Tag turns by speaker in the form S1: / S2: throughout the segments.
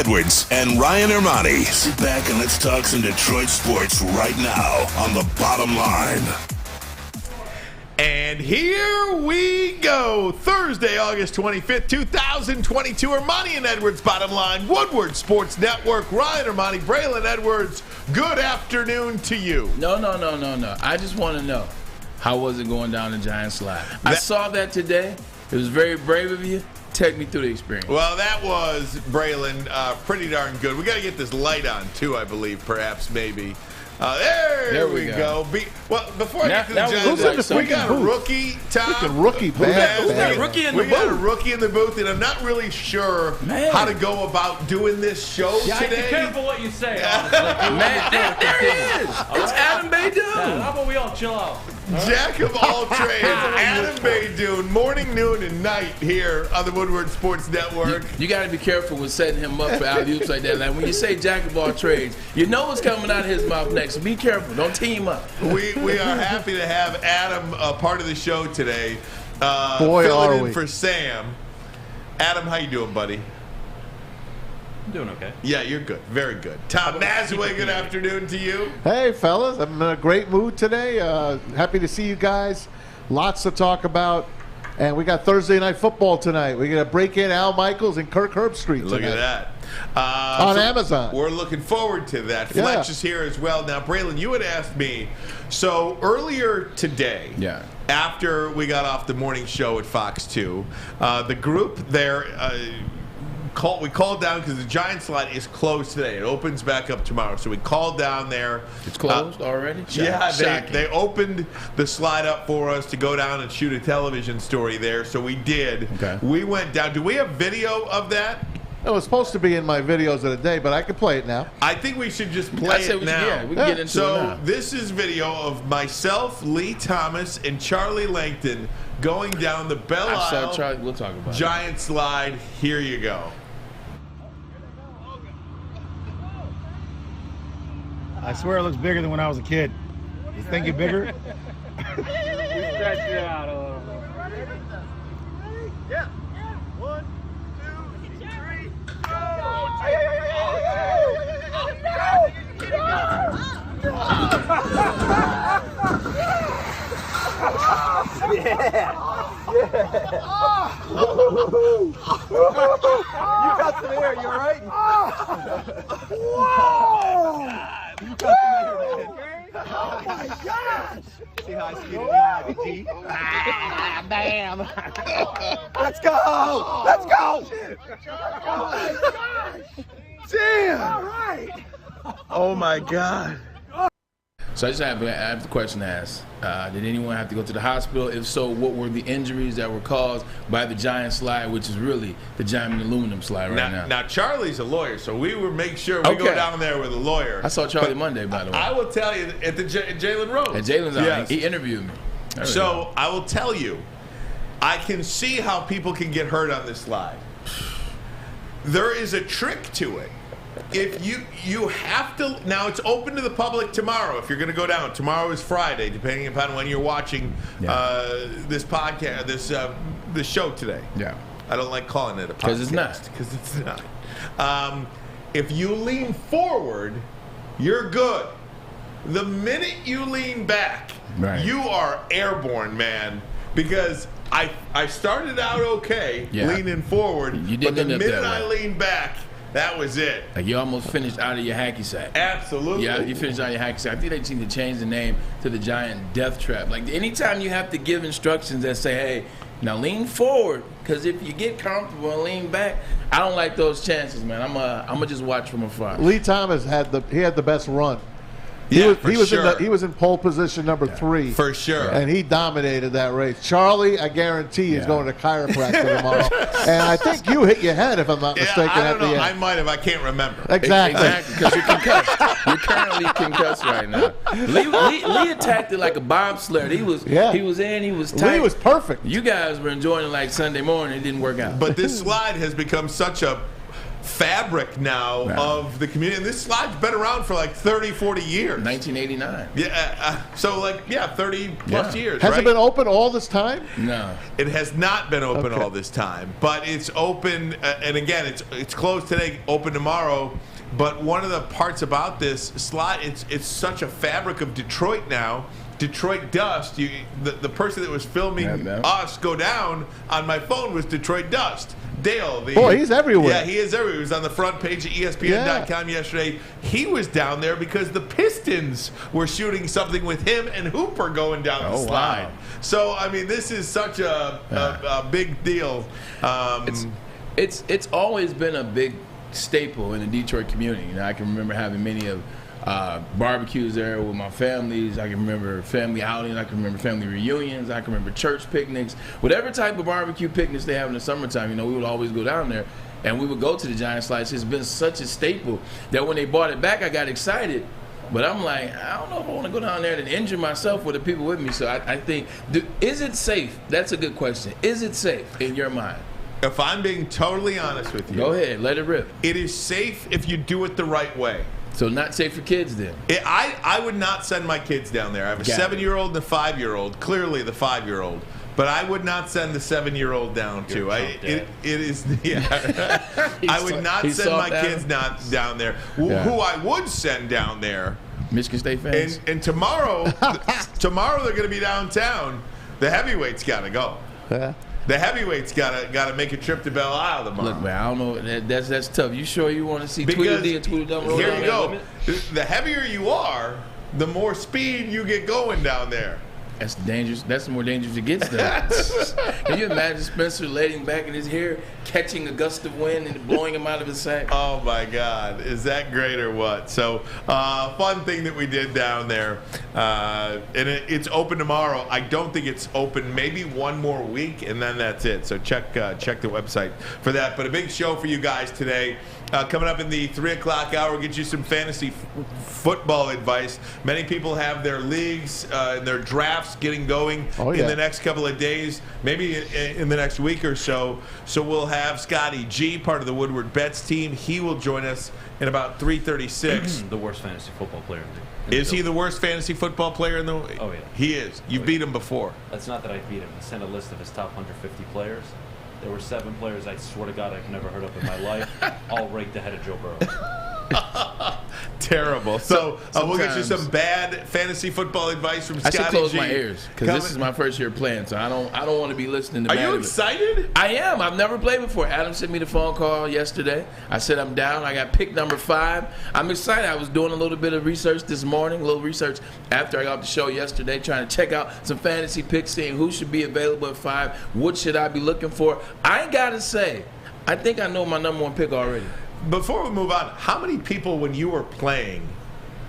S1: Edwards and Ryan Ermanni. Sit back and let's talk some Detroit sports right now on The Bottom Line.
S2: And here we go. Thursday, August 25th, 2022. Ermanni and Edwards, Bottom Line, Woodward Sports Network. Ryan Ermanni, Braylon Edwards, good afternoon to you.
S3: No. I just want to know, how was it going down the Giant Slide? I saw that today. It was very brave of you. Take me through the experience.
S2: Well, that was, Braylon, pretty darn good. We got to get this light on, too, I believe, perhaps, maybe. There we go. Before I get to the Giants, we got a rookie, Tom.
S4: Rookie,
S3: we got a rookie in the booth.
S2: We got a rookie in the booth, and I'm not really sure how to go about doing this show today.
S5: Be careful what you say.
S3: Man, there he is. It's Adham Baydoun.
S5: How about we all chill out?
S2: Jack of all trades, Adham Baydoun, morning, noon, and night here on the Woodward Sports Network.
S3: You got to be careful with setting him up for alley-oops like that. Like when you say Jack of all trades, you know what's coming out of his mouth next. So be careful. Don't team up.
S2: We are happy to have Adham part of the show today.
S4: Boy, are
S2: filling
S4: we.
S2: in for Sam. Adham, how you doing, buddy?
S5: I'm doing okay.
S2: Yeah, you're good. Very good. Tom Mazawey, good afternoon to you.
S4: Hey, fellas. I'm in a great mood today. Happy to see you guys. Lots to talk about. And we got Thursday Night Football tonight. We're going to break in Al Michaels and Kirk Herbstreit tonight.
S2: Look at that.
S4: On Amazon.
S2: We're looking forward to that. Fletch is here as well. Now, Braylon, you had asked me. So earlier today, after we got off the morning show at Fox 2, the group there... we called down because the Giant Slide is closed today. It opens back up tomorrow. So we called down there.
S3: It's closed already?
S2: They opened the slide up for us to go down and shoot a television story there. So we did.
S3: Okay.
S2: We went down. Do we have video of that?
S4: It was supposed to be in my videos of the day, but I can play it now.
S2: I think we should just play it now.
S3: We can get into it now.
S2: So this is video of myself, Lee Thomas, and Charlie Langton going down the Belle Isle
S3: we'll talk about
S2: Giant Slide. Here you go.
S6: I swear it looks bigger than when I was a kid. You think you're bigger?
S5: We stretched it out a little bit.
S6: Yeah. 1, 2, 3, You got some air, you alright? Whoa! You got some air, man. Oh my gosh! See how I see it in bam! Let's go! Let's go! Oh my gosh! Damn! Alright! Oh my god!
S3: So I just have the question to ask. Did anyone have to go to the hospital? If so, what were the injuries that were caused by the Giant Slide, which is really the Giant Aluminum Slide now?
S2: Now, Charlie's a lawyer, so we will make sure we go down there with a lawyer.
S3: I saw Charlie Monday, by the way.
S2: I will tell you, at the Jalen Rose.
S3: At Jalen's on, he interviewed me.
S2: I will tell you, I can see how people can get hurt on this slide. There is a trick to it. If you have to, now it's open to the public tomorrow if you're going to go down. Tomorrow is Friday, depending upon when you're watching this podcast, this show today.
S3: Yeah.
S2: I don't like calling it a podcast.
S3: Because it's not.
S2: Because it's not. If you lean forward, you're good. The minute you lean back, you are airborne, man. Because I started out okay leaning forward, but the minute I leaned back, that was it.
S3: Like you almost finished out of your hacky sack.
S2: Absolutely.
S3: Yeah, you finished out of your hacky sack. I think they just need to change the name to the Giant Death Trap. Like anytime you have to give instructions that say, hey, now lean forward, because if you get comfortable and lean back, I don't like those chances, man. I'm gonna just watch from afar.
S4: Lee Thomas had the best run. He was in pole position number 3.
S2: For sure.
S4: And he dominated that race. Charlie, I guarantee, is going to chiropractor tomorrow. And I think you hit your head, if I'm not mistaken,
S2: I don't know.
S4: at the end.
S2: I might have. I can't remember.
S4: Exactly.
S3: Because you're concussed. You're currently concussed right now. Lee attacked it like a bobsled. He was in, he was tight.
S4: Lee was perfect.
S3: You guys were enjoying it like Sunday morning. It didn't work out.
S2: But this slide has become such a fabric now of the community. And this slide's been around for like 30, 40 years.
S3: 1989.
S2: Yeah, so 30 plus years.
S4: Has
S2: right?
S4: it been open all this time?
S3: No.
S2: It has not been open
S4: Okay.
S2: all this time, but it's open. And again, it's closed today, open tomorrow. But one of the parts about this slide, it's such a fabric of Detroit now. Detroit Dust. The person that was filming us go down on my phone was Detroit Dust. Dale.
S4: Boy, he's everywhere.
S2: Yeah, he is everywhere. He was on the front page of ESPN.com yesterday. He was down there because the Pistons were shooting something with him and Hooper going down the slide.
S3: Wow.
S2: So, I mean, this is such a big deal.
S3: It's always been a big staple in the Detroit community. You know, I can remember having many of barbecues there with my families. I can remember family outings. I can remember family reunions. I can remember church picnics. Whatever type of barbecue picnics they have in the summertime, you know, we would always go down there and we would go to the Giant Slice. It's been such a staple that when they brought it back, I got excited. But I'm like, I don't know if I want to go down there and injure myself with the people with me. So I think, is it safe? That's a good question. Is it safe in your mind?
S2: If I'm being totally honest with you.
S3: Go ahead, let it rip.
S2: It is safe if you do it the right way.
S3: So not safe for kids then?
S2: I would not send my kids down there. I have a 7-year-old and a 5-year-old. Clearly the 5-year-old. But I would not send the 7-year-old down too. It is, yeah. I would not send my kids not down there. Who I would send down there.
S3: Michigan State fans.
S2: And tomorrow, tomorrow they're going to be downtown. The heavyweights got to go.
S4: Yeah.
S2: The heavyweights got to make a trip to Belle Isle tomorrow.
S3: Look, man, I don't know. That's tough. You sure you want to see Tweedledee and Tweedledum roll
S2: here
S3: down
S2: you go. The heavier you are, the more speed you get going down there.
S3: That's dangerous. That's the more dangerous it gets, though. Can you imagine Spencer laying back in his hair, catching a gust of wind and blowing him out of his sack?
S2: Oh, my God. Is that great or what? So, fun thing that we did down there. And it's open tomorrow. I don't think it's open maybe one more week, and then that's it. So check the website for that. But a big show for you guys today. Coming up in the 3 o'clock hour, get you some fantasy football advice. Many people have their leagues and their drafts getting going in the next couple of days, maybe in the next week or so. So we'll have Scotty G, part of the Woodward Bets team. He will join us in about 3:36.
S7: The worst fantasy football player.
S2: Is he the worst fantasy football player in the?
S7: Oh yeah,
S2: he is. You beat him before.
S7: That's not that I beat him. He sent a list of his top 150 players. There were 7 players, I swear to God, I've never heard of in my life, all ranked ahead of Joe Burrow.
S2: Terrible. So we'll get you some bad fantasy football advice from Scotty G.
S3: I should close my ears because this is my first year playing, so I don't want to be listening to.
S2: Are you excited?
S3: I am. I've never played before. Adam sent me the phone call yesterday. I said I'm down. I got pick number 5. I'm excited. I was doing a little bit of research this morning, a little research after I got off the show yesterday, trying to check out some fantasy picks, seeing who should be available at 5. What should I be looking for? I gotta say, I think I know my number 1 pick already.
S2: Before we move on, how many people, when you were playing,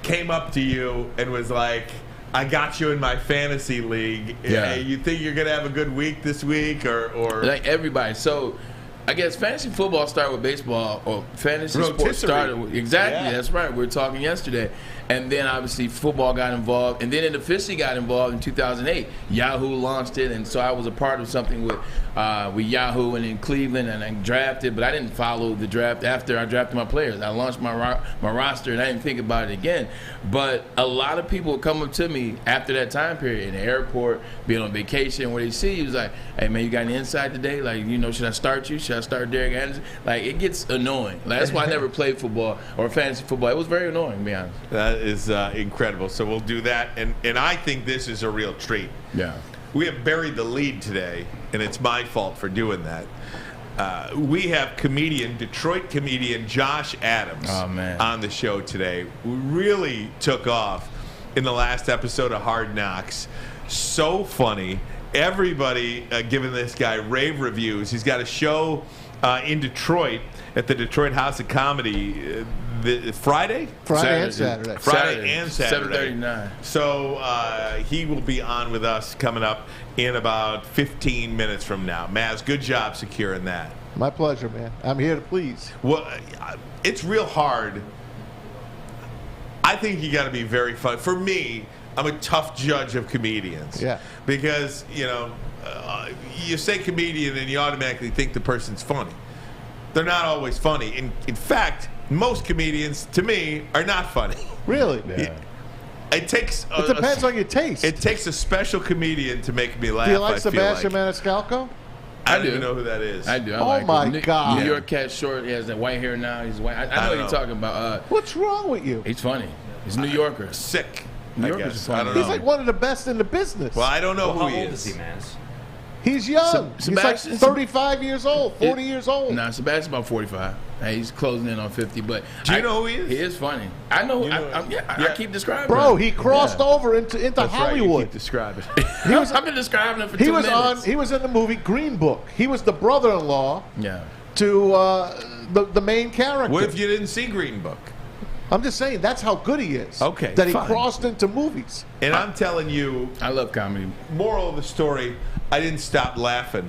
S2: came up to you and was like, I got you in my fantasy league.
S3: Yeah.
S2: Hey, you think you're going to have a good week this week? Or
S3: like everybody. So I guess fantasy football started with baseball, or fantasy sports started with, exactly. Yeah. That's right. We were talking yesterday. And then obviously football got involved, and then it officially got involved in 2008. Yahoo launched it, and so I was a part of something with Yahoo and in Cleveland, and I drafted, but I didn't follow the draft after I drafted my players. I launched my roster, and I didn't think about it again. But a lot of people would come up to me after that time period in the airport, being on vacation, where they see you, was like, hey, man, you got any insight today? Like, you know, should I start you? Should I start Derek Anderson? Like, it gets annoying. Like, that's why I never played football or fantasy football. It was very annoying, to be honest.
S2: That is incredible. So we'll do that, and I think this is a real treat.
S3: Yeah.
S2: We have buried the lead today, and it's my fault for doing that. We have Detroit comedian Josh Adams on the show today. We really took off in the last episode of Hard Knocks. So funny. Everybody giving this guy rave reviews. He's got a show in Detroit at the Detroit House of Comedy Friday
S4: and Saturday.
S2: Friday and Saturday.
S3: 7:39.
S2: So he will be on with us coming up in about 15 minutes from now. Maz, good job securing that.
S4: My pleasure, man. I'm here to please.
S2: Well, it's real hard. I think you got to be very fun. For me, I'm a tough judge of comedians.
S4: Yeah.
S2: Because, you know, you say comedian and you automatically think the person's funny. they're not always funny. In fact, most comedians, to me, are not funny.
S4: Really?
S3: Yeah.
S2: It takes.
S4: It depends on your taste.
S2: It takes a special comedian to make me laugh.
S4: Do you like
S2: I feel
S4: Sebastian
S2: like.
S4: Maniscalco?
S2: I don't even know who that is.
S3: I do. I
S4: Oh
S3: like
S4: my
S3: him.
S4: God.
S3: New York cat, short. He has that white hair now. He's white. I know what you're talking about.
S4: What's wrong with you?
S3: He's funny. He's a New Yorker.
S2: Sick.
S3: New
S2: I
S3: Yorkers
S2: guess.
S3: are funny.
S2: I don't know.
S4: He's like one of the best in the business.
S2: Well, I don't know
S7: How
S2: who he
S7: old
S2: is.
S7: is he, man?
S4: He's young. He's like
S3: Sebastian-
S4: 35 years old, 40 years old.
S3: Nah, Sebastian's about 45. Hey, he's closing in on 50. But
S2: Do you know who he is?
S3: He is funny. I know.
S2: You know
S3: I keep describing
S4: Bro,
S3: him.
S4: he crossed over into
S2: That's right, you
S4: Hollywood.
S2: keep describing.
S3: I've been describing him for
S4: He
S3: 2
S4: was
S3: minutes.
S4: He was in the movie Green Book. He was the brother-in-law
S3: Yeah.
S4: to the main character.
S2: What if you didn't see Green Book?
S4: I'm just saying that's how good he is.
S2: Okay,
S4: that he
S2: fine.
S4: crossed into movies.
S2: And I'm telling you,
S3: I love comedy.
S2: moral of the story, I didn't stop laughing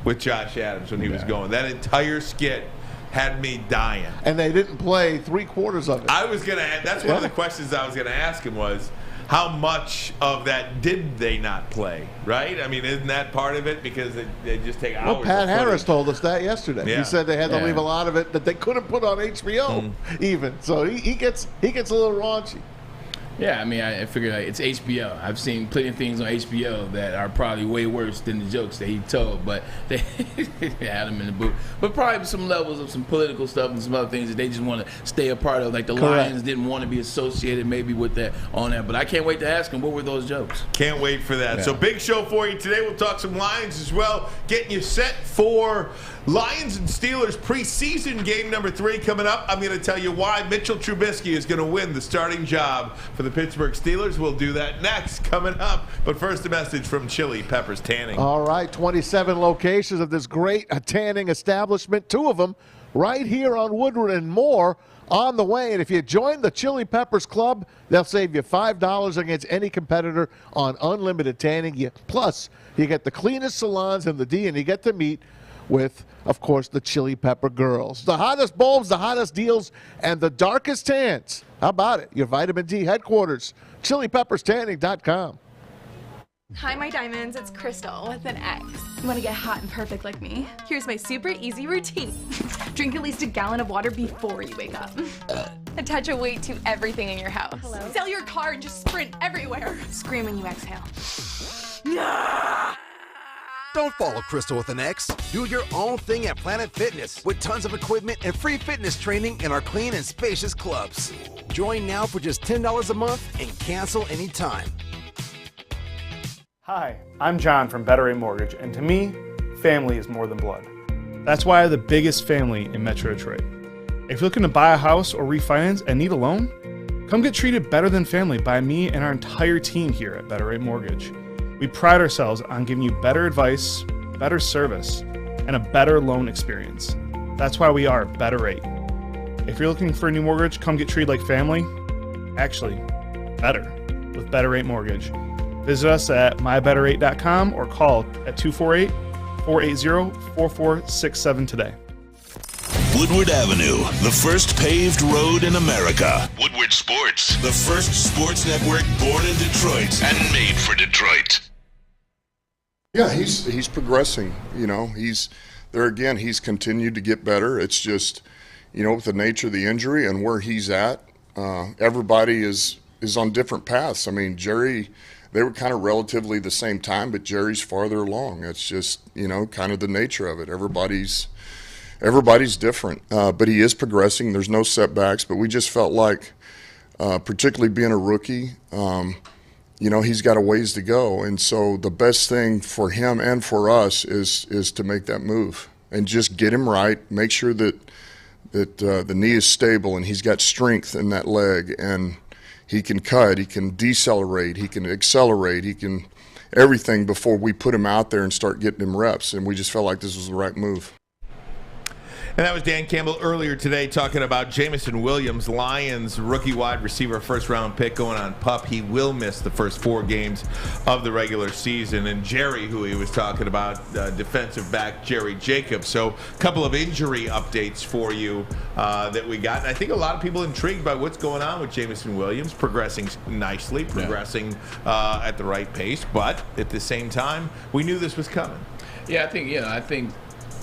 S2: with Josh Adams when he was going. That entire skit had me dying.
S4: And they didn't play 3/4 of it.
S2: I was going to, that's one of the questions I was going to ask him was, how much of that did they not play, right? I mean, isn't that part of it? Because they just take hours
S4: Well, Pat
S2: of
S4: Harris
S2: footage.
S4: told us that yesterday.
S2: Yeah.
S4: He said they had to
S3: Yeah.
S4: leave a lot of it that they couldn't put on HBO even. So he gets a little raunchy.
S3: Yeah, I mean, I figured it's HBO. I've seen plenty of things on HBO that are probably way worse than the jokes that he told, but they had him in the booth. But probably some levels of some political stuff and some other things that they just want to stay a part of. Like the
S4: Correct.
S3: Lions didn't want to be associated maybe with that on that. But I can't wait to ask him, what were those jokes?
S2: Can't wait for that.
S3: Yeah.
S2: So big show for you today. We'll talk some Lions as well, getting you set for Lions and Steelers preseason game number 3 coming up. I'm going to tell you why Mitchell Trubisky is going to win the starting job for the Pittsburgh Steelers. We'll do that next, coming up. But first, a message from Chili Peppers Tanning.
S4: All right, 27 locations of this great tanning establishment, 2 of them right here on Woodward and more on the way. And if you join the Chili Peppers Club, they'll save you $5 against any competitor on unlimited tanning. Plus, you get the cleanest salons in the D, and you get to meet with, of course, the Chili Pepper girls. The hottest bulbs, the hottest deals, and the darkest tans. How about it? Your vitamin D headquarters, chilipepperstanning.com.
S8: Hi, my diamonds. It's Crystal with an X. You want to get hot and perfect like me? Here's my super easy routine. Drink at least a gallon of water before you wake up. Attach a weight to everything in your house. Sell your car and just sprint everywhere. Scream when you exhale.
S9: Don't follow Crystal with an X. Do your own thing at Planet Fitness with tons of equipment and free fitness training in our clean and spacious clubs. Join now for just $10 a month and cancel anytime.
S5: Hi, I'm John from Better Rate Mortgage, and to me, family is more than blood. That's why I have the biggest family in Metro Detroit. If you're looking to buy a house or refinance and need a loan, come get treated better than family by me and our entire team here at Better Rate Mortgage. We pride ourselves on giving you better advice, better service, and a better loan experience. That's why we are Better Rate. If you're looking for a new mortgage, come get treated like family. Actually, better with Better Rate Mortgage. Visit us at mybetterrate.com or call at 248-480-4467 today.
S1: Woodward Avenue, the first paved road in America. Woodward Sports, the first sports network born in Detroit and made for Detroit.
S10: Yeah, he's progressing. You know, he's continued to get better. It's just, you know, with the nature of the injury and where he's at, everybody is on different paths. I mean, Jerry, they were kind of relatively the same time, but Jerry's farther along. It's just, you know, kind of the nature of it. Everybody's different, but he is progressing. There's no setbacks, but we just felt like, particularly being a rookie, you know, he's got a ways to go. And so the best thing for him and for us is to make that move and just get him right, make sure that the knee is stable and he's got strength in that leg, and he can cut, he can decelerate, he can accelerate, he can everything before we put him out there and start getting him reps. And we just felt like this was the right move.
S2: And that was Dan Campbell earlier today talking about Jameson Williams, Lions rookie wide receiver, first-round pick going on PUP. He will miss the first 4 games of the regular season. And Jerry, who he was talking about, defensive back Jerry Jacobs. So a couple of injury updates for you that we got. And I think a lot of people intrigued by what's going on with Jameson Williams, progressing nicely, progressing at the right pace. But at the same time, we knew this was coming.
S3: Yeah, I think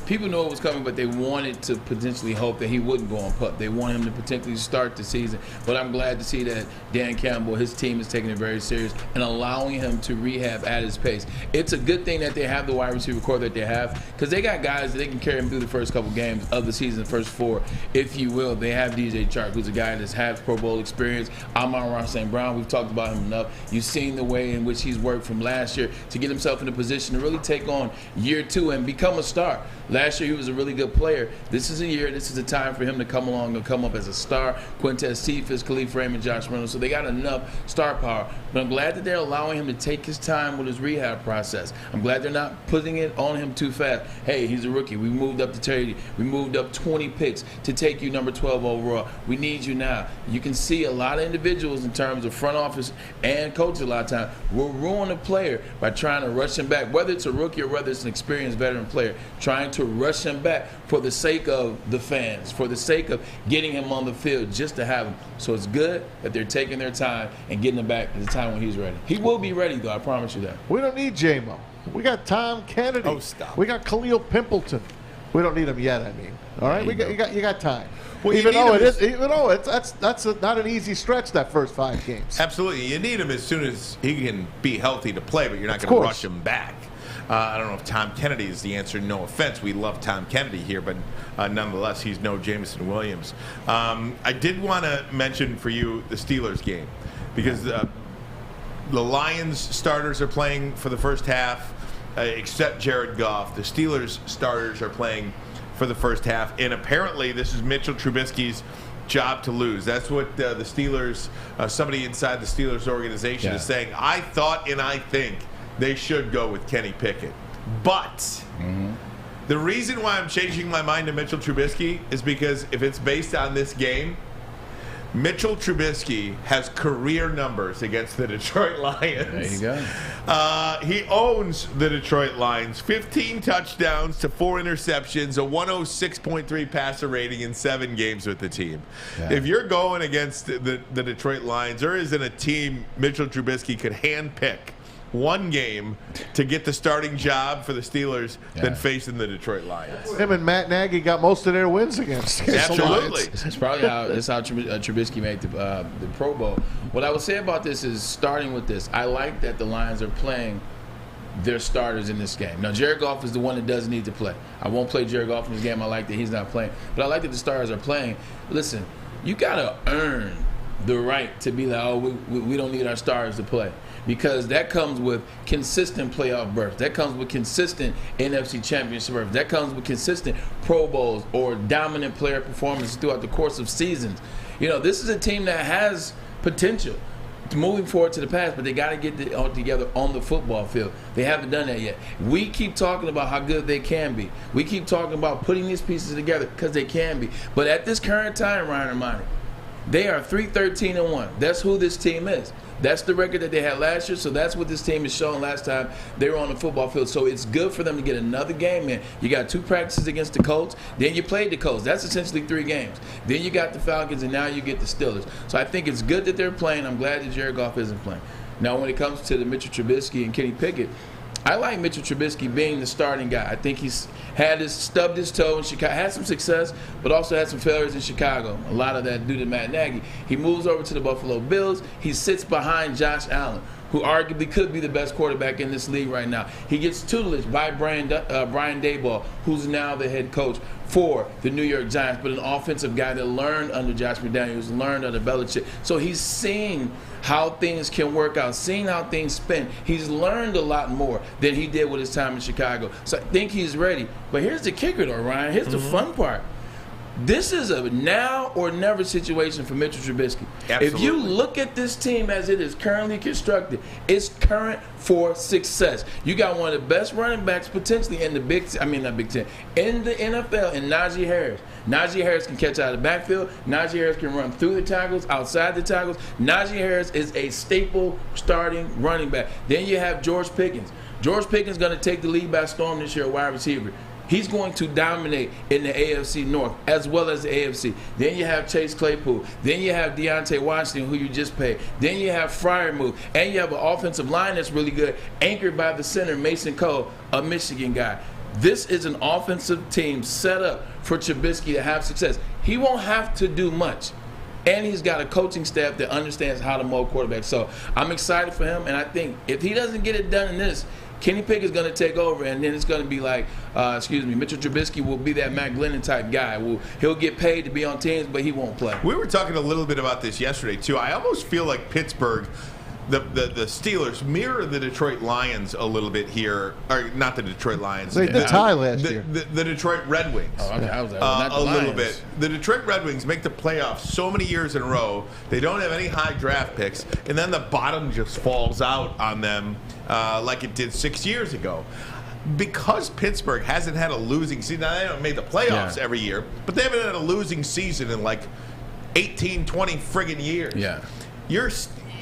S3: people know it was coming, but they wanted to potentially hope that he wouldn't go on PUP. They wanted him to potentially start the season. But I'm glad to see that Dan Campbell, his team, is taking it very serious and allowing him to rehab at his pace. It's a good thing that they have the wide receiver core that they have, because they got guys that they can carry him through the first couple games of the season, the first 4, if you will. They have DJ Chark, who's a guy that has Pro Bowl experience. Amon-Ra St. Brown, we've talked about him enough. You've seen the way in which he's worked from last year to get himself in a position to really take on year 2 and become a star. Last year, he was a really good player. This is a time for him to come along and come up as a star. Quintez Cephas, Khalif Raymond, Josh Reynolds. So they got enough star power. But I'm glad that they're allowing him to take his time with his rehab process. I'm glad they're not putting it on him too fast. Hey, he's a rookie. We moved up to Terry. We moved up 20 picks to take you number 12 overall. We need you now. You can see a lot of individuals in terms of front office and coaches a lot of times will ruin a player by trying to rush him back, whether it's a rookie or whether it's an experienced veteran player, trying to rush him back for the sake of the fans, for the sake of getting him on the field just to have him. So it's good that they're taking their time and getting him back at the time when he's ready. He will be ready, though, I promise you that.
S4: We don't need J-Mo. We got Tom Kennedy.
S2: Oh, stop.
S4: We got Khalil Pimpleton. We don't need him yet, I mean. All right? You got time.
S2: Well,
S4: even though that's not an easy stretch, that first 5 games.
S2: Absolutely. You need him as soon as he can be healthy to play, but you're not going to rush him back. I don't know if Tom Kennedy is the answer. No offense. We love Tom Kennedy here, but nonetheless, he's no Jameson Williams. I did want to mention for you the Steelers game, because the Lions starters are playing for the first half, except Jared Goff. The Steelers starters are playing for the first half, and apparently this is Mitchell Trubisky's job to lose. That's what the Steelers, somebody inside the Steelers organization is saying. I thought and I think they should go with Kenny Pickett. But the reason why I'm changing my mind to Mitchell Trubisky is because if it's based on this game, Mitchell Trubisky has career numbers against the Detroit Lions.
S3: There you go.
S2: He owns the Detroit Lions. 15 touchdowns to 4 interceptions, a 106.3 passer rating in 7 games with the team. Yeah. If you're going against the Detroit Lions, there isn't a team Mitchell Trubisky could handpick one game to get the starting job for the Steelers than facing the Detroit Lions.
S4: Him and Matt Nagy got most of their wins against
S2: Absolutely.
S3: That's probably how Trubisky made the Pro Bowl. What I would say about this is, starting with this, I like that the Lions are playing their starters in this game. Now, Jared Goff is the one that doesn't need to play. I won't play Jared Goff in this game. I like that he's not playing. But I like that the starters are playing. Listen, you got to earn the right to be like, oh, we don't need our stars to play. Because that comes with consistent playoff berths. That comes with consistent NFC Championship berths. That comes with consistent Pro Bowls or dominant player performances throughout the course of seasons. You know, this is a team that has potential moving forward to the past, but they got to get it all together on the football field. They haven't done that yet. We keep talking about how good they can be. We keep talking about putting these pieces together because they can be. But at this current time, Ryan Ermanni, they are 3-13-1. That's who this team is. That's the record that they had last year, so that's what this team is showing last time they were on the football field. So it's good for them to get another game in. You got 2 practices against the Colts, then you played the Colts. That's essentially 3 games. Then you got the Falcons, and now you get the Steelers. So I think it's good that they're playing. I'm glad that Jared Goff isn't playing. Now, when it comes to the Mitchell Trubisky and Kenny Pickett, I like Mitchell Trubisky being the starting guy. I think he's stubbed his toe in Chicago, had some success, but also had some failures in Chicago. A lot of that due to Matt Nagy. He moves over to the Buffalo Bills. He sits behind Josh Allen, who arguably could be the best quarterback in this league right now. He gets tutelage by Brian Daboll, who's now the head coach for the New York Giants, but an offensive guy that learned under Josh McDaniels, learned under Belichick. So he's seeing how things can work out, seeing how things spin. He's learned a lot more than he did with his time in Chicago. So I think he's ready. But here's the kicker, though, Ryan. Here's the fun part. This is a now or never situation for Mitchell Trubisky.
S2: Absolutely.
S3: If you look at this team as it is currently constructed, it's current for success. You got one of the best running backs potentially in the Big Ten, in the NFL, in Najee Harris. Najee Harris can catch out of the backfield. Najee Harris can run through the tackles, outside the tackles. Najee Harris is a staple starting running back. Then you have George Pickens. George Pickens is going to take the lead by storm this year, wide receiver. He's going to dominate in the AFC North as well as the AFC. Then you have Chase Claypool. Then you have Deontay Washington, who you just paid. Then you have Freiermuth. And you have an offensive line that's really good, anchored by the center, Mason Cole, a Michigan guy. This is an offensive team set up for Trubisky to have success. He won't have to do much. And he's got a coaching staff that understands how to mold quarterbacks. So I'm excited for him. And I think if he doesn't get it done in this, Kenny Pickett's going to take over, and then it's going to be like, Mitchell Trubisky will be that Matt Glennon type guy. He'll get paid to be on teams, but he won't play.
S2: We were talking a little bit about this yesterday, too. I almost feel like Pittsburgh, the Steelers, mirror the Detroit Lions a little bit here. Or not the Detroit Lions.
S4: They did tie last year.
S2: The Detroit Red Wings.
S3: Oh, okay. I was not the
S2: a
S3: Lions.
S2: little bit. The Detroit Red Wings make the playoffs so many years in a row. They don't have any high draft picks, and then the bottom just falls out on them like it did 6 years ago. Because Pittsburgh hasn't had a losing season. Now, they haven't made the playoffs every year, but they haven't had a losing season in like 18, 20 friggin' years.
S3: Yeah.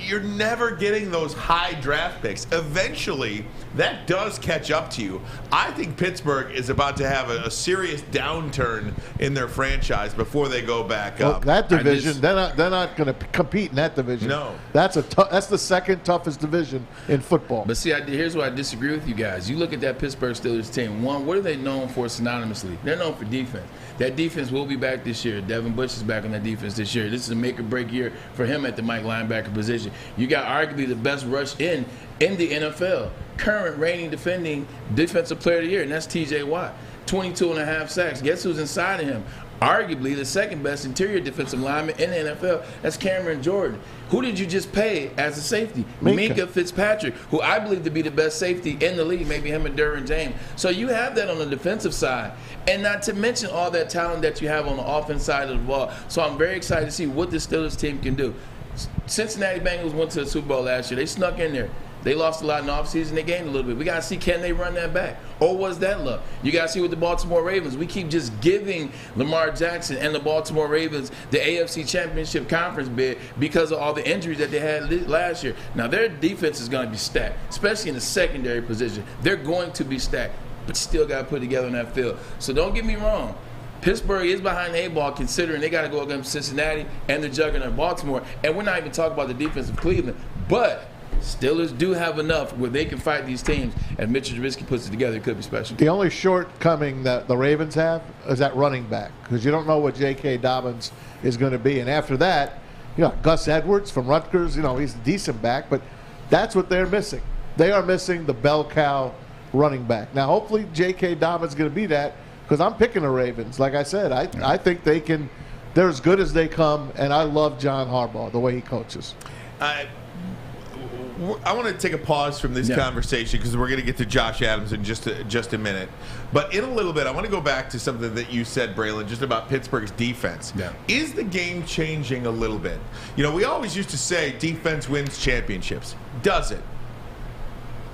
S2: You're never getting those high draft picks. Eventually, that does catch up to you. I think Pittsburgh is about to have a serious downturn in their franchise before they go back up.
S4: That division, they're not going to compete in that division.
S2: No.
S4: That's the second toughest division in football.
S3: But see, here's where I disagree with you guys. You look at that Pittsburgh Steelers team. One, what are they known for synonymously? They're known for defense. That defense will be back this year. Devin Bush is back on that defense this year. This is a make-or-break year for him at the Mike linebacker position. You got arguably the best rush in the NFL. Current reigning defending defensive player of the year, and that's T.J. Watt. 22.5 sacks. Guess who's inside of him? Arguably the second best interior defensive lineman in the NFL. That's Cameron Jordan. Who did you just pay as a safety? Minka Fitzpatrick, who I believe to be the best safety in the league, maybe him and Derwin James. So you have that on the defensive side, and not to mention all that talent that you have on the offense side of the ball. So I'm very excited to see what the Steelers team can do. Cincinnati Bengals went to the Super Bowl last year. They snuck in there. They lost a lot in the offseason. They gained a little bit. We got to see, can they run that back? Or was that luck? You got to see with the Baltimore Ravens. We keep just giving Lamar Jackson and the Baltimore Ravens the AFC Championship Conference bid because of all the injuries that they had last year. Now, their defense is going to be stacked, especially in the secondary position. They're going to be stacked, but still got to put together on that field. So don't get me wrong. Pittsburgh is behind the 8 ball considering they got to go against Cincinnati and the juggernaut Baltimore. And we're not even talking about the defense of Cleveland. But Steelers do have enough where they can fight these teams, and Mitchell Trubisky puts it together. It could be special.
S4: The only shortcoming that the Ravens have is that running back, because you don't know what J.K. Dobbins is going to be. And after that, Gus Edwards from Rutgers, he's a decent back, but that's what they're missing. They are missing the bell cow running back. Now, hopefully J.K. Dobbins is going to be that, because I'm picking the Ravens. Like I said, I think they're as good as they come, and I love John Harbaugh, the way he coaches.
S2: I want to take a pause from this conversation because we're going to get to Josh Adams in just a minute. But in a little bit, I want to go back to something that you said, Braylon, just about Pittsburgh's defense. Yeah. Is the game changing a little bit? We always used to say defense wins championships. Does it?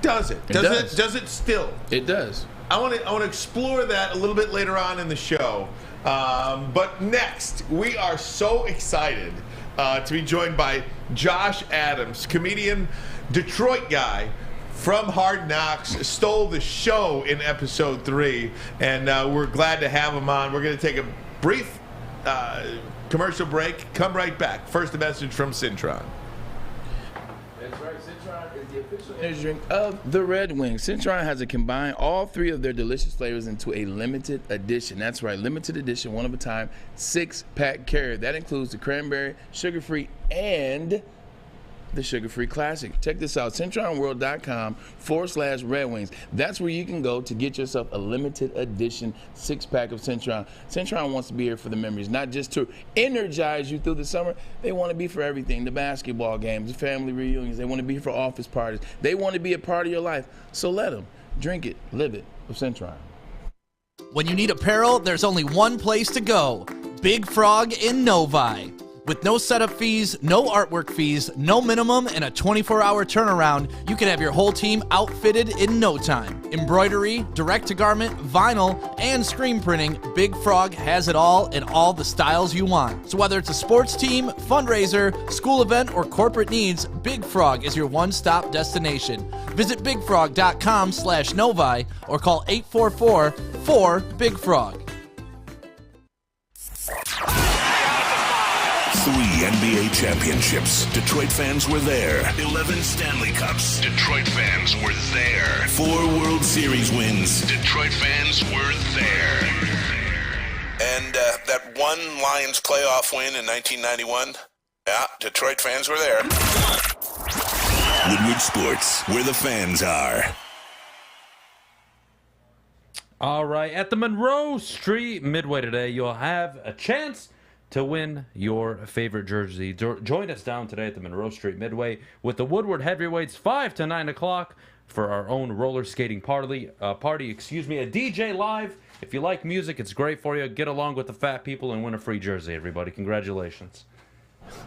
S2: Does it? Does it still?
S3: It does.
S2: I want to explore that a little bit later on in the show. But next, we are so excited to be joined by Josh Adams, comedian, Detroit guy from Hard Knocks, stole the show in episode 3, and we're glad to have him on. We're going to take a brief commercial break. Come right back. First, a message from Cintron.
S3: That's right. Cintron is the official energy drink of the Red Wings. Cintron has combined all 3 of their delicious flavors into a limited edition. That's right, limited edition, one of a time, 6-pack carrier. That includes the cranberry, sugar-free, and the sugar-free classic. Check this out, CintronWorld.com/Red Wings. That's where you can go to get yourself a limited edition 6-pack of Cintron. Cintron wants to be here for the memories, not just to energize you through the summer. They want to be for everything, the basketball games, the family reunions. They want to be for office parties. They want to be a part of your life. So let them. Drink it, live it with Cintron.
S11: When you need apparel, there's only one place to go. Big Frog in Novi. With no setup fees, no artwork fees, no minimum, and a 24-hour turnaround, you can have your whole team outfitted in no time. Embroidery, direct-to-garment, vinyl, and screen printing, Big Frog has it all in all the styles you want. So whether it's a sports team, fundraiser, school event, or corporate needs, Big Frog is your one-stop destination. Visit bigfrog.com/Novi or call 844-4-BIG-FROG.
S1: 3 NBA championships. Detroit fans were there. 11 Stanley Cups. Detroit fans were there. 4 World Series wins. Detroit fans were there. And that one Lions playoff win in 1991? Yeah, Detroit fans were there. Woodward Sports, where the fans are.
S12: All right, at the Monroe Street Midway today, you'll have a chance to win your favorite jersey. Join us down today at the Monroe Street Midway with the Woodward Heavyweights 5 to 9 o'clock for our own roller skating party. A DJ live. If you like music, it's great for you. Get along with the fat people and win a free jersey, everybody. Congratulations.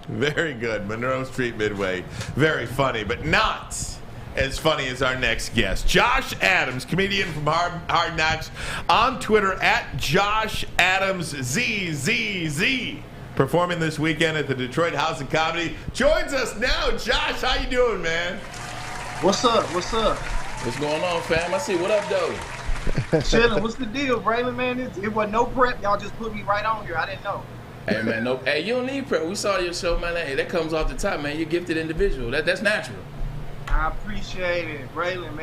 S2: Very good. Monroe Street Midway. Very funny, but not as funny as our next guest. Josh Adams, comedian from Hard Knocks, on Twitter at Josh Adams ZZZ, performing this weekend at the Detroit House of Comedy. Joins us now. Josh, how you doing, man?
S13: What's up? What's up?
S3: What's going on, fam? I see. What up, though?
S13: Chilling. What's the deal, Braylon, man? It wasn't no prep. Y'all just put me right on here. I didn't know.
S3: Hey, man. No. Hey, you don't need prep. We saw your show, man. Hey, that comes off the top, man. You're a gifted individual. That's natural.
S13: I appreciate it, Braylon,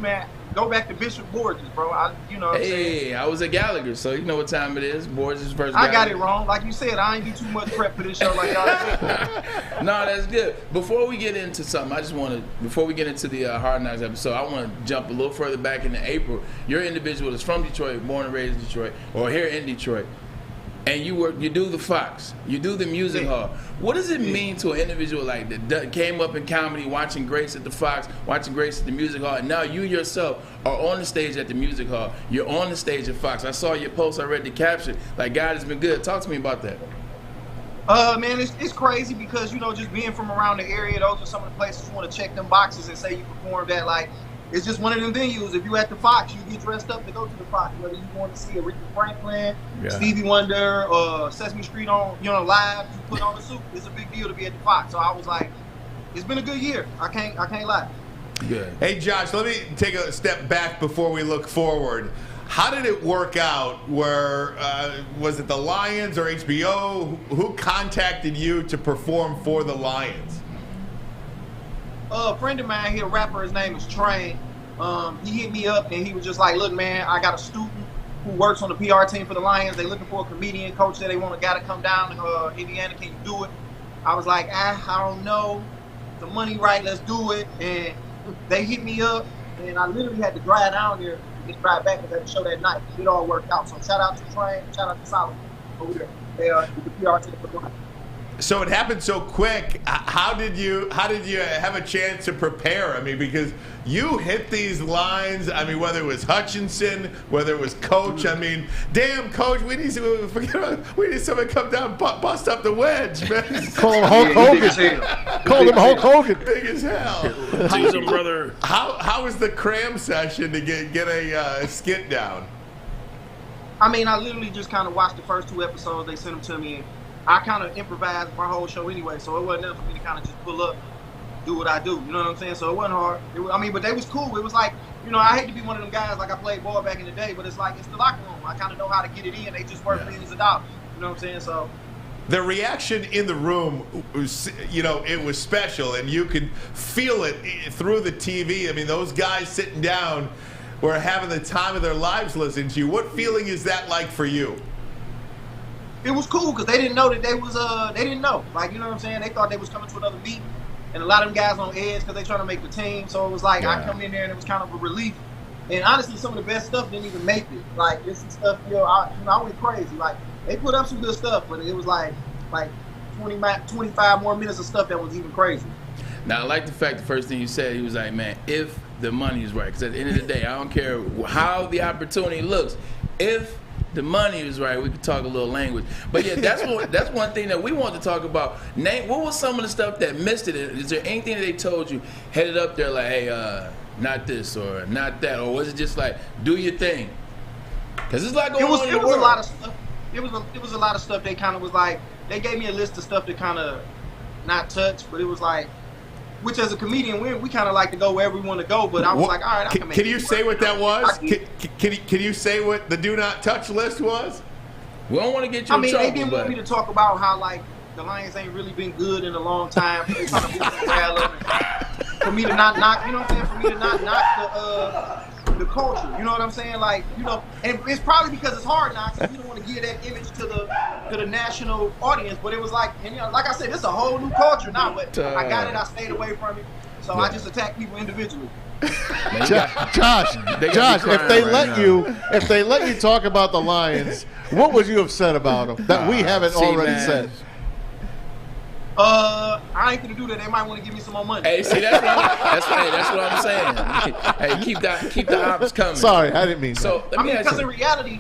S13: man. Go back to Bishop Borges, bro.
S3: Hey, I was at Gallagher, so you know what time it is. Borges versus
S13: I
S3: Gallagher.
S13: got it wrong. Like you said, I ain't do too much prep for this show like y'all.
S3: No, that's good. Before we get into something, before we get into the Hard Knocks episode, I want to jump a little further back into April. You're an individual that's from Detroit, born and raised in Detroit, or here in Detroit. And you do the Fox, you do the music hall. What does it mean to an individual like that came up in comedy, watching Grace at the Fox, watching Grace at the music hall, and now you yourself are on the stage at the music hall. You're on the stage at Fox. I saw your post, I read the caption. Like, God has been good. Talk to me about that.
S13: Man, it's crazy because, just being from around the area, those are some of the places you want to check them boxes and say you performed at. Like, it's just one of them venues. If you at the Fox, you get dressed up to go to the Fox. Whether you want to see Aretha Franklin, Stevie Wonder, Sesame Street on, live, you put on a suit. It's a big deal to be at the Fox. So I was like, it's been a good year. I can't lie.
S2: Good. Hey, Josh, let me take a step back before we look forward. How did it work out? Where was it the Lions or HBO? Who contacted you to perform for the Lions?
S13: A friend of mine here, a rapper, his name is Train. He hit me up and he was just like, look, man, I got a student who works on the PR team for the Lions. They looking for a comedian coach that they want a guy to come down to Indiana. Can you do it? I was like, I don't know. The money right, let's do it. And they hit me up and I literally had to drive down there and get drive back because I had to show that night. It all worked out. So shout out to Train, shout out to Solomon over there. They are the PR team for the Lions.
S2: So it happened so quick. How did you have a chance to prepare? I mean, because you hit these lines. I mean, whether it was Hutchinson, whether it was Coach. I mean, damn, Coach, we need someone to come down, bust up the wedge, man.
S4: Call him Hulk Hogan. Call him Hulk Hogan.
S2: Big as hell.
S3: Brother.
S2: How was the cram session to get a skit down?
S13: I mean, I literally just kind of watched the first 2 episodes. They sent them to me. I kind of improvised my whole show anyway, so it wasn't nothing for me to kind of just pull up, do what I do. You know what I'm saying? So it wasn't hard. But they was cool. It was like, I hate to be one of them guys like I played ball back in the day, but it's like it's the locker room. I kind of know how to get it in. They just work millions of dollars. You know what I'm saying? So
S2: the reaction in the room was, it was special, and you could feel it through the TV. I mean, those guys sitting down were having the time of their lives listening to you. What feeling is that like for you?
S13: It was cool because they didn't know that they didn't know. Like, you know what I'm saying? They thought they was coming to another meet. And a lot of them guys on edge because they trying to make the team. So it was like, I come in there and it was kind of a relief. And honestly, some of the best stuff didn't even make it. Like, this stuff, I went crazy. Like, they put up some good stuff, but it was like 25 more minutes of stuff that was even crazy.
S3: Now, I like the fact the first thing you said, he was like, man, if the money is right. Because at the end of the day, I don't care how the opportunity looks. If the money is right, we could talk a little language. But yeah, that's one thing that we want to talk about. Name, what was some of the stuff that missed it? Is there anything that they told you headed up there like, hey, not this or not that, or was it just like, do your thing? Because it's like going on in the world.
S13: A lot of stuff. It was a lot of stuff. They kind of was like, they gave me a list of stuff to kind of not touch, but it was like, which as a comedian, we kind of like to go wherever we want to go, but I was like, all right, I can make it.
S2: Can you say what that was? Can you say what the do not touch list was?
S3: We don't want to get you in trouble.
S13: They didn't want me to talk about how, like, the Lions ain't really been good in a long time. So they trying to move the morale up. For me to not knock, you know what I'm saying? For me to not knock the culture, you know what I'm saying? Like, you know, and it's probably because it's Hard Knocks, and we don't want to give that image to the national audience. But it was like, and you know, like I said, it's a whole new culture now. But I got it. I stayed away from it. So I just attack people individually.
S4: Josh, if they let you talk about the Lions, what would you have said about them that we haven't already said?
S13: I ain't gonna do that. They might want to give me some more money.
S3: Hey, see, that's what I'm saying. Hey, keep the ops coming.
S4: Sorry, I didn't mean
S13: so.
S4: That.
S13: I mean, because in reality,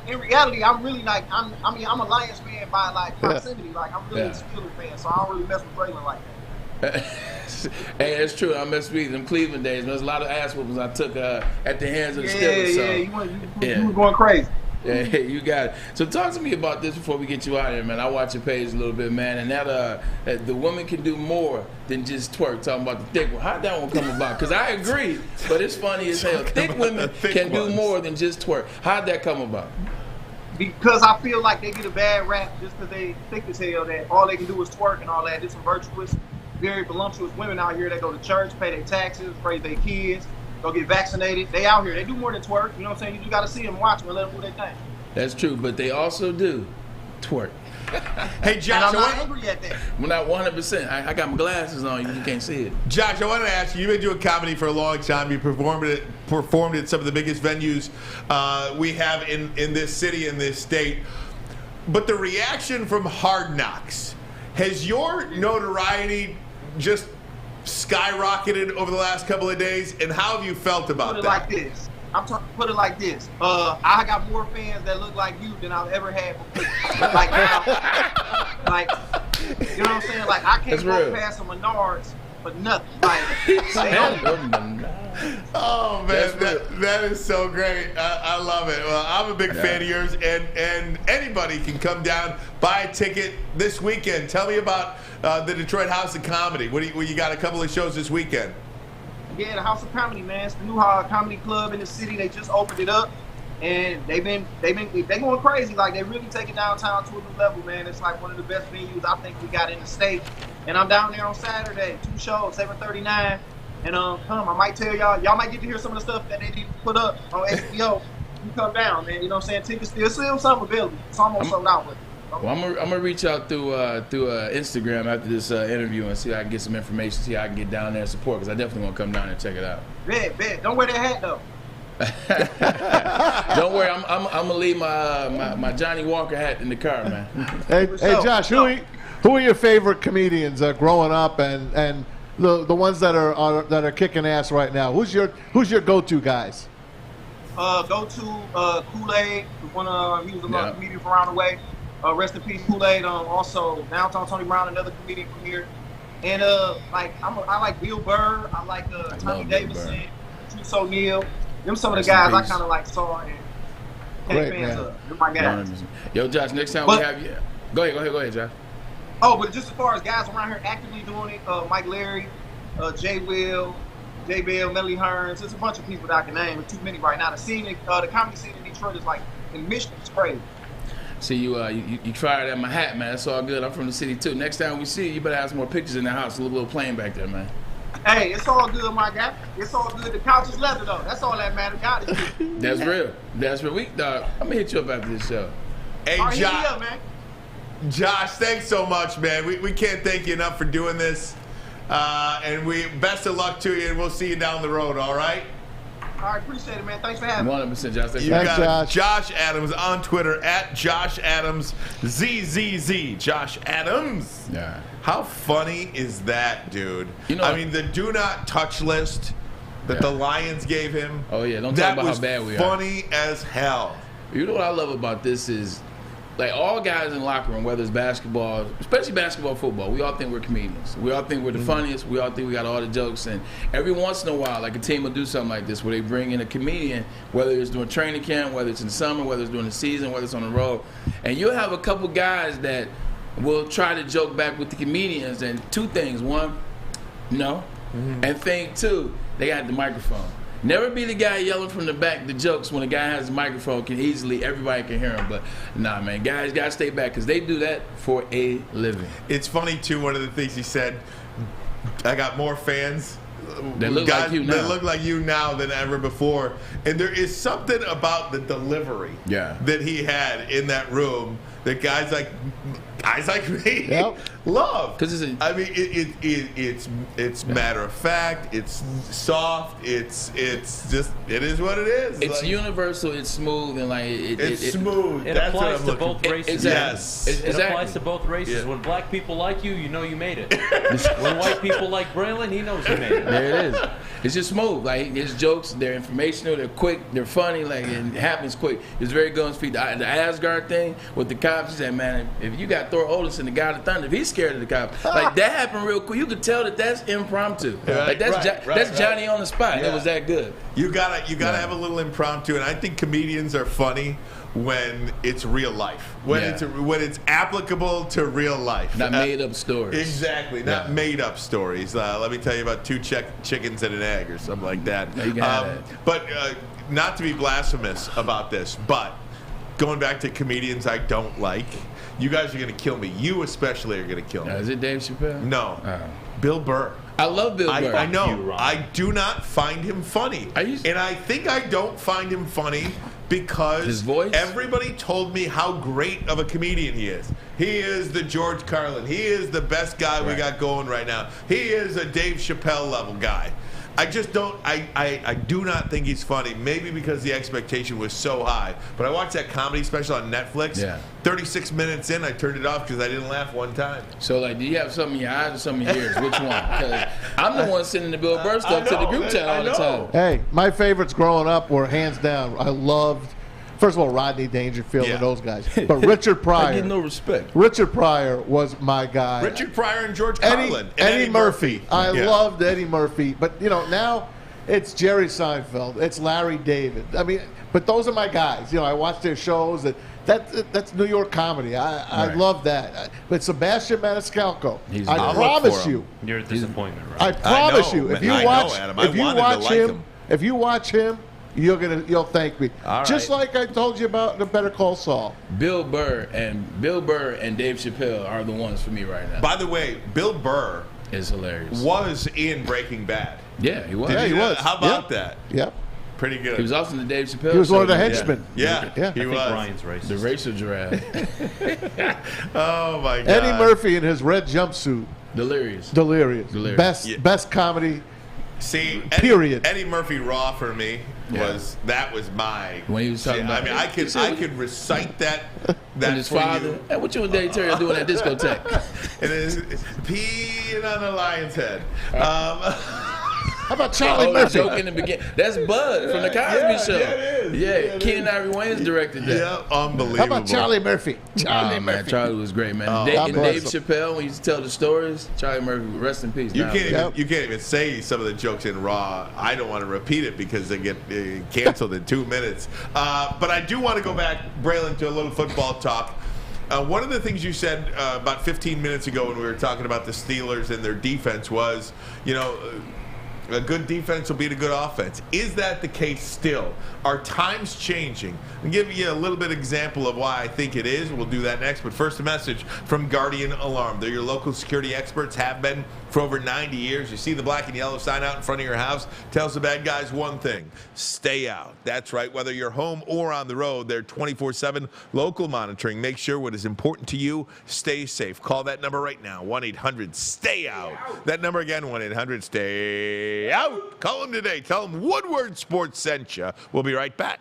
S13: I'm really like, I'm a Lions fan by like proximity. Yeah. Like, I'm really a Steelers fan, so I don't really mess with Braylon like that.
S3: Hey, it's true. I mess with them Cleveland days. There's a lot of ass whoopings I took at the hands of the Steelers.
S13: You were going crazy.
S3: Yeah, you got it. So talk to me about this before we get you out of here, man. I watch your page a little bit, man, and that the woman can do more than just twerk. Talking about the thick one. How'd that one come about? Because I agree, but it's funny as hell. Thick women can do more than just twerk. How'd that come about?
S13: Because I feel like they get a bad rap just because they thick as hell, that all they can do is twerk and all that. There's some virtuous, very voluptuous women out here that go to church, pay their taxes, raise their kids, go get vaccinated. They out here. They do more than twerk. You know what I'm saying? You just got to see them, watch them, and let them do their thing.
S3: That's true, but they also do twerk.
S2: Hey, Josh,
S13: I'm not angry at that.
S3: We're not 100%. I got my glasses on. You can't see it.
S2: Josh, I wanted to ask you. You've been doing comedy for a long time. You performed at some of the biggest venues we have in this city, in this state. But the reaction from Hard Knocks, has your notoriety just skyrocketed over the last couple of days? And how have you felt about that?
S13: Put it like this. Put it like this. I got more fans that look like you than I've ever had before. Like, you know what I'm saying? Like, I can't go past some Menards for nothing. Like,
S2: oh man, that is so great. I love it. Well, I'm a big fan of yours, and anybody can come down, buy a ticket this weekend. Tell me about the Detroit House of Comedy. What you got? A couple of shows this weekend.
S13: Yeah, the House of Comedy, man. It's the new comedy club in the city. They just opened it up, and they going crazy. Like, they really taking downtown to a new level, man. It's like one of the best venues I think we got in the state. And I'm down there on Saturday, 2 shows, 7:39. And I might tell y'all might get to hear some of the stuff that they need to put up on HBO. You come down, man. You know what I'm saying? Tickets still some available. It's almost sold out with it.
S3: Well, I'm gonna reach out through Instagram after this interview and see if I can get some information, see how I can get down there and support, because I definitely want to come down and check it out.
S13: Bet. Don't wear that hat though.
S3: Don't worry, I'm gonna leave my Johnny Walker hat in the car, man.
S4: Hey, Josh, who are your favorite comedians growing up, and the ones that are kicking ass right now? Who's your go-to guys?
S13: Kool-Aid, he was a comedian from around the way. Rest in peace, Kool-Aid. Also, Downtown Tony Brown, another comedian from here. And I like Bill Burr. I like Tommy Davidson, Juice O'Neal. Them some of the guys I kind of like saw and came fans of. They're my guys.
S3: Yo, Josh, next time we have you. Go ahead, Josh.
S13: Oh, but just as far as guys around here actively doing it, Mike Larry, Jay Will, Jay Bell, Melly Hearns. There's a bunch of people that I can name, but too many right now. The comedy scene in Detroit is like, in Michigan, it's crazy.
S3: See, you tried it at my hat, man. That's all good. I'm from the city, too. Next time we see you, you better have some more pictures in the house. A little plane back there, man.
S13: Hey, it's all good, my guy. It's all good. The couch is leather, though. That's all that matters. God is good.
S3: That's real. That's real. I'm going to hit you up after this show.
S2: Hey,
S13: Josh. Man.
S2: Josh, thanks so much, man. We can't thank you enough for doing this. And best of luck to you, and we'll see you down the road, all right?
S13: All right, appreciate it, man. Thanks for having me.
S3: 100%, Josh.
S2: Thanks, Josh. Josh Adams on Twitter at Josh Adams ZZZ. Josh Adams.
S3: Yeah.
S2: How funny is that, dude? I mean, the do not touch list that the Lions gave him.
S3: Oh yeah, don't talk about how bad we are.
S2: Funny as hell.
S3: You know what I love about this is, like, all guys in the locker room, whether it's basketball, especially basketball, football, we all think we're comedians. We all think we're the funniest. We all think we got all the jokes. And every once in a while, like, a team will do something like this where they bring in a comedian, whether it's during training camp, whether it's in the summer, whether it's during the season, whether it's on the road. And you'll have a couple guys that will try to joke back with the comedians. And two things. One, no. And thing two, they got the microphone. Never be the guy yelling from the back the jokes when a guy has a microphone everybody can hear him. But nah, man, guys got to stay back because they do that for a living.
S2: It's funny, too, one of the things he said, I got more fans.
S3: They look like you now.
S2: They look like you now than ever before. And there is something about the delivery that he had in that room that guys like me love.
S3: Because
S2: it's matter of fact. It's soft. It's just it is what it is.
S3: It's like, universal. It's smooth and like
S2: it's smooth.
S7: It applies to both races.
S2: Yes,
S7: it applies to both races. Yeah. When black people like you, you know you made it. When white people like Braylon, he knows he made it.
S3: There it is. It's just smooth. Like his jokes, they're informational, they're quick, they're funny. Like it happens quick. It's very good on his feet. The Asgard thing with the cops. He said, "Man, if you got Thor Odinson, the God of Thunder, if he's scared of the cops, like that happened real quick. You could tell that that's impromptu. Like that's Johnny on the spot. Yeah. It was that good.
S2: You gotta have a little impromptu, and I think comedians are funny when it's real life, when it's applicable to real life,
S3: not made up stories.
S2: Exactly, not made up stories. Let me tell you about two chickens and an egg or something like that.
S3: No, you can have that.
S2: But not to be blasphemous about this, but going back to comedians I don't like, you guys are going to kill me. You especially are going to kill me.
S3: Is it Dave Chappelle?
S2: No, Bill Burr.
S3: I love Bill Burr.
S2: I know. I do not find him funny. And I think I don't find him funny because
S3: his voice?
S2: Everybody told me how great of a comedian he is. He is the George Carlin. He is the best guy we got going right now. He is a Dave Chappelle level guy. I just don't, I do not think he's funny. Maybe because the expectation was so high. But I watched that comedy special on Netflix. 36 minutes in, I turned it off because I didn't laugh one time.
S3: So, like, do you have something in your eyes or something in your ears? Which one? Because I'm the one sending the Bill Burr stuff to the group chat all the time.
S4: Hey, my favorites growing up were hands down. I loved, first of all, Rodney Dangerfield and those guys. But Richard Pryor.
S3: I get no respect.
S4: Richard Pryor was my guy.
S2: Richard Pryor and George Carlin.
S4: Eddie Murphy. I loved Eddie Murphy. But, now it's Jerry Seinfeld. It's Larry David. I mean, but those are my guys. I watch their shows. That's New York comedy. I love that. But Sebastian Maniscalco, I promise you.
S7: You're a disappointment, right?
S4: I promise you. If you watch him, you'll thank me. Just like I told you about the Better Call Saul.
S3: Bill Burr and Dave Chappelle are the ones for me right now.
S2: By the way, Bill Burr
S3: is hilarious.
S2: Was in Breaking Bad.
S3: Yeah, he was.
S4: He was.
S2: How about that?
S4: Yep.
S2: Pretty good.
S3: He was also in the Dave Chappelle.
S4: He was
S3: show.
S4: one of the henchmen.
S2: Yeah,
S7: he was. Brian's racist.
S3: The racial giraffe.
S2: Oh my God.
S4: Eddie Murphy in his red jumpsuit.
S3: Delirious.
S4: Best comedy.
S2: See,
S4: period.
S2: Eddie Murphy Raw for me was my.
S3: When he was talking about,
S2: I could recite that.
S3: And his father. Hey, what you and Dave Terry doing at discotheque?
S2: It is peeing on the lion's head.
S4: How about Charlie Murphy?
S3: Joke in the beginning. That's Bud from the Cosby Show.
S2: Yeah, it is.
S3: Yeah, Ken Ivory Wayans directed that.
S2: Yeah, unbelievable.
S4: How about Charlie Murphy?
S3: Man, Charlie was great, man. Dave Chappelle, when he used to tell the stories, Charlie Murphy, rest in peace.
S2: You can't even say some of the jokes in Raw. I don't want to repeat it because they get canceled in 2 minutes. But I do want to go back, Braylon, to a little football talk. One of the things you said about 15 minutes ago when we were talking about the Steelers and their defense was, a good defense will beat a good offense. Is that the case still? Are times changing? I'll give you a little bit of example of why I think it is. We'll do that next. But first, a message from Guardian Alarm. They're your local security experts, have been for over 90 years. You see the black and yellow sign out in front of your house. Tells the bad guys one thing: stay out. That's right. Whether you're home or on the road, they're 24/7 local monitoring. Make sure what is important to you, stay safe. Call that number right now, 1-800-STAY-OUT. That number again, 1-800-STAY-OUT. Call them today. Tell them Woodward Sports sent you. We'll be right back.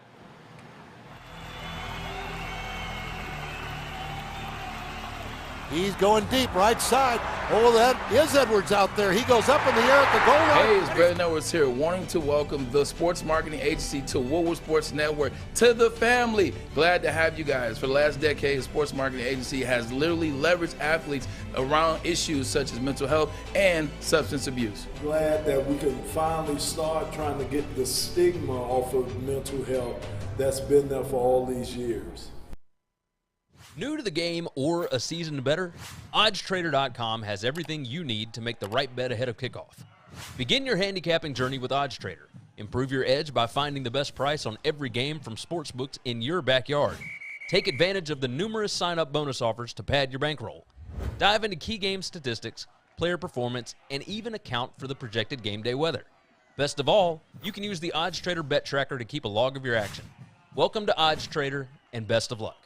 S14: He's going deep, right side. Oh, that is Edwards out there. He goes up in the air at the goal line.
S3: Hey, it's Braylon Edwards here, wanting to welcome the sports marketing agency to Woodward Sports Network, to the family. Glad to have you guys. For the last decade, the sports marketing agency has literally leveraged athletes around issues such as mental health and substance abuse.
S15: Glad that we can finally start trying to get the stigma off of mental health that's been there for all these years.
S16: New to the game or a season better? OddsTrader.com has everything you need to make the right bet ahead of kickoff. Begin your handicapping journey with OddsTrader. Improve your edge by finding the best price on every game from sportsbooks in your backyard. Take advantage of the numerous sign-up bonus offers to pad your bankroll. Dive into key game statistics, player performance, and even account for the projected game day weather. Best of all, you can use the Odds Trader Bet Tracker to keep a log of your action. Welcome to Odds Trader, and best of luck.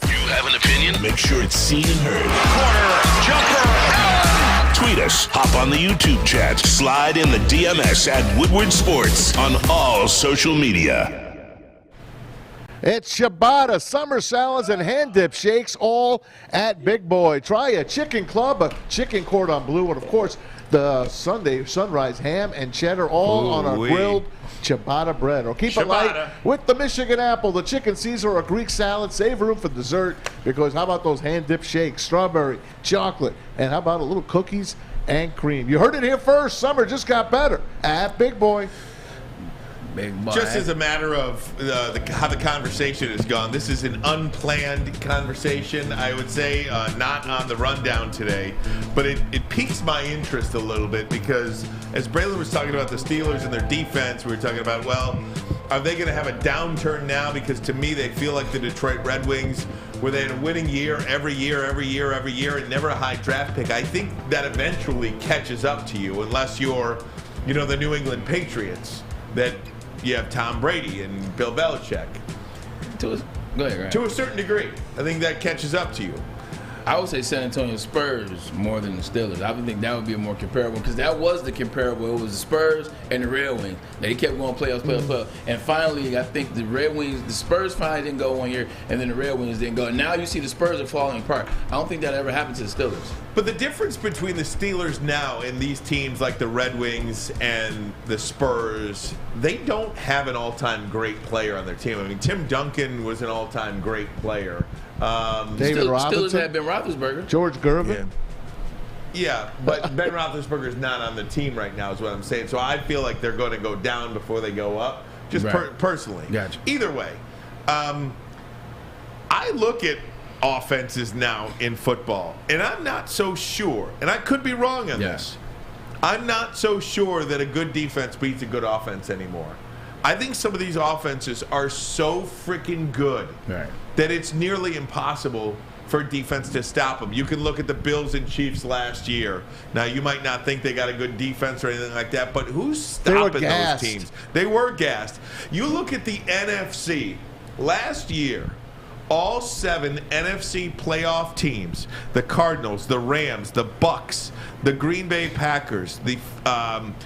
S1: You have an opinion? Make sure it's seen and heard. Corner, jumper, tweet us, hop on the YouTube chat, slide in the DMS at Woodward Sports on all social media.
S4: It's ciabatta, summer salads, and hand dip shakes, all at Big Boy. Try a chicken club, a chicken cordon bleu, and of course the Sunday sunrise ham and cheddar, all on a grilled ciabatta bread. Or keep it light with the Michigan apple, the chicken Caesar, or Greek salad. Save room for dessert, because how about those hand dip shakes, strawberry, chocolate, and how about a little cookies and cream? You heard it here first. Summer just got better at Big Boy.
S2: Just as a matter of how the conversation has gone, this is an unplanned conversation, I would say, not on the rundown today, but it piques my interest a little bit, because as Braylon was talking about the Steelers and their defense, we were talking about, well, are they going to have a downturn now? Because to me, they feel like the Detroit Red Wings, where they had a winning year every year, and never a high draft pick. I think that eventually catches up to you, unless you're, the New England Patriots, that you have Tom Brady and Bill Belichick.
S3: Go ahead, right?
S2: To a certain degree. I think that catches up to you.
S3: I would say San Antonio Spurs more than the Steelers. I would think that would be a more comparable, because that was the comparable. It was the Spurs and the Red Wings. They kept going playoffs. And finally, I think the Spurs finally didn't go 1 year, and then the Red Wings didn't go. And now you see the Spurs are falling apart. I don't think that ever happened to the Steelers.
S2: But the difference between the Steelers now and these teams like the Red Wings and the Spurs, they don't have an all-time great player on their team. I mean, Tim Duncan was an all-time great player.
S4: David Robinson.
S3: Steelers had Ben Roethlisberger.
S4: George Gervin.
S2: Yeah, but Ben Roethlisberger is not on the team right now, is what I'm saying. So I feel like they're going to go down before they go up, just personally.
S3: Gotcha.
S2: Either way, I look at offenses now in football, and I'm not so sure, and I could be wrong on this. I'm not so sure that a good defense beats a good offense anymore. I think some of these offenses are so freaking good that it's nearly impossible for defense to stop them. You can look at the Bills and Chiefs last year. Now, you might not think they got a good defense or anything like that, but who's stopping those teams? They were gassed. You look at the NFC last year. All 7 NFC playoff teams, the Cardinals, the Rams, the Bucks, the Green Bay Packers, the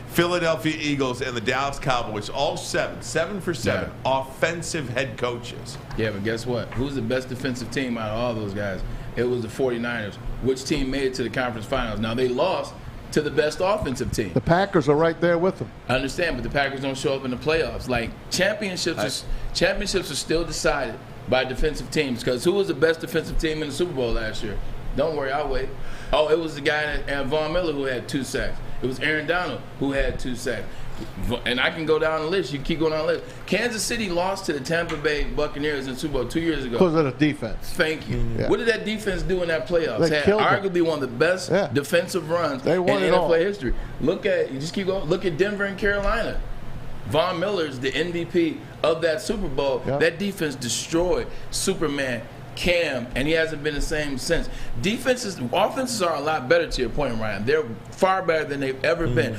S2: Philadelphia Eagles, and the Dallas Cowboys, all 7 for 7 offensive head coaches.
S3: Yeah, but guess what? Who's the best defensive team out of all those guys? It was the 49ers. Which team made it to the conference finals? Now, they lost to the best offensive team.
S4: The Packers are right there with them.
S3: I understand, but the Packers don't show up in the playoffs. Like, championships are still decided by defensive teams, because who was the best defensive team in the Super Bowl last year? Don't worry, I'll wait. Oh, it was the guy Von Miller who had 2 sacks. It was Aaron Donald who had 2 sacks. And I can go down the list. You keep going down the list. Kansas City lost to the Tampa Bay Buccaneers in the Super Bowl 2 years ago.
S4: Because of the defense.
S3: Thank you. Yeah. What did that defense do in that playoffs?
S4: They
S3: had
S4: killed
S3: arguably one of the best defensive runs in NFL history. You just keep going. Look at Denver and Carolina. Von Miller's the MVP of that Super Bowl. That defense destroyed Superman, Cam, and he hasn't been the same since. Offenses are a lot better, to your point, Ryan. They're far better than they've ever been.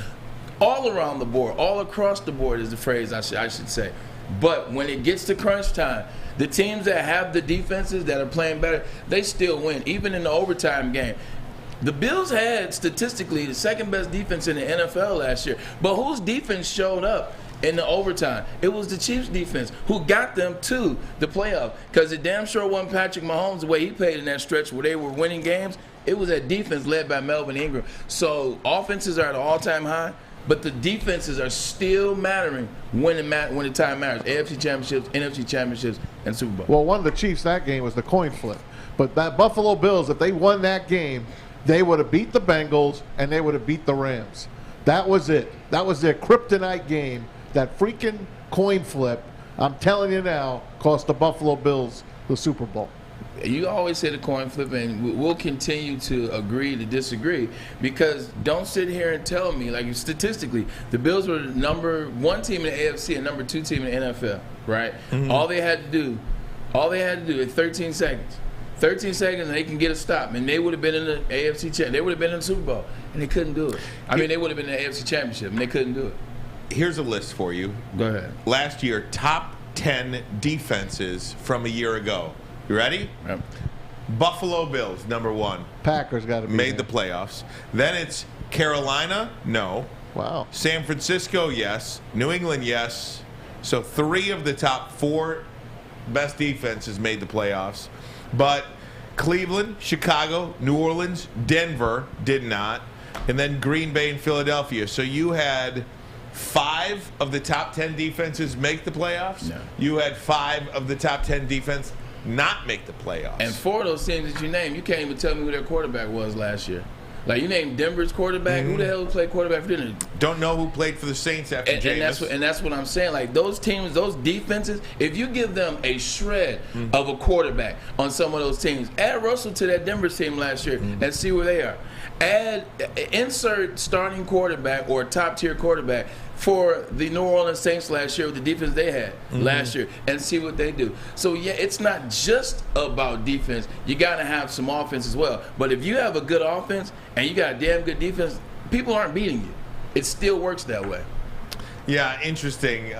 S3: All around the board, all across the board is the phrase I should say. But when it gets to crunch time, the teams that have the defenses that are playing better, they still win, even in the overtime game. The Bills had, statistically, the second best defense in the NFL last year. But whose defense showed up in the overtime? It was the Chiefs' defense who got them to the playoff. Because it damn sure wasn't Patrick Mahomes the way he played in that stretch where they were winning games. It was that defense led by Melvin Ingram. So offenses are at an all-time high, but the defenses are still mattering when the time matters. AFC championships, NFC championships, and Super Bowl.
S4: Well, one of the Chiefs that game was the coin flip. But that Buffalo Bills, if they won that game, they would have beat the Bengals and they would have beat the Rams. That was it. That was their kryptonite game. That freaking coin flip, I'm telling you now, cost the Buffalo Bills the Super Bowl.
S3: You always say the coin flip, and we'll continue to agree to disagree, because don't sit here and tell me, like, statistically, the Bills were the number 1 team in the AFC and number 2 team in the NFL, right?
S2: Mm-hmm.
S3: All they had to do is 13 seconds. 13 seconds, and they can get a stop, and they would have been in the AFC Championship. They would have been in the Super Bowl, and they couldn't do it. I mean, they would have been in the AFC Championship, and they couldn't do it.
S2: Here's a list for you.
S3: Go ahead.
S2: Last year, top 10 defenses from a year ago. You ready?
S3: Yep.
S2: Buffalo Bills, number 1.
S4: Packers got to be
S2: Made
S4: there.
S2: the playoffs. Then it's Carolina, no.
S4: Wow.
S2: San Francisco, yes. New England, yes. So 3 of the top 4 best defenses made the playoffs. But Cleveland, Chicago, New Orleans, Denver did not. And then Green Bay and Philadelphia. So you had 5 of the top 10 defenses make the playoffs.
S3: No.
S2: You had 5 of the top 10 defense not make the playoffs.
S3: And 4 of those teams that you named, you can't even tell me who their quarterback was last year. Like, you named Denver's quarterback. Who the hell played quarterback for Denver?
S2: Don't know who played for the Saints after Jameson.
S3: And that's what I'm saying. Like, those teams, those defenses, if you give them a shred of a quarterback on some of those teams, add Russell to that Denver team last year and see where they are. Insert starting quarterback or top-tier quarterback for the New Orleans Saints last year with the defense they had last year and see what they do. So, yeah, it's not just about defense. You got to have some offense as well. But if you have a good offense and you got a damn good defense, people aren't beating you. It still works that way.
S2: Yeah, interesting.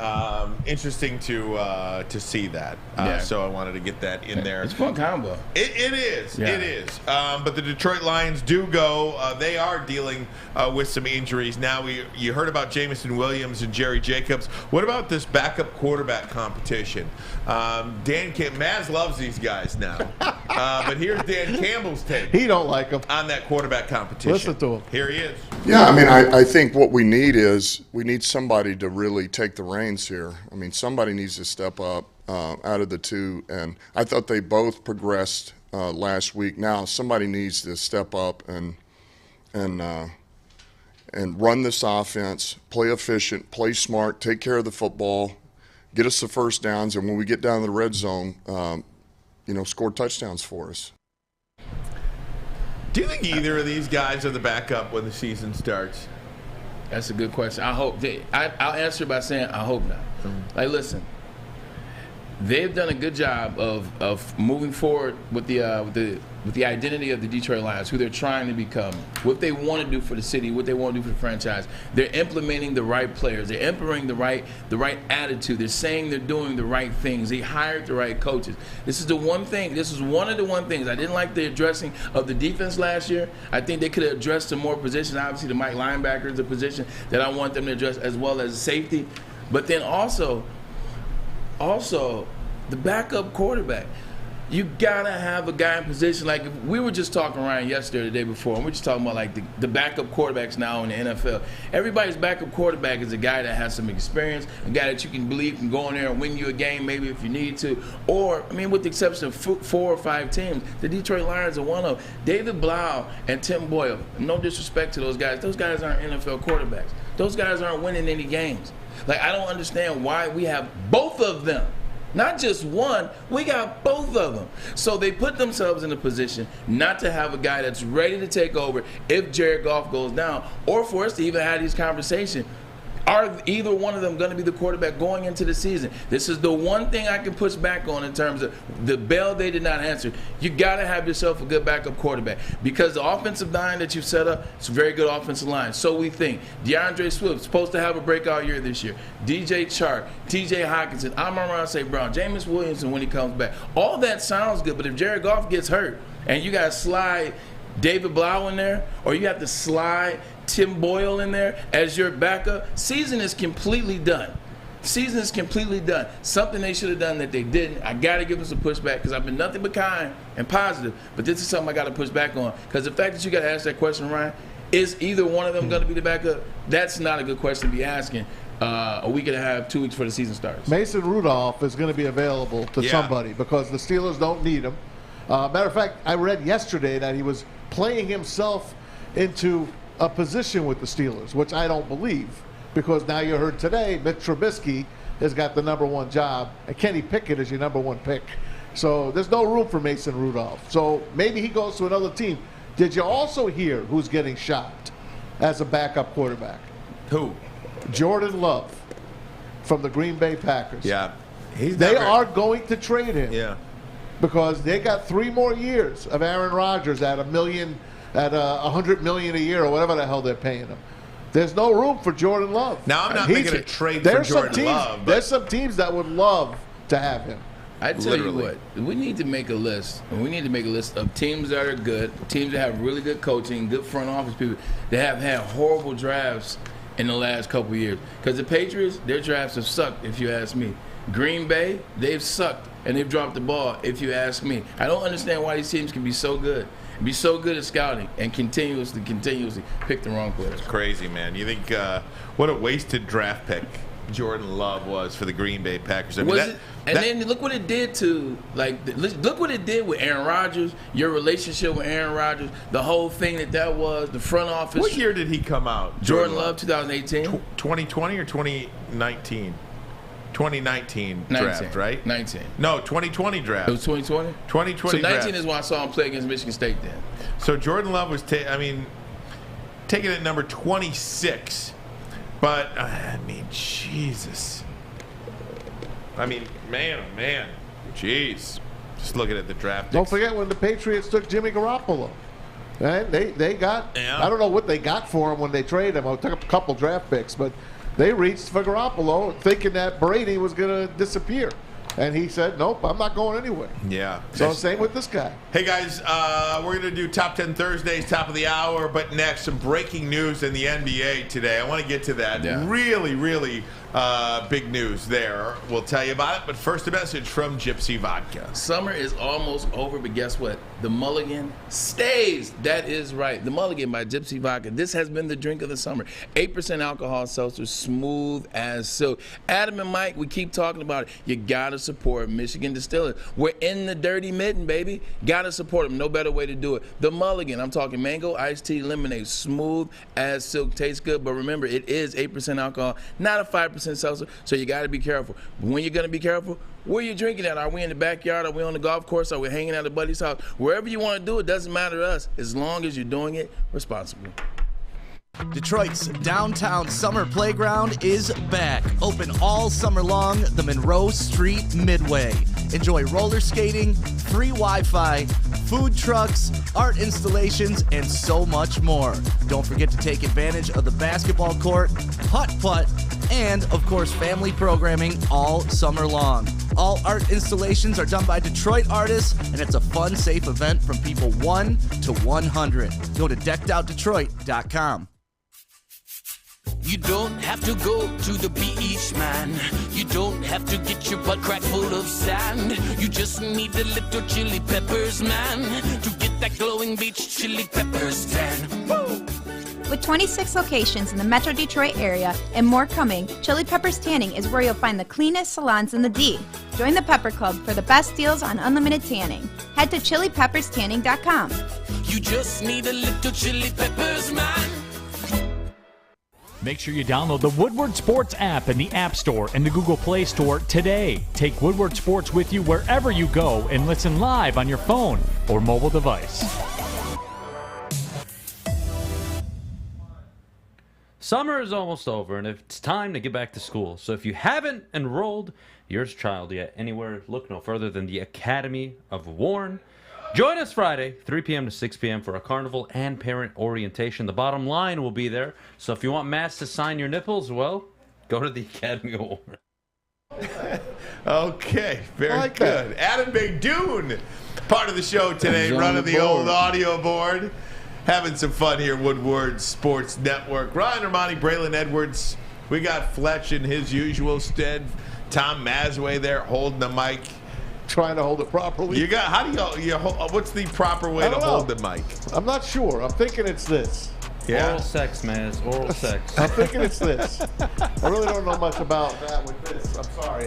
S2: Interesting to see that. So I wanted to get that in there.
S3: It's a fun combo.
S2: It is.
S3: Yeah.
S2: It is. But the Detroit Lions do go. They are dealing with some injuries now. You heard about Jameson Williams and Jerry Jacobs. What about this backup quarterback competition? Dan Campbell, Maz loves these guys now. But here's Dan Campbell's take.
S4: He don't like them
S2: on that quarterback competition.
S4: Listen to him.
S2: Here he is.
S10: Yeah, I mean, I think what we need somebody to really take the reins here. I mean, somebody needs to step up out of the two, and I thought they both progressed last week. Now somebody needs to step up and run this offense, play efficient, play smart, take care of the football, get us the first downs, and when we get down to the red zone, score touchdowns for us.
S2: Do you think either of these guys are the backup when the season starts?
S3: That's a good question. I hope I'll answer by saying I hope not. Like, listen, they've done a good job of moving forward with the identity of the Detroit Lions, who they're trying to become, what they want to do for the city, what they want to do for the franchise. They're implementing the right players. They're implementing the right attitude. They're saying they're doing the right things. They hired the right coaches. This is one of the things I didn't like the addressing of the defense last year. I think they could have addressed some more positions. Obviously, the Mike linebacker is a position that I want them to address, as well as safety. But then also the backup quarterback. You gotta have a guy in position. Like, we were just talking around yesterday, the day before, and we're just talking about like the backup quarterbacks now in the NFL. Everybody's backup quarterback is a guy that has some experience, a guy that you can believe can go in there and win you a game, maybe if you need to. Or, I mean, with the exception of 4 or 5 teams, the Detroit Lions are one of them. David Blau and Tim Boyle, no disrespect to those guys aren't NFL quarterbacks. Those guys aren't winning any games. Like, I don't understand why we have both of them. Not just one, we got both of them. So they put themselves in a position not to have a guy that's ready to take over if Jared Goff goes down, or for us to even have these conversations. Are either one of them going to be the quarterback going into the season? This is the one thing I can push back on in terms of the bell they did not answer. You got to have yourself a good backup quarterback, because the offensive line that you've set up, it's a very good offensive line. So we think. DeAndre Swift supposed to have a breakout year this year. DJ Chark, TJ Hockenson, Amon-Ra St. Brown, Jameis Williamson when he comes back. All that sounds good, but if Jared Goff gets hurt and you got to slide David Blau in there, or you have to slide Tim Boyle in there as your backup, season is completely done. Season is completely done. Something they should have done that they didn't. I got to give them some pushback, because I've been nothing but kind and positive, but this is something I got to push back on, because the fact that you got to ask that question, Ryan, is either one of them going to be the backup? That's not a good question to be asking a week and a half, 2 weeks before the season starts.
S4: Mason Rudolph is going to be available to somebody, because the Steelers don't need him. Matter of fact, I read yesterday that he was playing himself into a position with the Steelers, which I don't believe, because now you heard today Mitch Trubisky has got the #1 job, and Kenny Pickett is your #1 pick So there's no room for Mason Rudolph. So maybe he goes to another team. Did you also hear who's getting shopped as a backup quarterback?
S2: Who?
S4: Jordan Love from the Green Bay Packers.
S2: Yeah.
S4: They are going to trade him.
S2: Yeah.
S4: Because they got 3 more years of Aaron Rodgers at $100 million a year or whatever the hell they're paying him. There's no room for Jordan Love.
S2: Now, I'm not making a trade for Jordan Love. But
S4: there's some teams that would love to have him.
S3: I tell you what, we need to make a list. We need to make a list of teams that are good, teams that have really good coaching, good front office people that have had horrible drafts in the last couple of years. Because the Patriots, their drafts have sucked, if you ask me. Green Bay, they've sucked, and they've dropped the ball, if you ask me. I don't understand why these teams can be so good. Be so good at scouting and continuously pick the wrong players.
S2: It's crazy, man. You think what a wasted draft pick Jordan Love was for the Green Bay Packers. I mean, then
S3: look what it did to look what it did with Aaron Rodgers. Your relationship with Aaron Rodgers, the whole thing that was the front office.
S2: What year did he come out?
S3: Jordan Love, 2018,
S2: 2020 or 2019. 2019 draft, right?
S3: 19.
S2: No, 2020 draft.
S3: It was 2020?
S2: 2020
S3: So 19
S2: draft.
S3: is when I saw him play against Michigan State then.
S2: So Jordan Love was taken at number 26. But, I mean, Jesus. I mean, man, oh, man. Jeez. Just looking at the draft.
S4: Don't forget when the Patriots took Jimmy Garoppolo. And they got, I don't know what they got for him when they traded him. I took a couple draft picks, but they reached for Garoppolo thinking that Brady was going to disappear. And he said, nope, I'm not going anywhere.
S2: Yeah.
S4: So same with this guy.
S2: Hey, guys, we're going to do Top 10 Thursdays, top of the hour. But next, some breaking news in the NBA today. I want to get to that.
S3: Yeah.
S2: Really, really big news there. We'll tell you about it. But first, a message from Gypsy Vodka.
S3: Summer is almost over, but guess what? The mulligan stays. That is right. The mulligan by Gypsy Vodka. This has been the drink of the summer. 8% alcohol seltzer, smooth as silk. Adam and Mike, we keep talking about it. You got to support Michigan Distillers. We're in the dirty mitten, baby. Got to support them. No better way to do it. The mulligan. I'm talking mango, iced tea, lemonade. Smooth as silk. Tastes good, but remember, it is 8% alcohol, not a 5% seltzer, so you got to be careful. When you're going to be careful, where you drinking at? Are we in the backyard? Are we on the golf course? Are we hanging out at a buddy's house? Wherever you want to do it, doesn't matter to us, as long as you're doing it responsibly.
S11: Detroit's downtown summer playground is back. Open all summer long, the Monroe Street Midway. Enjoy roller skating, free Wi-Fi, food trucks, art installations, and so much more. Don't forget to take advantage of the basketball court, putt-putt, and, of course, family programming all summer long. All art installations are done by Detroit artists, and it's a fun, safe event from people 1 to 100. Go to deckedoutdetroit.com.
S17: You don't have to go to the beach, man. You don't have to get your butt crack full of sand. You just need a little chili peppers, man, to get that glowing beach chili peppers tan. Woo!
S18: With 26 locations in the Metro Detroit area and more coming, Chili Peppers Tanning is where you'll find the cleanest salons in the D. Join the Pepper Club for the best deals on unlimited tanning. Head to chilipepperstanning.com.
S17: You just need a little chili peppers, man.
S19: Make sure you download the Woodward Sports app in the App Store and the Google Play Store today. Take Woodward Sports with you wherever you go and listen live on your phone or mobile device.
S12: Summer is almost over, and it's time to get back to school. So if you haven't enrolled your child yet anywhere, look no further than the Academy of Warren. Join us Friday, 3 p.m. to 6 p.m. for a carnival and parent orientation. The bottom line will be there. So if you want Matt to sign your nipples, well, go to the Academy of Warren.
S2: Okay, very good. Adam Bigdoon, part of the show today, running the old audio board. Having some fun here, Woodward Sports Network. Ryan Ermanni, Braylon Edwards. We got Fletch in his usual stead. Tom Mazawey there holding the mic.
S4: Trying to hold it properly.
S2: You got, what's the proper way to hold the mic?
S4: I'm not sure. I'm thinking it's this.
S2: Yeah.
S12: Oral sex, man. It's oral sex.
S4: I'm thinking it's this. I really don't know much about that with this. I'm sorry.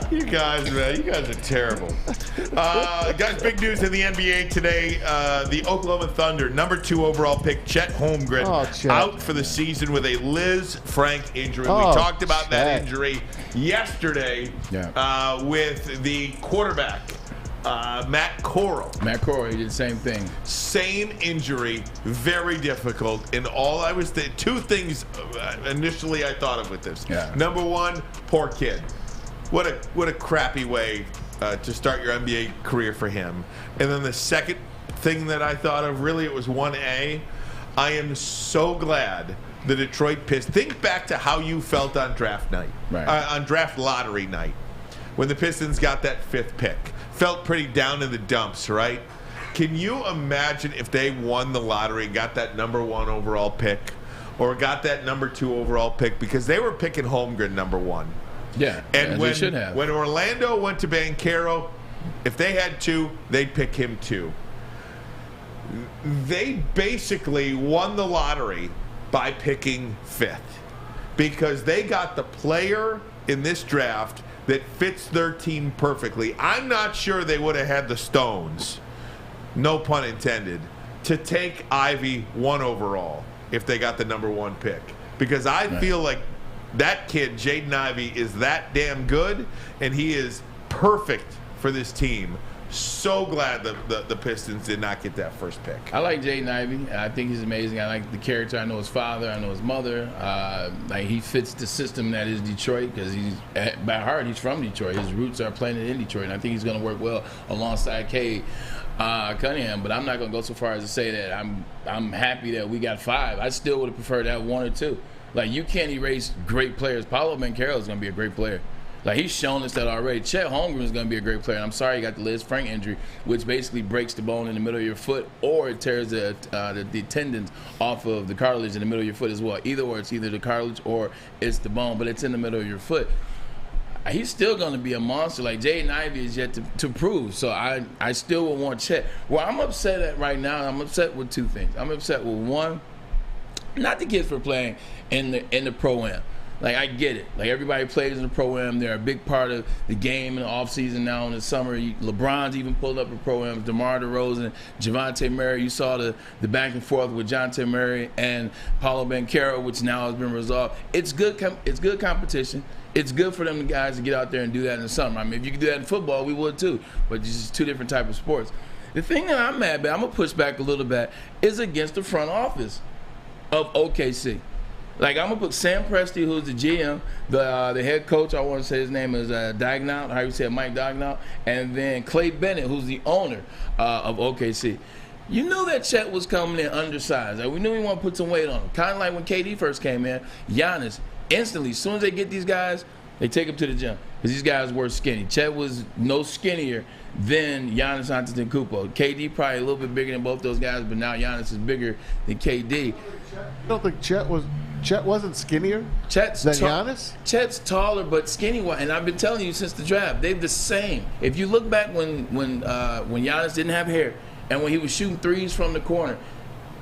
S2: You guys, man, you guys are terrible. Guys, big news in the NBA today. The Oklahoma Thunder, number 2 overall pick, Chet Holmgren, out for the season with a Liz Frank injury. We talked about that injury yesterday with the quarterback, Matt Corral.
S3: Matt Corral, he did the same thing.
S2: Same injury, very difficult. And all I was, two things initially I thought of with this.
S3: Yeah.
S2: Number one, poor kid. What a crappy way to start your NBA career for him. And then the second thing that I thought of, really, it was 1A. I am so glad the Detroit Pistons. Think back to how you felt on draft night, on draft lottery night, when the Pistons got that 5th pick. Felt pretty down in the dumps, right? Can you imagine if they won the lottery and got that number 1 overall pick, or got that number 2 overall pick, because they were picking Holmgren number 1.
S3: Yeah,
S2: and
S3: they should have.
S2: When Orlando went to Banchero, if they had 2, they'd pick him 2. They basically won the lottery by picking 5th, because they got the player in this draft that fits their team perfectly. I'm not sure they would have had the stones, no pun intended, to take Ivy 1 overall if they got the number 1 pick, because I feel like that kid, Jaden Ivey, is that damn good, and he is perfect for this team. So glad the Pistons did not get that first pick.
S3: I like Jaden Ivey. I think he's amazing. I like the character. I know his father. I know his mother. Like, he fits the system that is Detroit, because by heart he's from Detroit. His roots are planted in Detroit, and I think he's going to work well alongside Cade Cunningham. But I'm not going to go so far as to say that I'm happy that we got 5. I still would have preferred to have 1 or 2. Like, you can't erase great players. Paolo Banchero is going to be a great player. Like, he's shown us that already. Chet Holmgren is going to be a great player. And I'm sorry he got the Liz Frank injury, which basically breaks the bone in the middle of your foot, or it tears the tendons off of the cartilage in the middle of your foot as well. Either or, it's either the cartilage or it's the bone, but it's in the middle of your foot. He's still going to be a monster. Like, Jaden Ivey is yet to prove. So I still would want Chet. Well, I'm upset at right now, I'm upset with 2 things. I'm upset with, one, not the kids for playing in the pro-am. Like, I get it. Like, everybody plays in the pro-am. They're a big part of the game in the offseason now in the summer. LeBron's even pulled up a pro-am. DeMar DeRozan, Javonte Murray. You saw the back and forth with Javonte Murray and Paolo Banchero, which now has been resolved. It's good competition. It's good for them guys to get out there and do that in the summer. I mean, if you could do that in football, we would too. But it's just 2 different types of sports. The thing that I'm mad about, I'm going to push back a little bit, is against the front office of OKC. Like, I'm going to put Sam Presti, who's the GM, the head coach, I want to say his name is Daignault, how you say it, Mike Daignault, and then Clay Bennett, who's the owner of OKC. You knew that Chet was coming in undersized. Like, we knew we wanted to put some weight on him. Kind of like when KD first came in, Giannis, instantly, as soon as they get these guys, they take them to the gym, because these guys were skinny. Chet was no skinnier than Giannis Antetokounmpo. KD probably a little bit bigger than both those guys, but now Giannis is bigger than KD.
S4: You don't think Chet wasn't skinnier than Giannis?
S3: Chet's taller but skinny, and I've been telling you since the draft, they're the same. If you look back when Giannis didn't have hair and when he was shooting threes from the corner,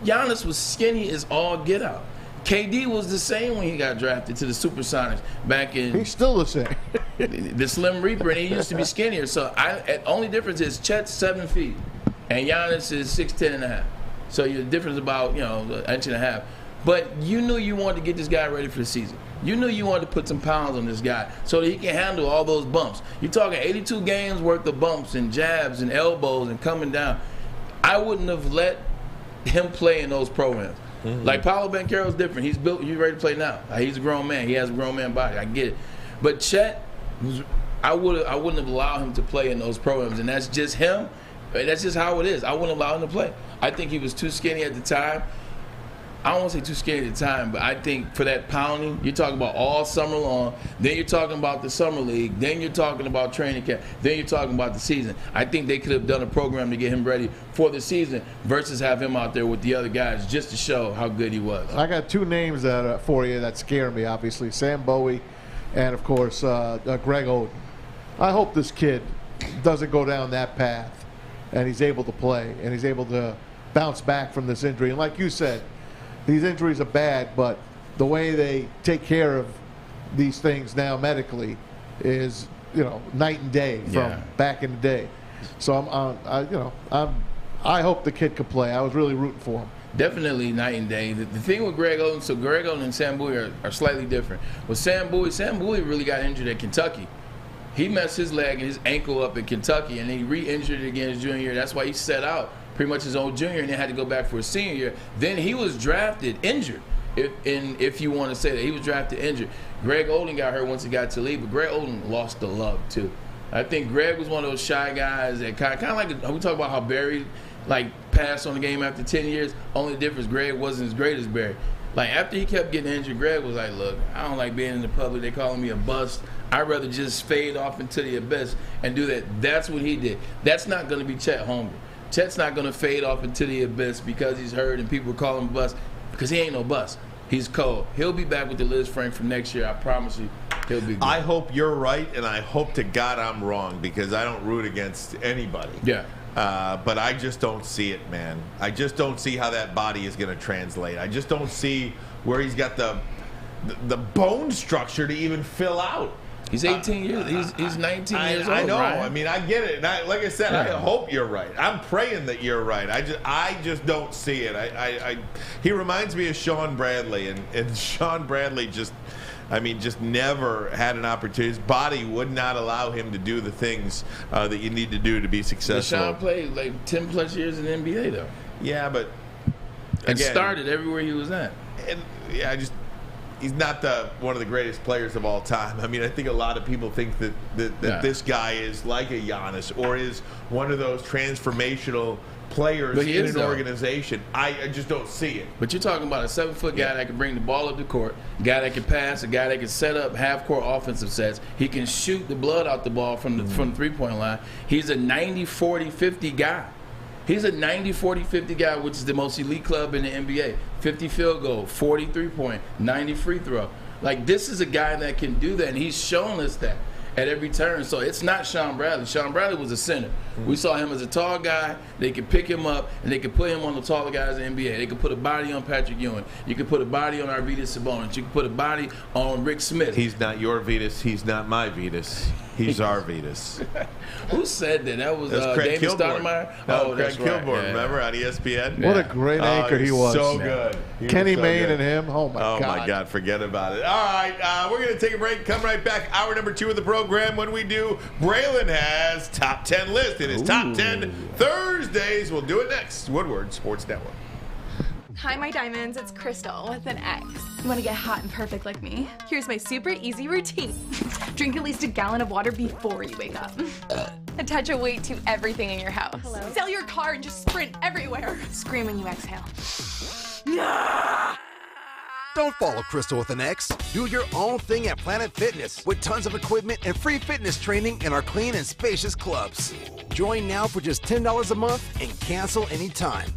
S3: Giannis was skinny as all get out. KD was the same when he got drafted to the Supersonics back in.
S4: He's still the same.
S3: The Slim Reaper, and he used to be skinnier. So the only difference is Chet's 7 feet, and Giannis is 6'10" and a half. So your difference is about an inch and a half. But you knew you wanted to get this guy ready for the season. You knew you wanted to put some pounds on this guy so that he can handle all those bumps. You're talking 82 games worth of bumps and jabs and elbows and coming down. I wouldn't have let him play in those programs. Mm-hmm. Like, Paolo Banchero's different. He's ready to play now. He's a grown man. He has a grown man body. I get it. But Chet, I wouldn't have allowed him to play in those programs, and that's just him. That's just how it is. I wouldn't allow him to play. I think he was too skinny at the time. I don't want to say too skinny at the time, but I think for that pounding, you're talking about all summer long, then you're talking about the summer league, then you're talking about training camp, then you're talking about the season. I think they could have done a program to get him ready for the season versus have him out there with the other guys just to show how good he was.
S4: I got 2 names for you that scare me, obviously. Sam Bowie and, of course, Greg Oden. I hope this kid doesn't go down that path and he's able to play and he's able to bounce back from this injury. And like you said, these injuries are bad, but the way they take care of these things now medically is night and day from back in the day. So I hope the kid could play. I was really rooting for him.
S3: Definitely night and day. The thing with Greg Oden, so Greg Oden and Sam Bowie are slightly different. With Sam Bowie really got injured at Kentucky. He messed his leg and his ankle up in Kentucky, and then he re-injured it again his junior year. That's why he set out pretty much his own junior and then had to go back for his senior year. Then he was drafted injured, if you want to say that. He was drafted injured. Greg Oden got hurt once he got to leave, but Greg Oden lost the love, too. I think Greg was one of those shy guys that kind of like, we talk about how Barry passed on the game after 10 years. Only difference, Greg wasn't as great as Barry. After he kept getting injured, Greg was like, look, I don't like being in the public. They calling me a bust. I'd rather just fade off into the abyss and do that. That's what he did. That's not going to be Chet Holmgren. Chet's not going to fade off into the abyss because he's hurt and people call him a bust, because he ain't no bust. He's cold. He'll be back with the Liz Frank from next year. I promise you, he'll be good.
S2: I hope you're right, and I hope to God I'm wrong, because I don't root against anybody.
S3: Yeah.
S2: But I just don't see it, man. I just don't see how that body is going to translate. I just don't see where he's got the bone structure to even fill out.
S3: He's 18 years. He's 19 years old.
S2: I know.
S3: Ryan.
S2: I mean, I get it. And like I said, I hope you're right. I'm praying that you're right. I just don't see it. He reminds me of Sean Bradley, and Sean Bradley just never had an opportunity. His body would not allow him to do the things that you need to do to be successful.
S3: Sean played 10 plus years in the NBA though.
S2: Yeah, but
S3: and started everywhere he was at.
S2: And he's not one of the greatest players of all time. I mean, I think a lot of people think that this guy is like a Giannis or is one of those transformational players in an organization. I just don't see it.
S3: But you're talking about a 7-foot guy that can bring the ball up the court, a guy that can pass, a guy that can set up half-court offensive sets. He can shoot the blood out the ball from the three-point line. He's a 90-40-50 guy. He's a 90-40-50 guy, which is the most elite club in the NBA. 50 field goal, 40 3-point, 90 free throw. This is a guy that can do that, and he's shown us that at every turn. So it's not Sean Bradley. Sean Bradley was a center. We saw him as a tall guy. They could pick him up, and they could put him on the taller guys in the NBA. They could put a body on Patrick Ewing. You could put a body on Arvydas Sabonis. You could put a body on Rick Smith.
S2: He's not your Vetus. He's not my Vetus. He's our Vetus.
S3: Who said that? That was
S2: Craig
S3: David
S2: Kilborn.
S3: Stoudemire?
S2: No, Craig
S3: that's right.
S2: Kilborn, remember, on ESPN?
S4: What a great anchor he was.
S2: So good.
S4: Kenny Mayne and him. Oh, my God.
S2: Oh, my God. Forget about it. All right. We're going to take a break. Come right back. Hour number 2 of the program. When we do, Braylon has top 10 list. It is top 10 Thursdays. We'll do it next. Woodward Sports Network.
S8: Hi, my diamonds. It's Crystal with an X. You want to get hot and perfect like me? Here's my super easy routine. Drink at least a gallon of water before you wake up. Attach a weight to everything in your house. Hello? Sell your car and just sprint everywhere. Scream when you exhale.
S9: Don't follow Crystal with an X. Do your own thing at Planet Fitness with tons of equipment and free fitness training in our clean and spacious clubs. Join now for just $10 a month and cancel anytime.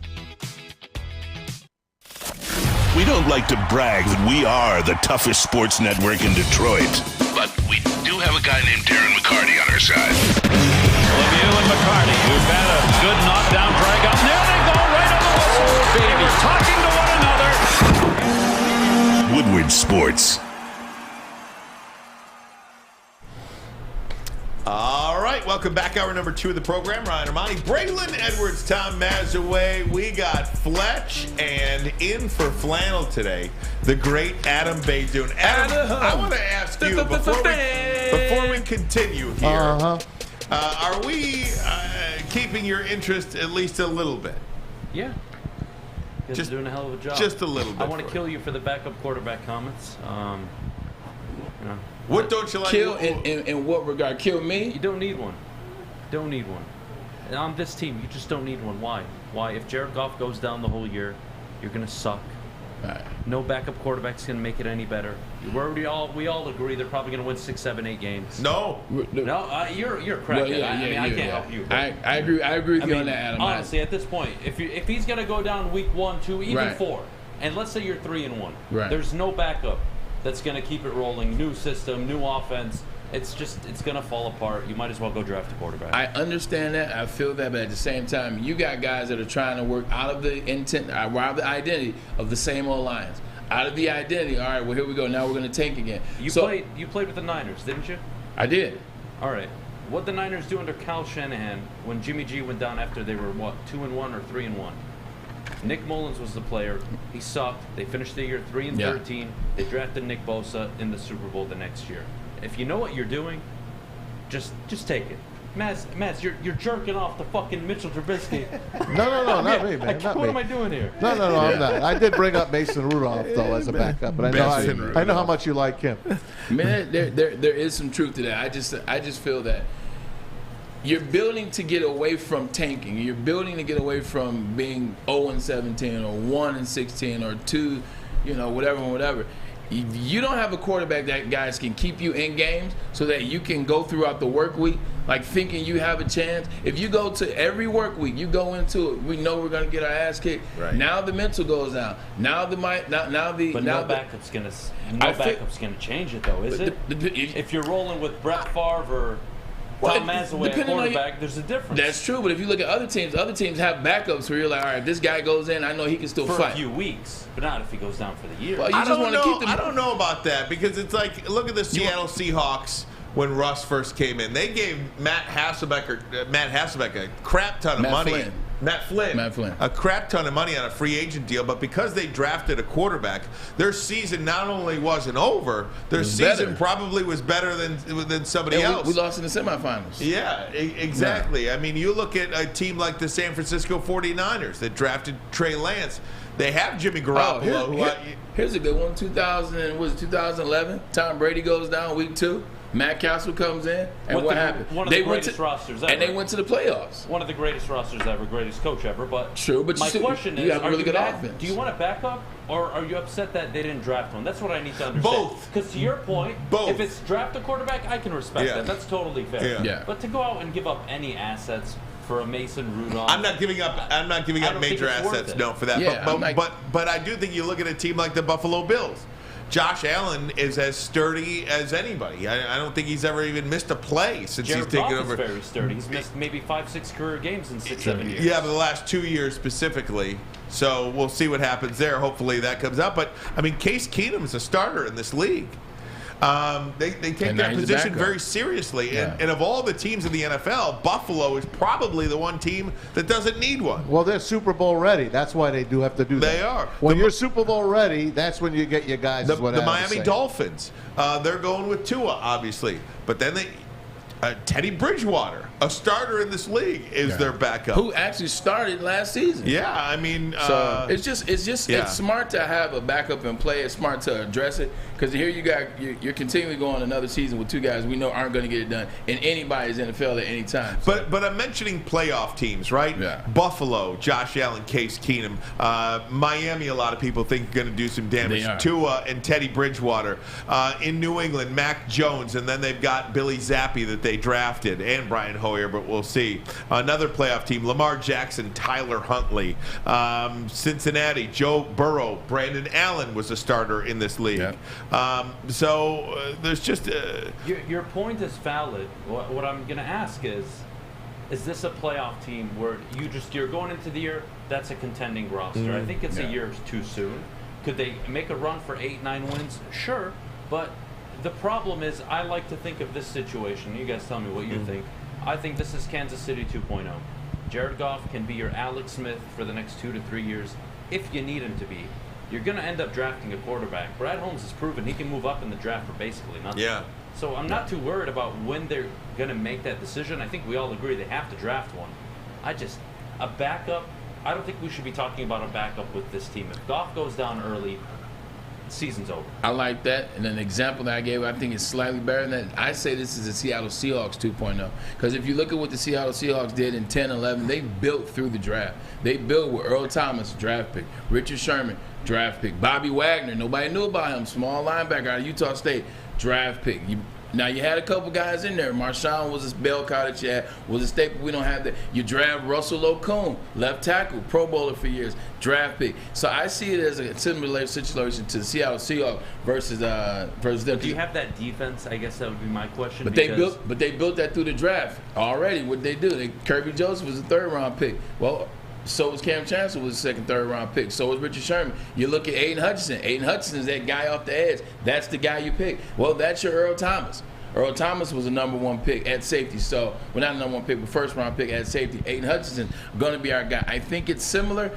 S1: We don't like to brag that we are the toughest sports network in Detroit, but we do have a guy named Darren McCarty on our side.
S20: Lemieux and McCarty, who've had a good knockdown drag up. There they go, right on the whistle. They were talking to one another.
S1: Woodward Sports.
S2: All right, welcome back. Hour number 2 of the program. Ryan Ermanni, Braylon Edwards, Tom Mazawey. We got Fletch, and in for flannel today, the great Adham Beydoun. Adam, I want to ask you, before we continue here, are we keeping your interest at least a little bit?
S7: Yeah. Just doing a hell of a job.
S2: Just a little bit.
S7: I want to kill you for the backup quarterback comments.
S2: What don't you like?
S3: Kill in what regard? Kill me?
S7: You don't need one. Don't need one. And on this team, you just don't need one. Why? Why? If Jared Goff goes down the whole year, you're going to suck.
S3: Right.
S7: No backup quarterback's going to make it any better. We all agree they're probably going to win 6, 7, 8 games.
S2: No.
S7: You're a crackhead. I can't help you.
S3: I agree with you on that, Adam.
S7: Honestly, at this point, if he's going to go down week 1, 2, even 4, and let's say you're 3-1, there's no backup that's going to keep it rolling. New system, new offense. It's going to fall apart. You might as well go draft a quarterback.
S3: I understand that. I feel that, but at the same time, you got guys that are trying to work out of the intent, out of the identity of the same old Lions. Out of the identity. All right, well, here we go. Now we're going to tank again.
S7: You played with the Niners, didn't you?
S3: I did.
S7: All right. What the Niners do under Kyle Shanahan when Jimmy G went down after they were, 2-1 or 3-1? Nick Mullins was the player. He sucked. They finished the year 3-13. They drafted Nick Bosa in the Super Bowl the next year. If you know what you're doing, just take it. Maz, you're jerking off the fucking Mitchell Trubisky.
S4: No, not me, man.
S7: What am I doing here?
S4: No, I'm not. I did bring up Mason Rudolph, though, as a backup, but I know how much you like him.
S3: Man, there is some truth to that. I just feel that you're building to get away from tanking. You're building to get away from being 0-17 or 1-16 or 2, whatever. If you don't have a quarterback that guys can keep you in games so that you can go throughout the work week, like thinking you have a chance. If you go to every work week, you go into it, we know we're going to get our ass kicked. Right. Now the mental goes down. Now the
S7: backup's going to change it though, is it? If you're rolling with Brett Favre or Tom Mazawey at quarterback, there's a difference.
S3: That's true, but if you look at other teams have backups where you're like, all right, if this guy goes in, I know he can still fight.
S7: For a few weeks, but not if he goes down for the year.
S3: Well, I
S2: don't know about that because it's like, look at the Seattle Seahawks when Russ first came in. They gave Matt Hasselbeck a crap ton of money. Matt Flynn. A crap ton of money on a free agent deal, but because they drafted a quarterback, their season not only wasn't over, their season probably was better than somebody else.
S3: We lost in the semifinals.
S2: Yeah, exactly. Yeah. I mean, you look at a team like the San Francisco 49ers that drafted Trey Lance. They have Jimmy Garoppolo.
S3: Here's a good one. 2011? Tom Brady goes down week 2. Matt Castle comes in, and what happened?
S7: One of the greatest rosters ever.
S3: And they went to the playoffs.
S7: One of the greatest rosters ever, greatest coach ever. But
S3: true, but
S7: my question is,
S3: you have a really good offense.
S7: Do you want a backup, or are you upset that they didn't draft one? That's what I need to understand.
S2: Both.
S7: Because to your point, if it's draft a quarterback, I can respect that. That's totally fair.
S2: Yeah.
S7: But to go out and give up any assets for a Mason Rudolph,
S2: I'm not giving up major assets. No, for that.
S3: Yeah,
S2: but I do think you look at a team like the Buffalo Bills. Josh Allen is as sturdy as anybody. I don't think he's ever even missed a play since he's taken over.
S7: Jared Goff is very sturdy. He's missed maybe 5-6 career games in 6-7 years.
S2: Yeah, but the last 2 years specifically. So we'll see what happens there. Hopefully that comes out. But, I mean, Case Keenum is a starter in this league. They take that position very seriously.
S4: Yeah.
S2: And of all the teams in the NFL, Buffalo is probably the one team that doesn't need one.
S4: Well, they're Super Bowl ready. That's why they do have to do that.
S2: They are.
S4: When you're Super Bowl ready, that's when you get your guys.
S2: The Miami Dolphins, they're going with Tua, obviously. But then Teddy Bridgewater, a starter in this league, is their backup.
S3: Who actually started last season.
S2: Yeah, I mean,
S3: so it's smart to have a backup in play. It's smart to address it because here you're continually going another season with 2 guys we know aren't going to get it done in anybody's NFL at any time.
S2: So. But I'm mentioning playoff teams, right?
S3: Yeah.
S2: Buffalo, Josh Allen, Case Keenum, Miami. A lot of people think going to do some damage. Tua and Teddy Bridgewater. In New England, Mac Jones, and then they've got Billy Zappi that they drafted, and Brian Hoyer, but we'll see. Another playoff team, Lamar Jackson, Tyler Huntley. Cincinnati, Joe Burrow, Brandon Allen was a starter in this league. Yeah. There's just...
S7: Your point is valid. What I'm going to ask is this a playoff team where you're going into the year, that's a contending roster? I think it's a year too soon. Could they make a run for 8-9 wins? Sure, but the problem is I like to think of this situation. You guys tell me what you think. I think this is Kansas City 2.0. Jared Goff can be your Alex Smith for the next 2 to 3 years if you need him to be. You're going to end up drafting a quarterback. Brad Holmes has proven he can move up in the draft for basically nothing.
S2: Yeah.
S7: So I'm not too worried about when they're going to make that decision. I think we all agree they have to draft one. A backup, I don't think we should be talking about a backup with this team. If Goff goes down early, season's over.
S3: I like that. And an example that I gave, I think is slightly better than that. I say this is the Seattle Seahawks 2.0. Because if you look at what the Seattle Seahawks did in 10-11, they built through the draft. They built with Earl Thomas, draft pick, Richard Sherman, draft pick, Bobby Wagner, nobody knew about him, small linebacker out of Utah State, draft pick. Now, you had a couple guys in there. Marshawn was a bell cow that you had, was a staple. We don't have that. You draft Russell Okung, left tackle, Pro Bowler for years, draft pick. So I see it as a similar situation to the Seattle Seahawks versus them.
S7: But do you have that defense? I guess that would be my question.
S3: But they built that through the draft already. What they do? Kirby Joseph was a 3rd-round pick. Well, so was Cam Chancellor, was a 2nd, 3rd-round pick. So was Richard Sherman. You look at Aiden Hutchinson. Aiden Hutchinson is that guy off the edge. That's the guy you pick. Well, that's your Earl Thomas. Earl Thomas was a #1 pick at safety. So, well, not a #1 pick, but first-round pick at safety. Aiden Hutchinson going to be our guy. I think it's similar.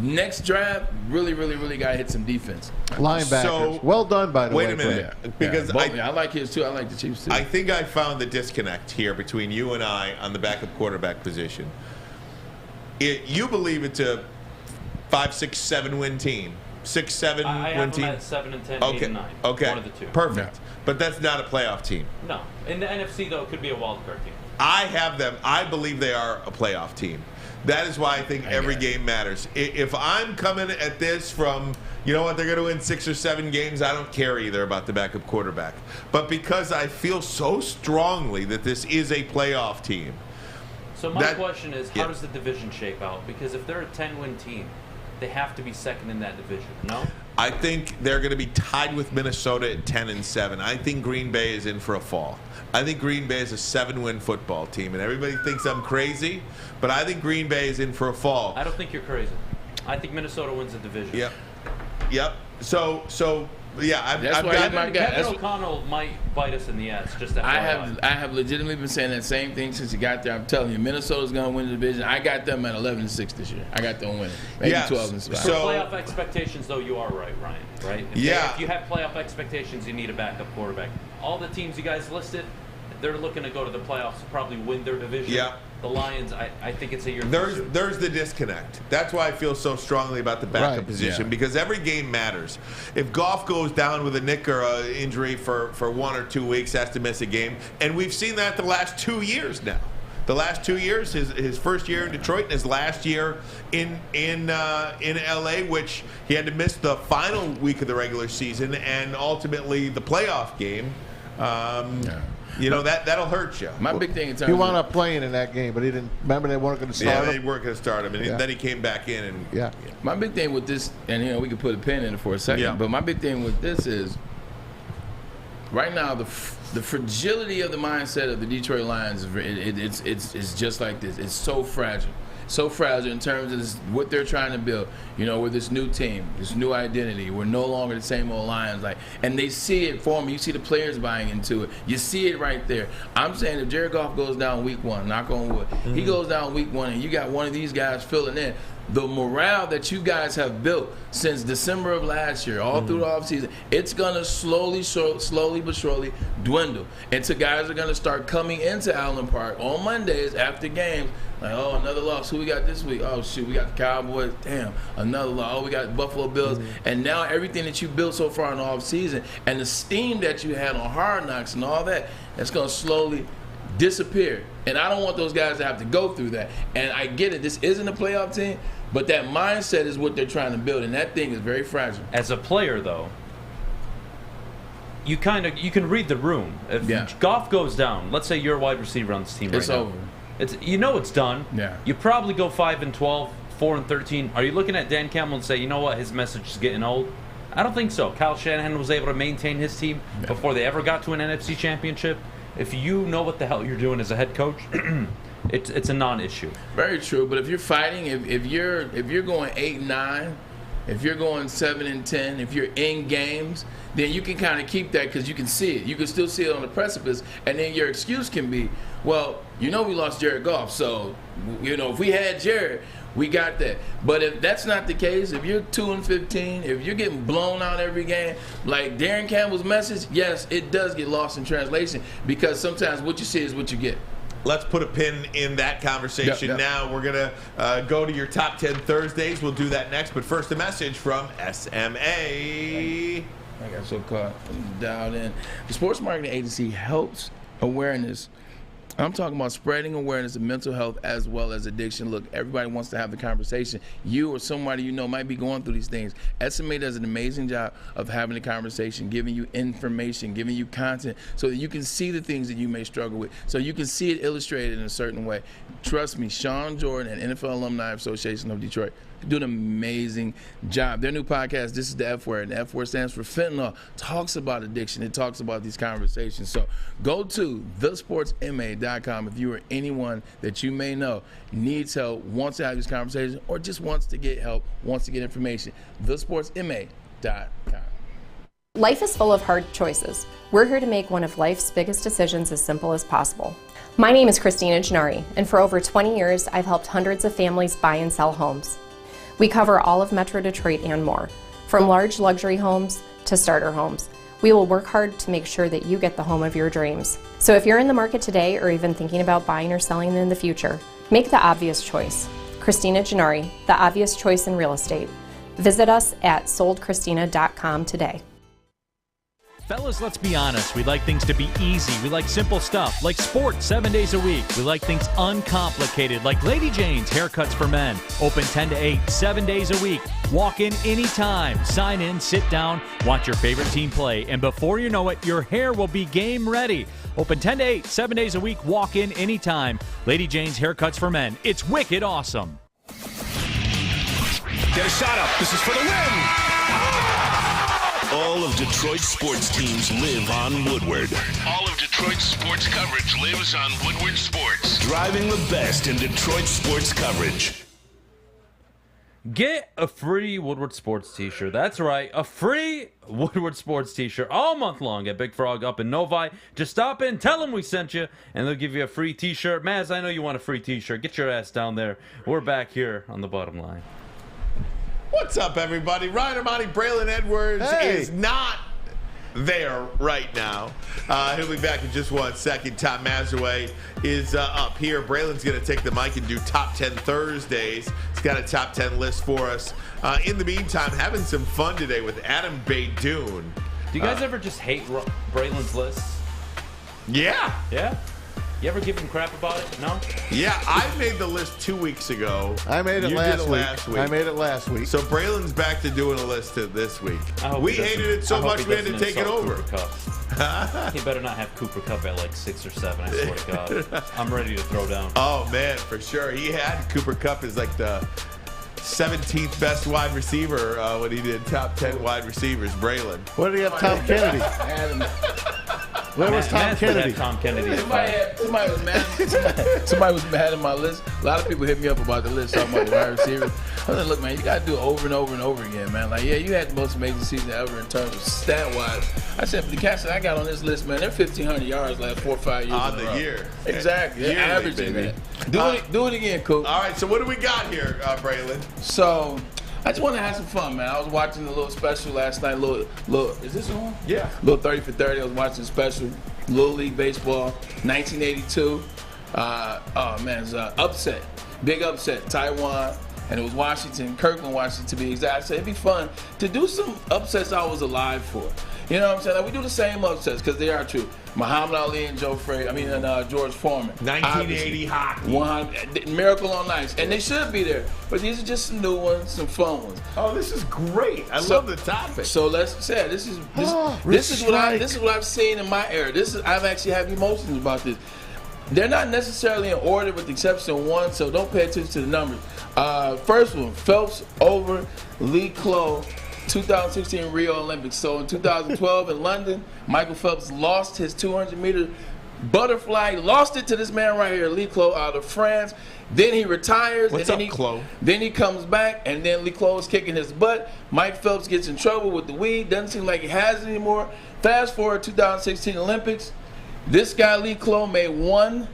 S3: Next draft, really got to hit some defense.
S4: Linebackers.
S2: So,
S4: well done, by the way.
S2: Wait a minute. Because
S3: I like his too. I like the Chiefs too.
S2: I think I found the disconnect here between you and I on the backup quarterback position. You believe it's a 5, 6, 7 win team. 6, 7 win team?
S7: I have them at 7 and 10,
S2: okay.
S7: 8 and 9.
S2: Okay.
S7: One of the two.
S2: Perfect. Yeah. But that's not a playoff team.
S7: No. In the NFC, though, it could be a wild card team.
S2: I have them. I believe they are a playoff team. That is why I think every game matters. If I'm coming at this from, you know what, they're going to win 6 or 7 games, I don't care either about the backup quarterback. But because I feel so strongly that this is a playoff team.
S7: So my question is, how does the division shape out? Because if they're a 10-win team, they have to be second in that division, no?
S2: I think they're going to be tied with Minnesota at 10 and 7. I think Green Bay is in for a fall. I think Green Bay is a 7-win football team, and everybody thinks I'm crazy, but I think Green Bay is in for a fall.
S7: I don't think you're crazy. I think Minnesota wins the division.
S2: Yep. So yeah, I've
S3: That's why
S2: got
S3: my guy.
S7: Kevin O'Connell might bite us in the ass. Just that.
S3: I have legitimately been saying that same thing since he got there. I'm telling you, Minnesota's going to win the division. I got them at 11-6 this year. I got them winning. Maybe 12-5.
S7: For playoff expectations, though, you are right, Ryan. Right? If you have playoff expectations, you need a backup quarterback. All the teams you guys listed, they're looking to go to the playoffs, probably win their division.
S2: Yeah.
S7: The Lions, I think it's a year.
S2: There's the disconnect. That's why I feel so strongly about the backup position, because every game matters. If Goff goes down with a nick or an injury for 1 or 2 weeks, has to miss a game, and we've seen that the last 2 years now. The last 2 years, his first year in Detroit and his last year in LA, which he had to miss the final week of the regular season and ultimately the playoff game. You know, that'll hurt you.
S3: My big thing in terms
S4: he wound up playing in that game, but he didn't. Remember, they weren't going to start him.
S2: Yeah, they weren't going to start him, and then he came back in. And
S3: my big thing with this, and we can put a pin in it for a second. But my big thing with this is, right now the fragility of the mindset of the Detroit Lions it's just like this. It's so fragile. So fragile in terms of what they're trying to build. You know, with this new team, this new identity. We're no longer the same old Lions. And they see it for me. You see the players buying into it. You see it right there. I'm saying if Jared Goff goes down week 1, knock on wood, he goes down week 1, and you got one of these guys filling in. The morale that you guys have built since December of last year, all through the offseason, it's going to slowly but surely dwindle. Until guys are going to start coming into Allen Park on Mondays after games. Like, oh, another loss. Who we got this week? Oh, shoot, we got the Cowboys. Damn, another loss. Oh, we got Buffalo Bills. And now everything that you built so far in the offseason and the steam that you had on Hard Knocks and all that, that's going to slowly disappear. And I don't want those guys to have to go through that. And I get it. This isn't a playoff team, but that mindset is what they're trying to build, and that thing is very fragile.
S7: As a player, though, you can read the room. If Goff goes down, let's say you're a wide receiver on this team right now.
S3: It's over.
S7: It's done.
S3: Yeah.
S7: You probably go 5-12, 4-13. Are you looking at Dan Campbell and say, you know what, his message is getting old? I don't think so. Kyle Shanahan was able to maintain his team before they ever got to an NFC championship. If you know what the hell you're doing as a head coach, it's a non-issue.
S3: Very true. But if you're fighting, if you're going 8-9, if you're going 7-10, if you're in games, then you can kind of keep that because you can see it. You can still see it on the precipice, and then your excuse can be, well, we lost Jared Goff, so if we had Jared, we got that. But if that's not the case, if you're 2-15, if you're getting blown out every game, like Darren Campbell's message, yes, it does get lost in translation because sometimes what you see is what you get.
S2: Let's put a pin in that conversation now. We're going to go to your Top 10 Thursdays. We'll do that next. But first, a message from SMA.
S3: I got so caught dialed in. The Sports Marketing Agency helps awareness. I'm talking about spreading awareness of mental health as well as addiction. Look, everybody wants to have the conversation. You or somebody might be going through these things. SMA does an amazing job of having the conversation, giving you information, giving you content so that you can see the things that you may struggle with, so you can see it illustrated in a certain way. Trust me, Sean Jordan and NFL Alumni Association of Detroit do an amazing job. Their new podcast, This is the F Word, and the F Word stands for fentanyl, talks about addiction. It talks about these conversations. So go to thesportsma.com if you or anyone that you may know needs help, wants to have these conversations, or just wants to get help, wants to get information. thesportsma.com.
S21: Life is full of hard choices. We're here to make one of life's biggest decisions as simple as possible. My name is Christina Gennari, and for over 20 years, I've helped hundreds of families buy and sell homes. We cover all of Metro Detroit and more, from large luxury homes to starter homes. We will work hard to make sure that you get the home of your dreams. So if you're in the market today or even thinking about buying or selling in the future, make the obvious choice. Christina Gennari, the obvious choice in real estate. Visit us at soldchristina.com today.
S19: Fellas, let's be honest. We like things to be easy. We like simple stuff, like sports 7 days a week. We like things uncomplicated, like Lady Jane's Haircuts for Men. Open 10 to 8, 7 days a week. Walk in anytime. Sign in, sit down, watch your favorite team play, and before you know it, your hair will be game ready. Open 10 to 8, 7 days a week. Walk in anytime. Lady Jane's Haircuts for Men. It's wicked awesome.
S1: Get a shot up. This is for the win. All of Detroit's sports teams live on Woodward. All of Detroit's sports coverage lives on Woodward Sports. Driving the best in Detroit sports coverage.
S12: Get a free Woodward Sports t-shirt. That's right, a free Woodward Sports t-shirt all month long at Big Frog up in Novi. Just stop in, tell them we sent you, and they'll give you a free t-shirt. Maz, I know you want a free t-shirt. Get your ass down there. We're back here on The Bottom Line.
S2: What's up, everybody? Ryan Ermanni, Braylon Edwards is not there right now. He'll be back in just 1 second. Tom Mazawey is up here. Braylon's going to take the mic and do Top 10 Thursdays. He's got a Top 10 list for us. In the meantime, having some fun today with Adam Baydoun.
S7: Do you guys ever just hate Braylon's lists?
S2: Yeah.
S7: Yeah? You ever give him crap about it? No?
S2: Yeah, I made the list 2 weeks ago.
S4: I made it last week. I made it last week.
S2: So Braylon's back to doing a list this week. We hated it so much we had to take it over.
S7: He better not have Cooper Kupp at like 6 or 7, I swear to God. I'm ready to throw down.
S2: Oh, man, for sure. He had Cooper Kupp as like the 17th best wide receiver when he did top 10 wide receivers. Braylon.
S4: What did he have Tom Kennedy? Where was Tom Kennedy?
S7: Tom Kennedy.
S3: Somebody was mad. Somebody was mad at my list. A lot of people hit me up about the list, talking about the wide receivers. I was like, look, man, you got to do it over and over and over again, man. Like, yeah, you had the most amazing season ever in terms of stat-wise. I said, but the cats that I got on this list, man, they're 1,500 yards last 4 or 5 years
S2: on the year.
S3: Exactly. They're averaging that. Do it again, Coop.
S2: All right, so what do we got here, Braylon?
S3: So, I just want to have some fun, man. I was watching a little special last night. Is this on?
S2: Yeah.
S3: Little 30 for 30. I was watching special. Little League Baseball, 1982. Oh, man, it's an upset. Big upset. Taiwan. And it was Washington, Kirkland, Washington, to be exact. I said it'd be fun to do some upsets I was alive for. You know what I'm saying? Like, we do the same upsets because they are true. Muhammad Ali and George Foreman.
S2: 1980 hockey.
S3: Miracle on Ice. And they should be there. But these are just some new ones, some fun ones.
S2: Oh, this is great. I love the topic.
S3: So let's say this is what I've seen in my era. I've actually had emotions about this. They're not necessarily in order with the exception of one, so don't pay attention to the numbers. First one, Phelps over Lee Clow, 2016 Rio Olympics. So in 2012 in London, Michael Phelps lost his 200-meter butterfly, lost it to this man right here, Lee Clow out of France. Then he retires.
S2: What's
S3: and
S2: up, Clow?
S3: Then he comes back, and then Lee Clow is kicking his butt. Mike Phelps gets in trouble with the weed. Doesn't seem like he has it anymore. Fast forward 2016 Olympics. This guy, Lee Clow, made one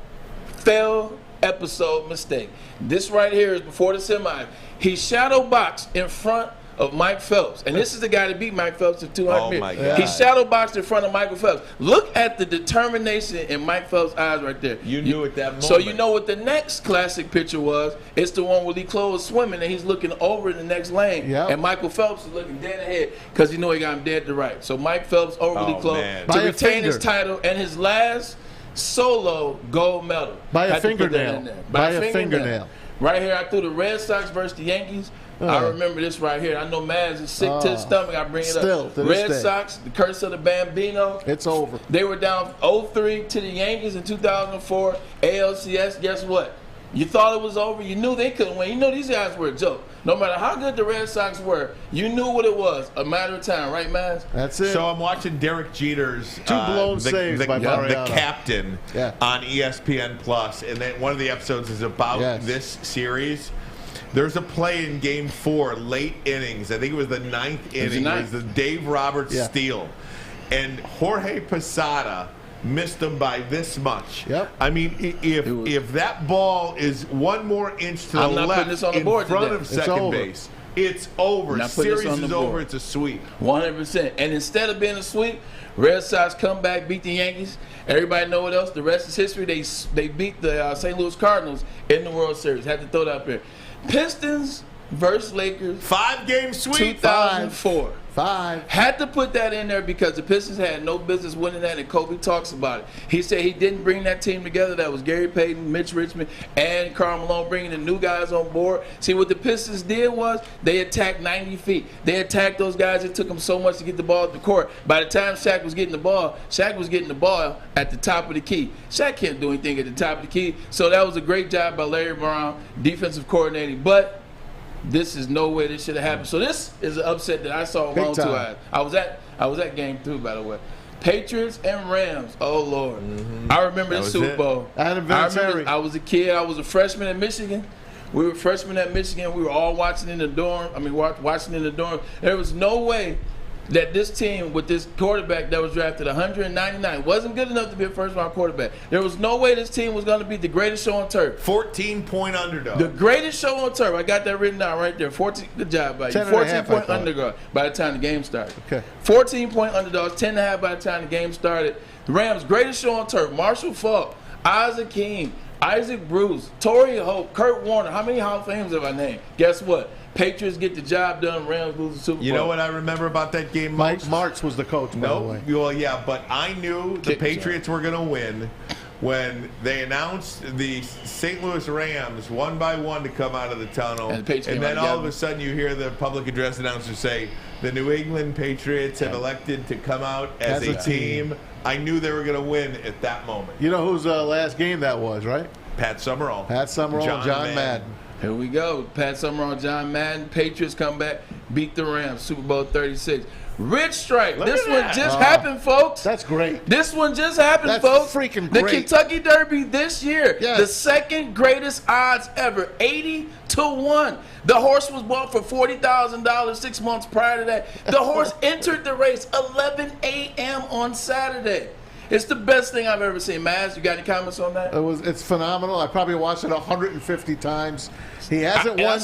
S3: failed episode mistake. This right here is before the semi. He shadow boxed in front of Mike Phelps. And this is the guy that beat Mike Phelps in 200 meters.
S2: my God.
S3: He shadow boxed in front of Michael Phelps. Look at the determination in Mike Phelps' eyes right there.
S2: You knew at that moment.
S3: So you know what the next classic picture was? It's the one where Lee Clow is swimming and he's looking over in the next lane.
S4: Yep.
S3: And Michael Phelps is looking dead ahead because you know he got him dead to right. So Mike Phelps over Lee Clow to retain his title and his last solo gold medal.
S4: By a fingernail. By a fingernail.
S3: Right here, I threw the Red Sox versus the Yankees. I remember this right here. I know Maz is sick to his stomach. I bring it up. Red Sox, the curse of the Bambino.
S4: It's over.
S3: They were down 0-3 to the Yankees in 2004. ALCS, guess what? You thought it was over. You knew they couldn't win. You knew these guys were a joke. No matter how good the Red Sox were, you knew what it was. A matter of time, right, Maz?
S4: That's it.
S2: So I'm watching Derek Jeter's
S4: two blown saves by Mariano.
S2: The captain on ESPN Plus, and then one of the episodes is about this series. There's a play in Game 4, late innings. I think it was the 9th inning. It was the Dave Roberts steal. And Jorge Posada missed him by this much.
S4: Yep.
S2: I mean, if that ball is one more inch to the left in front of second base, it's over. Series is over. It's a sweep.
S3: 100%. And instead of being a sweep, Red Sox come back, beat the Yankees. Everybody know what else? The rest is history. They beat the St. Louis Cardinals in the World Series. Had to throw that up there. Pistons versus Lakers.
S2: 5-game sweep.
S3: 2004.
S4: 5.
S3: Had to put that in there because the Pistons had no business winning that, and Kobe talks about it. He said he didn't bring that team together. That was Gary Payton, Mitch Richmond, and Karl Malone bringing the new guys on board. See, what the Pistons did was they attacked 90 feet. They attacked those guys. It took them so much to get the ball at the court. By the time Shaq was getting the ball at the top of the key. Shaq can't do anything at the top of the key. So that was a great job by Larry Brown, defensive coordinating. But this is no way this should have happened. So this is an upset that I saw with my own 2 eyes. I was at Game 2, by the way. Patriots and Rams. Oh Lord, I remember the Super Bowl. I was a kid. I was a freshman at Michigan. We were freshmen at Michigan. We were all watching in the dorm. Watching in the dorm. There was no way that this team with this quarterback that was drafted 199 wasn't good enough to be a first-round quarterback. There was no way this team was going to be the greatest show on turf.
S2: 14-point underdog.
S3: The greatest show on turf. I got that written down right there. 14. Good job, buddy. 14-point underdog by the time the game started.
S4: Okay.
S3: 14-point underdogs, 10.5 by the time the game started. The Rams' greatest show on turf. Marshall Faulk, Isaac King, Isaac Bruce, Torrey Hope, Kurt Warner. How many Hall of Fames have I named? Guess what? Patriots get the job done. Rams lose the Super Bowl.
S2: You know what I remember about that game?
S4: Mike Martz was the coach, by the way.
S2: Well, yeah, but I knew the Patriots were going to win when they announced the St. Louis Rams one by one to come out of the tunnel. And then all of a sudden you hear the public address announcer say, the New England Patriots have elected to come out as a team. I knew they were going to win at that moment.
S4: You know whose last game that was, right?
S2: Pat Summerall.
S4: John Madden.
S3: Here we go. Pat Summerall, John Madden. Patriots come back, beat the Rams. Super Bowl 36. Rich Strike. This one just happened, folks.
S4: That's great.
S3: This one just happened, folks.
S4: That's freaking great.
S3: The Kentucky Derby this year. Yes. The second greatest odds ever. 80-1. The horse was bought for $40,000 6 months prior to that. The horse entered the race 11 a.m. on Saturday. It's the best thing I've ever seen. Maz, you got any comments on that?
S4: It's phenomenal. I probably watched it 150 times. He hasn't won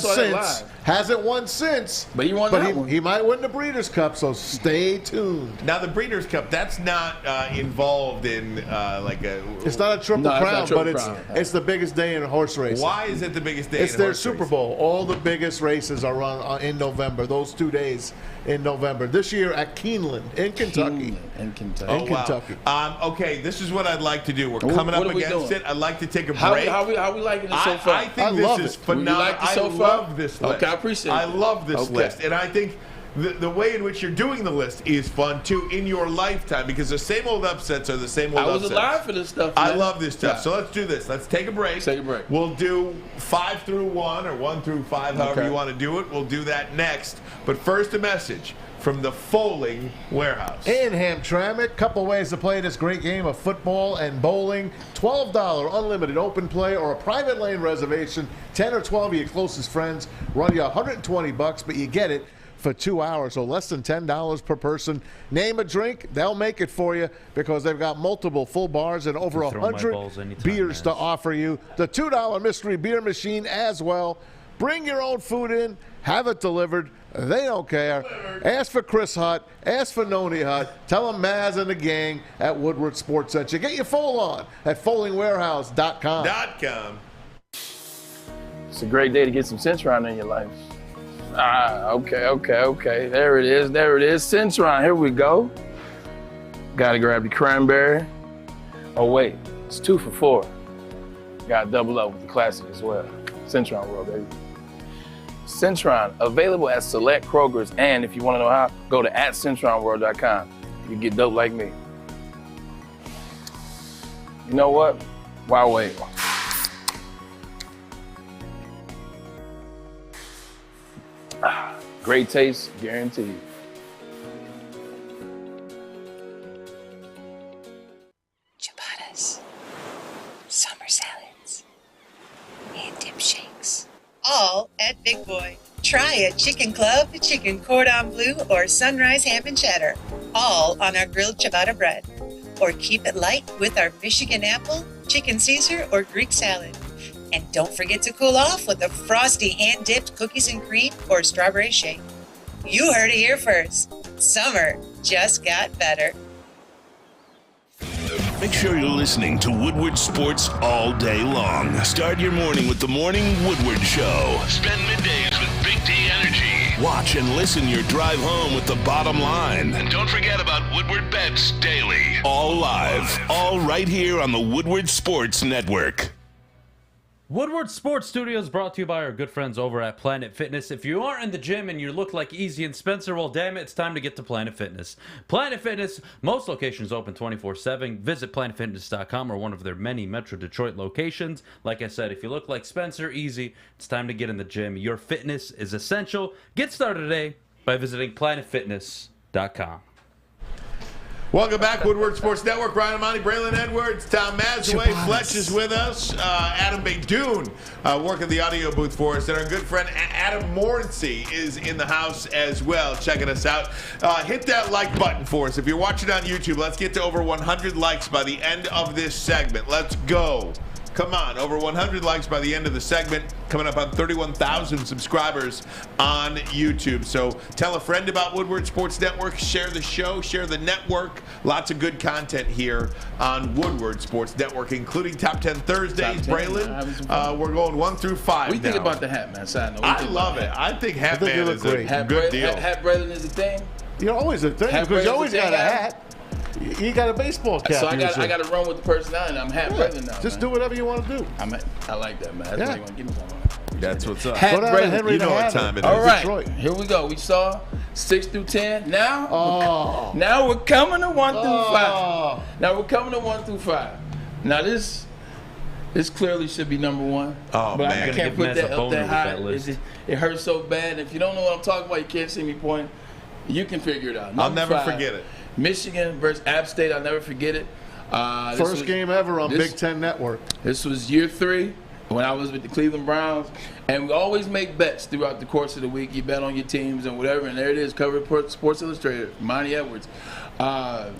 S4: since.
S3: But he won that one.
S4: He might win the Breeders' Cup, so stay tuned.
S2: Now, the Breeders' Cup, that's not involved in like a...
S4: It's not a triple crown, but it's the biggest day in horse racing.
S2: Why is it the biggest day
S4: It's their Super Bowl. All the biggest races are run in November, those 2 days in November. This year at Keeneland in Kentucky.
S2: Kentucky. Okay, this is what I'd like to do. We're coming up against it. I'd like to take a break.
S3: How we liking it so far?
S2: I think this is phenomenal. I love this list.
S3: Okay, I appreciate it.
S2: I love this list. And I think the way in which you're doing the list is fun, too, in your lifetime, because the same old upsets are the same old upsets.
S3: I was alive for this stuff,
S2: man. I love this stuff. So let's do this. Let's take a break. We'll do 5 through 1 or 1 through 5, however you want to do it. We'll do that next. But first, a message from the Foaling Warehouse.
S4: In Hamtramck, couple ways to play this great game of football and bowling. $12 unlimited open play or a private lane reservation. 10 or 12 of your closest friends run you $120, but you get it for 2 hours, so less than $10 per person. Name a drink, they'll make it for you because they've got multiple full bars and over 100 beers to offer you. The $2 mystery beer machine as well. Bring your own food in, have it delivered. They don't care. Ask for Chris Hutt. Ask for Noni Hutt. Tell them Maz and the gang at Woodward Sports Center. Get your foal on at foalingwarehouse.com.
S3: It's a great day to get some Centron in your life. Okay. There it is. Centron. Here we go. Got to grab the cranberry. Oh, wait. It's 2 for $4. Got to double up with the classic as well. Centron World, baby. Centron, available at select Kroger's, and if you want to know how, go to @CentronWorld.com. You get dope like me. You know what? Why wait? Great taste, guaranteed.
S6: Ciabattas, summer salads, and dip shakes. All at big boy. Try a chicken club, chicken cordon bleu, or sunrise ham and cheddar, all on our grilled ciabatta bread. Or keep it light with our Michigan apple, chicken Caesar, or Greek salad. And don't forget to cool off with a frosty hand-dipped cookies and cream or strawberry shake. You heard it here first. Summer just got better.
S1: Make sure you're listening to Woodward Sports all day long. Start your morning with the Morning Woodward Show. Spend middays with Big D Energy. Watch and listen your drive home with the Bottom Line. And don't forget about Woodward Bets Daily. All live, all right here on the Woodward Sports Network.
S12: Woodward Sports Studios brought to you by our good friends over at Planet Fitness. If you aren't in the gym and you look like Easy and Spencer, well, damn it, it's time to get to Planet Fitness. Planet Fitness, most locations open 24/7. Visit planetfitness.com or one of their many Metro Detroit locations. Like I said, if you look like Spencer, Easy, it's time to get in the gym. Your fitness is essential. Get started today by visiting planetfitness.com.
S2: Welcome back, Woodward Sports Network. Ryan Ermanni, Braylon Edwards, Tom Mazawey, Fletch is with us. Adam Baydoun working the audio booth for us. And our good friend Adam Morency is in the house as well, checking us out. Hit that like button for us. If you're watching on YouTube, let's get to over 100 likes by the end of this segment. Let's go. Come on, over 100 likes by the end of the segment. Coming up on 31,000 subscribers on YouTube. So tell a friend about Woodward Sports Network. Share the show, share the network. Lots of good content here on Woodward Sports Network, including Top 10 Thursdays. Braylon, we're going 1 through 5
S3: What do you think
S2: now.
S3: about the hat, man? Side note.
S2: I love it. I think Hat Man is a good deal.
S3: Hat Braylon is a thing?
S4: You're always a thing because you always got a hat. You got a baseball cap.
S3: So I got to run with the personality. I'm Hat Braylon now.
S4: Just
S3: man.
S4: do whatever you want to do.
S3: I like that, man. That's
S4: Yeah.
S3: what you want to give me something.
S2: That's what's up.
S3: Hat Braylon.
S2: You know what time it is.
S3: All right,
S4: Detroit.
S3: here we go. We saw 6 through 10. Now we're coming to 1 through 5. Now we're coming to 1 through 5. Now this clearly should be number 1.
S2: Oh,
S3: but
S2: man.
S3: I can't put that up that high.
S12: List.
S3: It hurts so bad. If you don't know what I'm talking about, you can't see me pointing. You can figure it out.
S2: I'll
S3: Number
S2: never
S3: 5,
S2: forget it.
S3: Michigan versus App State. I'll never forget it.
S4: First game ever on Big Ten Network.
S3: This was year 3 when I was with the Cleveland Browns. And we always make bets throughout the course of the week. You bet on your teams and whatever. And there it is, cover report, Sports Illustrated, Ermanni Edwards.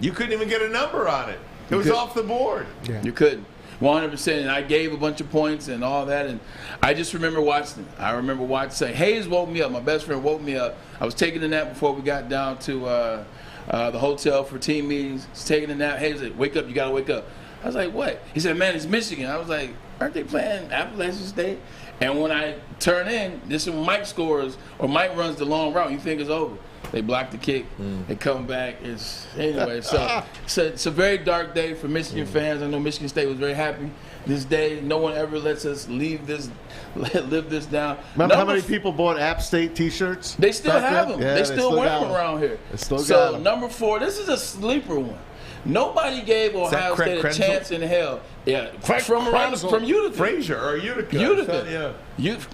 S2: You couldn't even get a number on it. It was off the board.
S3: Yeah. You couldn't. 100%. And I gave a bunch of points and all that. And I just remember watching it. I remember watching. Hayes woke me up. My best friend woke me up. I was taking a nap before we got down to the hotel for team meetings. He's taking a nap. Hayes said, wake up. You got to wake up. I was like, what? He said, man, it's Michigan. I was like, aren't they playing Appalachian State? And when I turn in, this is when Mike scores or Mike runs the long route. You think it's over. They block the kick. They come back. Anyway, so it's a very dark day for Michigan fans. I know Michigan State was very happy this day. No one ever lets us live this down.
S4: Remember how many people bought App State T-shirts?
S3: They still have them.
S4: Yeah,
S3: they still wear them around here. So number 4, this is a sleeper one. Nobody gave Ohio State a chance in hell. Yeah, from Utica.
S2: Frazier or Utica.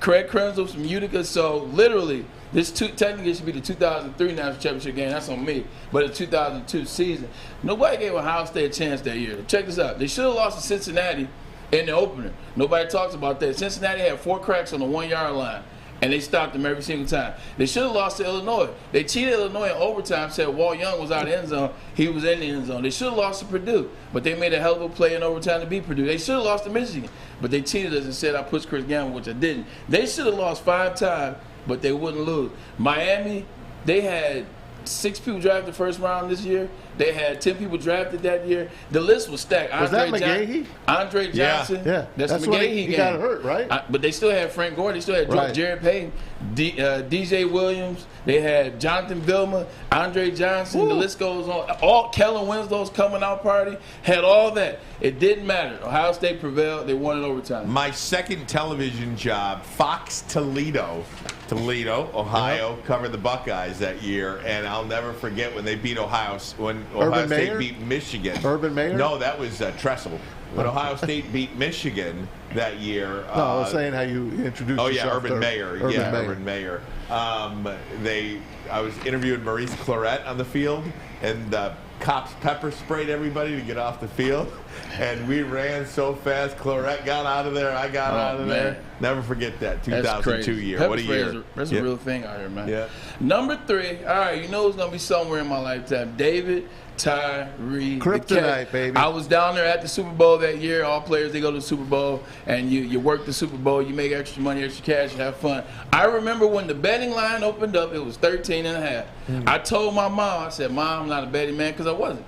S3: Craig Krenzel from Utica. So literally, this technically should be the 2003 national championship game. That's on me. But the 2002 season, nobody gave Ohio State a chance that year. Check this out. They should have lost to Cincinnati in the opener. Nobody talks about that. Cincinnati had 4 cracks on the 1-yard line. And they stopped them every single time. They should have lost to Illinois. They cheated Illinois in overtime, said Walt Young was out of the end zone. He was in the end zone. They should have lost to Purdue, but they made a hell of a play in overtime to beat Purdue. They should have lost to Michigan, but they cheated us and said I pushed Chris Gamble, which I didn't. They should have lost 5 times, but they wouldn't lose. Miami, they had 6 people drafted the first round this year. They had 10 people drafted that year. The list was stacked.
S4: Was that McGahee?
S3: Andre Johnson.
S4: Yeah.
S3: That's
S4: McGahee
S3: when
S4: he got hurt, right?
S3: But they still had Frank Gore. They still had Jared Payton, DJ Williams. They had Jonathan Vilma, Andre Johnson. Ooh. The list goes on. All Kellen Winslow's coming out party. Had all that. It didn't matter. Ohio State prevailed. They won in overtime.
S2: My second television job, Fox Toledo, Ohio, covered the Buckeyes that year, and I'll never forget when they beat Ohio State beat Michigan.
S4: Urban Meyer?
S2: No, that was Tressel. When Ohio State beat Michigan that year.
S4: No, I was saying how you introduced yourself.
S2: Oh yeah, Urban Meyer. Urban Meyer. I was interviewing Maurice Claret on the field, and the cops pepper sprayed everybody to get off the field, and we ran so fast. Clarette got out of there. I got out of there. Never forget that 2002 year.
S3: Pepper
S2: What a
S3: spray
S2: year!
S3: That's a real thing out here, man.
S2: Yeah.
S3: Number 3. All right, you know who's gonna be somewhere in my lifetime? David Tyree.
S4: Kryptonite, baby.
S3: I was down there at the Super Bowl that year. All players, they go to the Super Bowl, and you work the Super Bowl. You make extra money, extra cash, you have fun. I remember when the betting line opened up, it was 13.5. I told my mom, I said, Mom, I'm not a betting man, because I wasn't.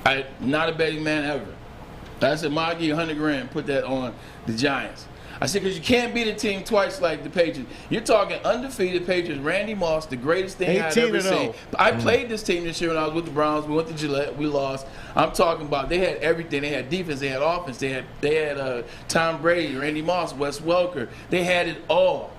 S3: I'm not a betting man ever. I said, Mom, I'll give you 100 grand, put that on the Giants. I said, because you can't beat a team twice like the Patriots. You're talking undefeated Patriots, Randy Moss, the greatest thing I've ever seen. I played this team this year when I was with the Browns. We went to Gillette. We lost. I'm talking about they had everything. They had defense. They had offense. They had Tom Brady, Randy Moss, Wes Welker. They had it all.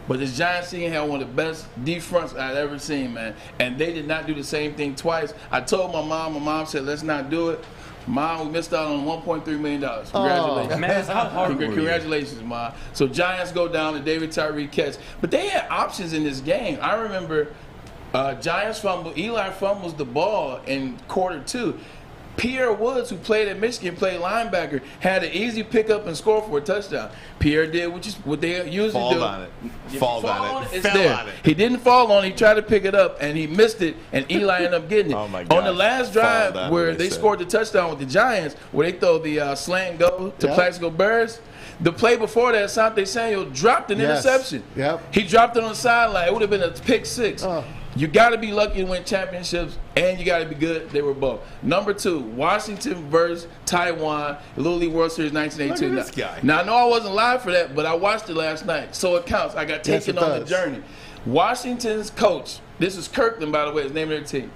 S3: But the Giants team had one of the best deep fronts I'd ever seen, man. And they did not do the same thing twice. I told my mom. My mom said, let's not do it. Mom, we missed out on $1.3 million. Congratulations.
S7: Man, how hard were you?
S3: Congratulations, Mom. So Giants go down to David Tyree catch. But they had options in this game. I remember Giants fumble. Eli fumbles the ball in quarter 2. Pierre Woods, who played at Michigan, played linebacker, had an easy pickup and score for a touchdown. Pierre did what they usually do.
S2: Fall on it. Fall on it.
S3: It's
S2: Fell
S3: there.
S2: on it.
S3: He didn't fall on it. He tried to pick it up, and he missed it, and Eli ended up getting it.
S2: Oh, my God.
S3: On the last drive where they scored the touchdown with the Giants, where they throw the slant go to Plaxico Burress, the play before that, Asante Samuel dropped an interception. He dropped it on the sideline. It would have been a pick 6. You got to be lucky to win championships, and you got to be good. They were both. Number 2, Washington versus Taiwan, Little League World Series 1982.
S2: Look at this guy.
S3: Now, I know I wasn't live for that, but I watched it last night, so it counts. I got taken on the journey. Washington's coach, this is Kirkland, by the way, his name of their team.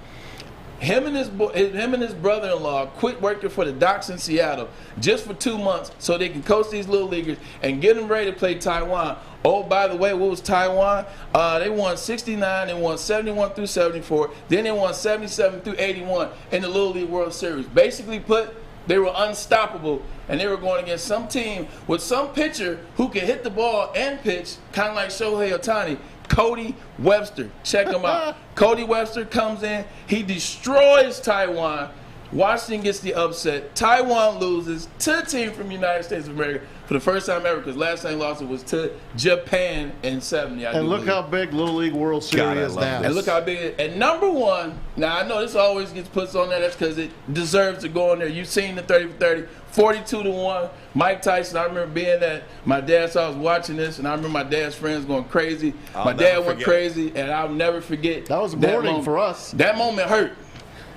S3: Him and his brother-in-law quit working for the Docks in Seattle just for 2 months so they can coach these little leaguers and get them ready to play Taiwan. Oh, by the way, what was Taiwan? They won 69, they won 71 through 74, then they won 77 through 81 in the Little League World Series. Basically put, they were unstoppable, and they were going against some team with some pitcher who can hit the ball and pitch, kind of like Shohei Ohtani. Cody Webster. Check him out. Cody Webster comes in. He destroys Taiwan. Washington gets the upset. Taiwan loses to a team from the United States of America for the first time ever, because last time they lost it was to Japan in 70.
S4: And look how big Little League World Series is now.
S3: And look how big it is. And number 1, now I know this always gets put on there. That's because it deserves to go on there. You've seen the 30 for 30, 42-1. Mike Tyson, I remember being at my dad's house watching this, and I remember my dad's friends going crazy. My dad went crazy, and I'll never forget.
S4: That was a morning for us.
S3: That moment hurt.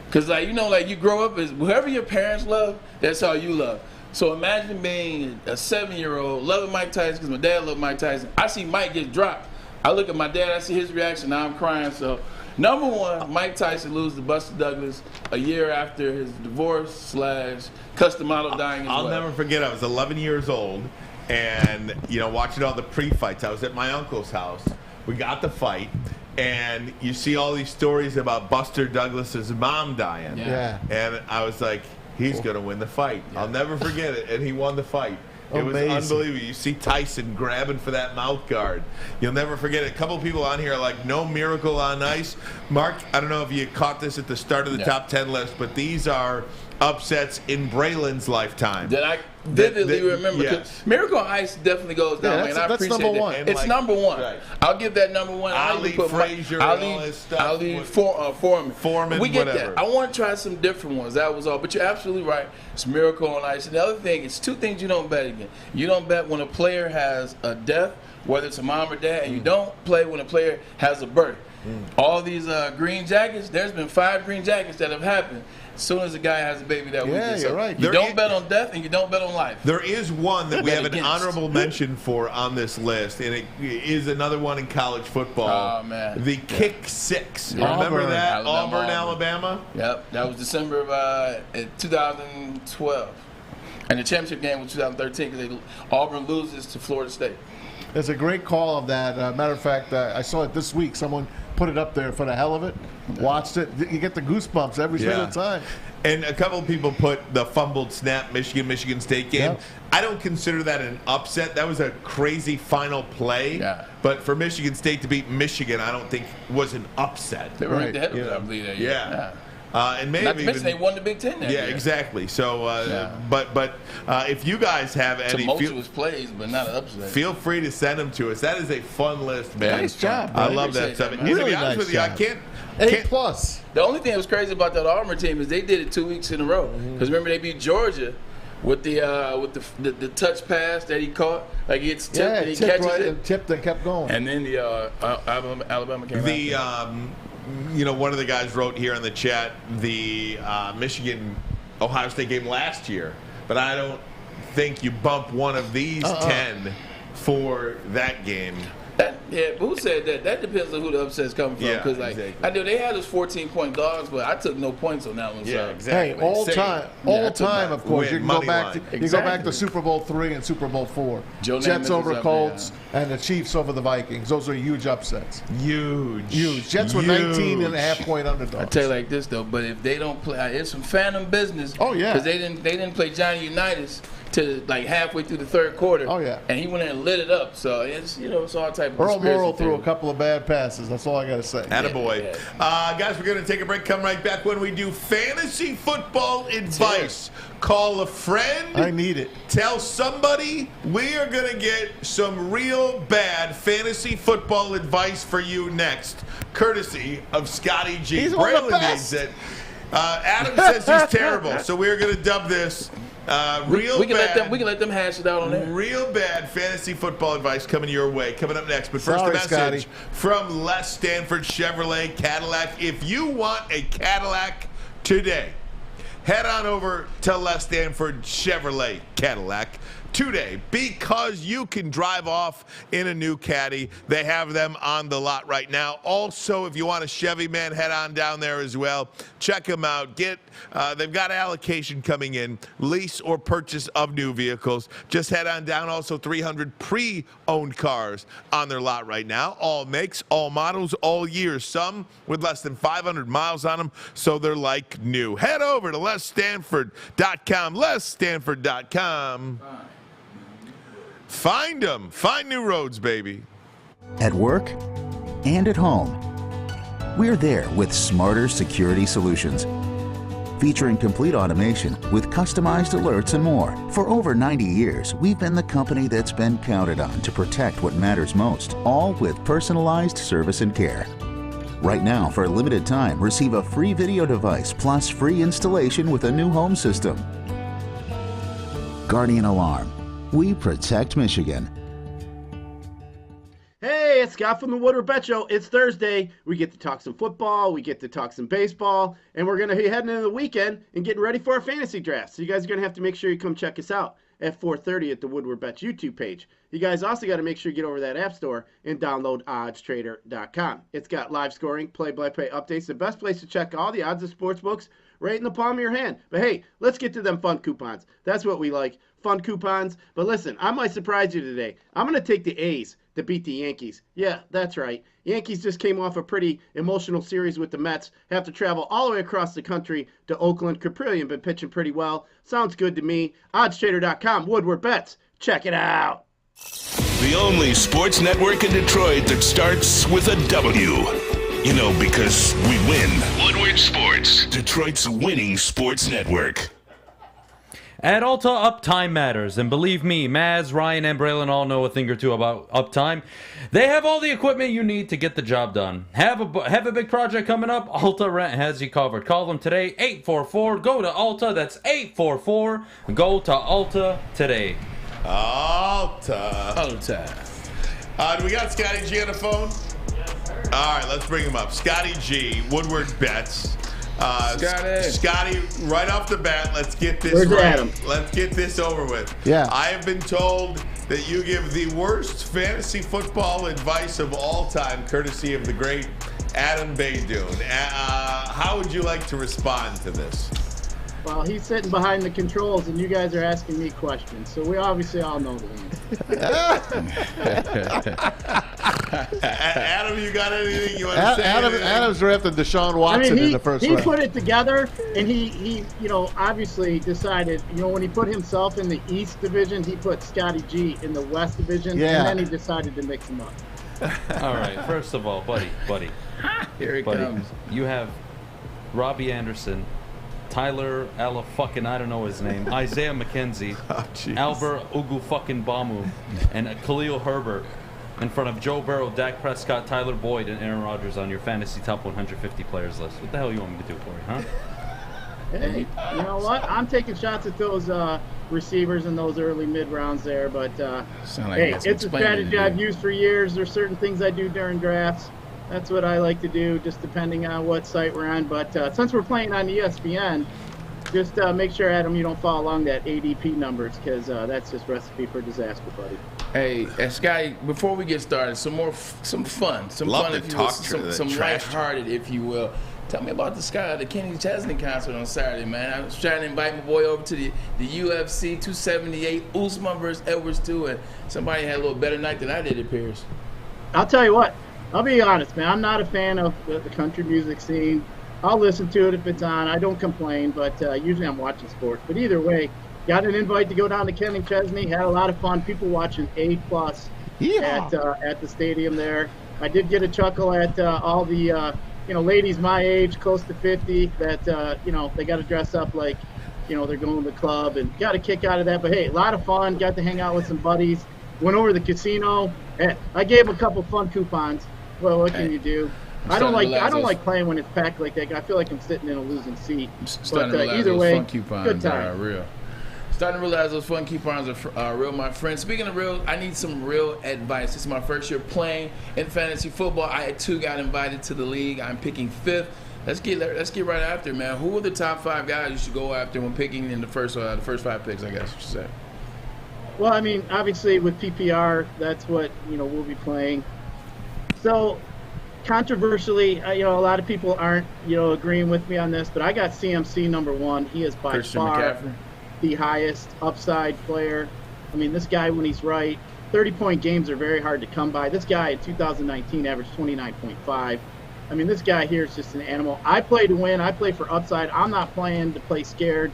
S3: Because, like, you know, like you grow up as whoever your parents love, that's how you love. So imagine being a 7-year-old, loving Mike Tyson, because my dad loved Mike Tyson. I see Mike get dropped. I look at my dad, I see his reaction, now I'm crying. So, number 1, Mike Tyson loses to Buster Douglas a year after his divorce / custom model dying as well.
S2: I'll never forget, I was 11 years old, and, you know, watching all the pre-fights. I was at my uncle's house. We got the fight. And you see all these stories about Buster Douglas's mom dying. And I was like, he's going to win the fight. I'll never forget it. And he won the fight. It was unbelievable. You see Tyson grabbing for that mouth guard. You'll never forget it. A couple people on here are like, no miracle on ice. Mark, I don't know if you caught this at the start of the top 10 list, but these are upsets in Braylon's lifetime.
S3: That I vividly remember.
S2: Yes.
S3: Miracle on Ice definitely goes down, and I appreciate
S4: number
S3: that.
S4: 1.
S3: It's number 1. I'll give that number 1.
S2: Ali Frazier and all his stuff.
S3: Ali Foreman. We get
S2: whatever.
S3: that. I want to try some different ones. That was all. But you're absolutely right. It's Miracle on Ice. And the other thing, it's 2 things you don't bet again. You don't bet when a player has a death, whether it's a mom or dad, and you don't play when a player has a birth. All these green jackets, there's been 5 green jackets that have happened as soon as a guy has a baby that weekend.
S4: You're right.
S3: You don't bet on death and you don't bet on life.
S2: There is one that we have an honorable mention for on this list, and it is another one in college football.
S3: Oh, man.
S2: The Kick 6. Remember that? Auburn, Alabama?
S3: Yep. That was December of 2012. And the championship game was 2013 because Auburn loses to Florida State.
S4: There's a great call of that. Matter of fact, I saw it this week. Someone put it up there for the hell of it. Watched it. You get the goosebumps every single time.
S2: And a couple of people put the fumbled snap Michigan State game.
S4: Yep.
S2: I don't consider that an upset. That was a crazy final play. But for Michigan State to beat Michigan, I don't think was an upset.
S3: They were right ahead of it, I believe. That year.
S2: And may
S3: Not
S2: have
S3: to
S2: even
S3: mention they won the Big Ten that year.
S2: exactly. So, but if you guys have any
S3: tumultuous plays, but not an upset.
S2: feel free to send them to us. That is a fun list, man.
S4: Nice job,
S2: I
S4: man.
S2: love that stuff.
S3: That,
S2: And
S3: man.
S2: to be
S4: Really
S2: honest
S4: nice
S2: with you, I
S4: job.
S2: can't.
S4: A+.
S3: The only thing that was crazy about that Auburn team is they did it 2 weeks in a row. Because remember they beat Georgia with the touch pass that he caught. Like he gets tipped and he catches it.
S4: Tipped and kept going.
S3: And then the Alabama came out.
S2: One of the guys wrote here in the chat the Michigan-Ohio State game last year, but I don't think you bump one of these 10 for that game.
S3: Who said that? That depends on who the upset's coming from.
S2: Yeah,
S3: Because
S2: exactly.
S3: I know they had those 14-point dogs, but I took no points on that one.
S2: Yeah,
S3: so.
S2: exactly.
S4: Hey, all time, of course.
S2: Win,
S4: You can go
S2: money
S4: back.
S2: line.
S4: You go back to Super Bowl III and Super Bowl IV.
S3: Joe
S4: Jets
S3: Namath
S4: over
S3: is up
S4: Colts and the Chiefs over the Vikings. Those are huge upsets.
S2: Huge.
S4: Jets were 19.5-point underdogs.
S3: I tell you like this though, but if they don't play, it's some phantom business.
S4: Oh yeah.
S3: Because they didn't play Johnny Unitas to like halfway through the third quarter.
S4: Oh yeah.
S3: And he went in and lit it up. So it's it's all type of
S4: Earl
S3: conspiracy
S4: Morrow threw a
S3: theory.
S4: couple of bad passes. That's all I got to say.
S2: Attaboy. Guys, we're going to take a break. Come right back when we do fantasy football advice. Call a friend.
S4: I need it.
S2: Tell somebody. We are going to get some real bad fantasy football advice for you next, courtesy of Scotty G.
S4: He's one of the
S2: Braylon
S4: best.
S2: needs it. Adam says he's terrible, so we're going to dub this
S3: We can let them hash it out on there.
S2: Real bad fantasy football advice coming your way. Coming up next. But first,
S4: Sorry,
S2: a message
S4: Scotty.
S2: from Les Stanford Chevrolet Cadillac. If you want a Cadillac today, head on over to Les Stanford Chevrolet Cadillac today, because you can drive off in a new Caddy. They have them on the lot right now. Also, if you want a Chevy, man, head on down there as well. Check them out. They've got allocation coming in, lease or purchase of new vehicles. Just head on down. Also, 300 pre-owned cars on their lot right now. All makes, all models, all years. Some with less than 500 miles on them, so they're like new. Head over to lesstanford.com. lesstanford.com. Find them. Find new roads, baby.
S5: At work and at home, we're there with smarter security solutions. Featuring complete automation with customized alerts and more. For over 90 years, we've been the company that's been counted on to protect what matters most, all with personalized service and care. Right now, for a limited time, receive a free video device plus free installation with a new home system. Guardian Alarm. We protect Michigan.
S22: Hey, it's Scott from the Woodward Bet Show. It's Thursday. We get to talk some football. We get to talk some baseball. And we're going to be heading into the weekend and getting ready for our fantasy draft. So you guys are going to have to make sure you come check us out at 4:30 at the Woodward Bets YouTube page. You guys also got to make sure you get over to that app store and download oddstrader.com. It's got live scoring, play-by-play updates, the best place to check all the odds of sports books right in the palm of your hand. But hey, let's get to them fun coupons. That's what we like, fun coupons. But listen, I might surprise you today. I'm going to take the A's to beat the Yankees. Yeah, that's right. Yankees just came off a pretty emotional series with the Mets. Have to travel all the way across the country to Oakland. Caprillion been pitching pretty well. Sounds good to me. Oddstrader.com, Woodward Bets. Check it out.
S1: The only sports network in Detroit that starts with a W. You know, because we win. Woodward Sports, Detroit's winning sports network.
S12: At Alta, uptime matters, and believe me, Maz, Ryan, and Braylon all know a thing or two about uptime. They have all the equipment you need to get the job done. Have a big project coming up? Alta Rent has you covered. Call them today, 844. Go to Alta. That's 844. Go to Alta today.
S2: Alta. Do we got Scotty G on the phone? All right, let's bring him up. Scotty G, Woodward Bets. Scotty, right off the bat, let's get this
S22: Where's
S2: right.
S22: Adam?
S2: Let's get this over with.
S4: Yeah.
S2: I have been told that you give the worst fantasy football advice of all time, courtesy of the great Adam Baydoun. How would you like to respond to this?
S22: Well, he's sitting behind the controls, and you guys are asking me questions, so we obviously all know the answer.
S2: Adam, you got anything you want to say?
S4: Adam's drafted Deshaun Watson in the first round.
S22: He put it together, and he obviously decided, when he put himself in the East Division, he put Scotty G in the West Division, and then he decided to mix them up.
S12: All right, first of all, buddy.
S3: Here it
S12: buddy,
S3: comes.
S12: You have Robbie Anderson, Tyler I don't know his name, Isaiah McKenzie, Albert Ugu-fucking-Bamu, and Khalil Herbert in front of Joe Burrow, Dak Prescott, Tyler Boyd, and Aaron Rodgers on your fantasy top 150 players list. What the hell you want me to do for you, huh?
S13: Hey, you know what? I'm taking shots at those receivers in those early mid-rounds there, but hey, it's a strategy I've used for years. There's certain things I do during drafts. That's what I like to do, just depending on what site we're on. But since we're playing on ESPN, just make sure, Adam, you don't fall along that ADP numbers, because that's just recipe for disaster, buddy.
S3: Hey, Scotty, before we get started, some fun. Some lighthearted, if you will. Tell me about the Kenny Chesney concert on Saturday, man. I was trying to invite my boy over to the UFC 278, Usman versus Edwards 2, and somebody had a little better night than I did, it appears.
S13: I'll tell you what. I'll be honest, man. I'm not a fan of the country music scene. I'll listen to it if it's on. I don't complain, but usually I'm watching sports. But either way, got an invite to go down to Kenny Chesney. Had a lot of fun. People watching A+ at the stadium there. I did get a chuckle at all the ladies my age, close to 50, that they got to dress up like they're going to the club, and got a kick out of that. But hey, a lot of fun. Got to hang out with some buddies. Went over to the casino. I gave them a couple fun coupons. Well, what can you do? I don't like playing when it's packed like that. I feel like I'm sitting in a losing seat.
S3: But
S13: either way,
S3: fun coupons
S13: good time.
S3: Are real. Starting to realize those fun coupons are real, my friend. Speaking of real, I need some real advice. This is my first year playing in fantasy football. I too got invited to the league. I'm picking 5th. Let's get right after it, man. Who are the top 5 guys you should go after when picking in the first 5 picks? I guess you should say.
S13: Well, I mean, obviously with PPR, that's what we'll be playing. So, controversially, a lot of people aren't agreeing with me on this, but I got CMC number 1. He is by far the highest upside player. I mean, this guy, when he's right, 30-point games are very hard to come by. This guy in 2019 averaged 29.5. I mean, this guy here is just an animal. I play to win. I play for upside. I'm not playing to play scared.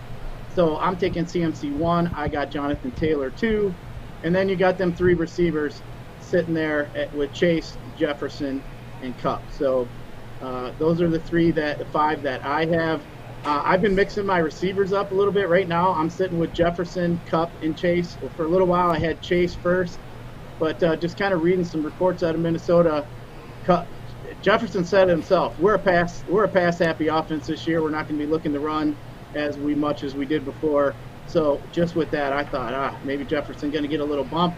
S13: So I'm taking CMC 1. I got Jonathan Taylor 2. And then you got them 3 receivers sitting there with Chase, Jefferson, and Kupp. So those are the 5 that I have. I've been mixing my receivers up a little bit. Right now I'm sitting with Jefferson, Kupp, and Chase. Well, for a little while I had Chase first, but just kind of reading some reports out of Minnesota, Jefferson said it himself, we're a pass happy offense this year. We're not going to be looking to run as much as we did before. So just with that, I thought, maybe Jefferson going to get a little bump,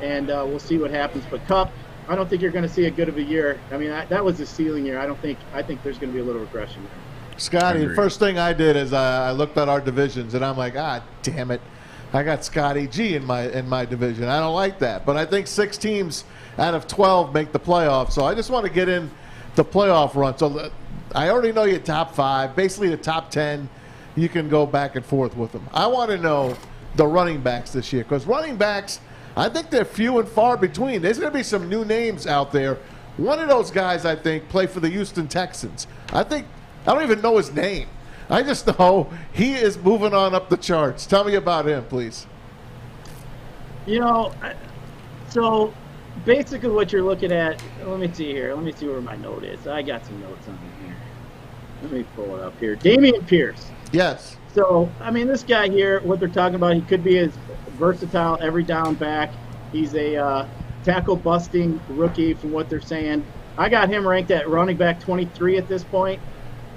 S13: and we'll see what happens. But Kupp, I don't think you're going to see a good of a year. I mean, that was his ceiling year. I think there's going to be a little regression there.
S4: Scotty, the first thing I did is I looked at our divisions, and I'm like, damn it, I got Scotty G in my division. I don't like that, but I think 6 teams out of 12 make the playoffs, so I just want to get in the playoff run. So I already know your top 5, basically the top 10. You can go back and forth with them. I want to know the running backs this year, because running backs, I think they're few and far between. There's going to be some new names out there. One of those guys, I think, play for the Houston Texans. I don't even know his name. I just know he is moving on up the charts. Tell me about him, please.
S13: So basically what you're looking at, let me see here. Let me see where my note is. I got some notes on here. Let me pull it up here. Dameon Pierce.
S4: Yes.
S13: So, I mean, this guy here, what they're talking about, he could be a versatile every down back. He's a tackle-busting rookie from what they're saying. I got him ranked at running back 23 at this point.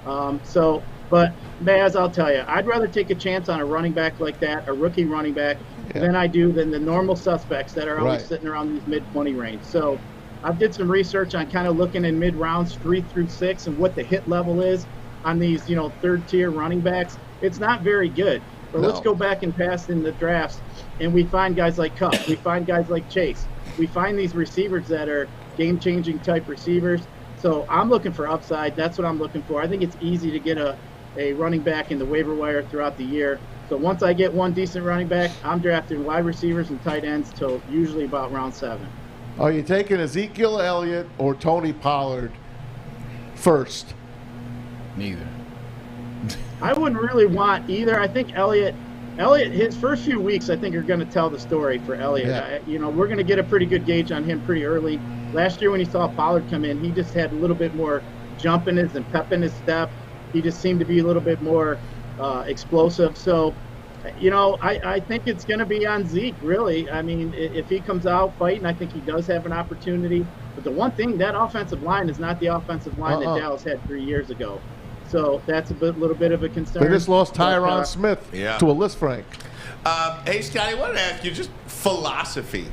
S13: But Maz, I'll tell you, I'd rather take a chance on a running back like that, a rookie running back, than the normal suspects that are always sitting around these mid-20 range. So I did some research on kind of looking in mid-rounds 3 through 6 and what the hit level is on these, third-tier running backs. It's not very good. But let's go back and pass in the drafts, and we find guys like Kupp. We find guys like Chase. We find these receivers that are game-changing type receivers. So I'm looking for upside. That's what I'm looking for. I think it's easy to get a running back in the waiver wire throughout the year. So once I get one decent running back, I'm drafting wide receivers and tight ends till usually about round 7.
S4: Are you taking Ezekiel Elliott or Tony Pollard first?
S3: Neither.
S13: I wouldn't really want either. I think Elliott, his first few weeks, I think, are going to tell the story for Elliott. Yeah. We're going to get a pretty good gauge on him pretty early. Last year when he saw Pollard come in, he just had a little bit more jump in his and pep in his step. he just seemed to be a little bit more explosive. So, I think it's going to be on Zeke, really. I mean, if he comes out fighting, I think he does have an opportunity. But the one thing, that offensive line is not the offensive line that Dallas had 3 years ago. So that's a little bit of a concern.
S4: They just lost Tyron Smith to a Liz Frank.
S2: Hey, Scotty, I wanted to ask you just philosophy.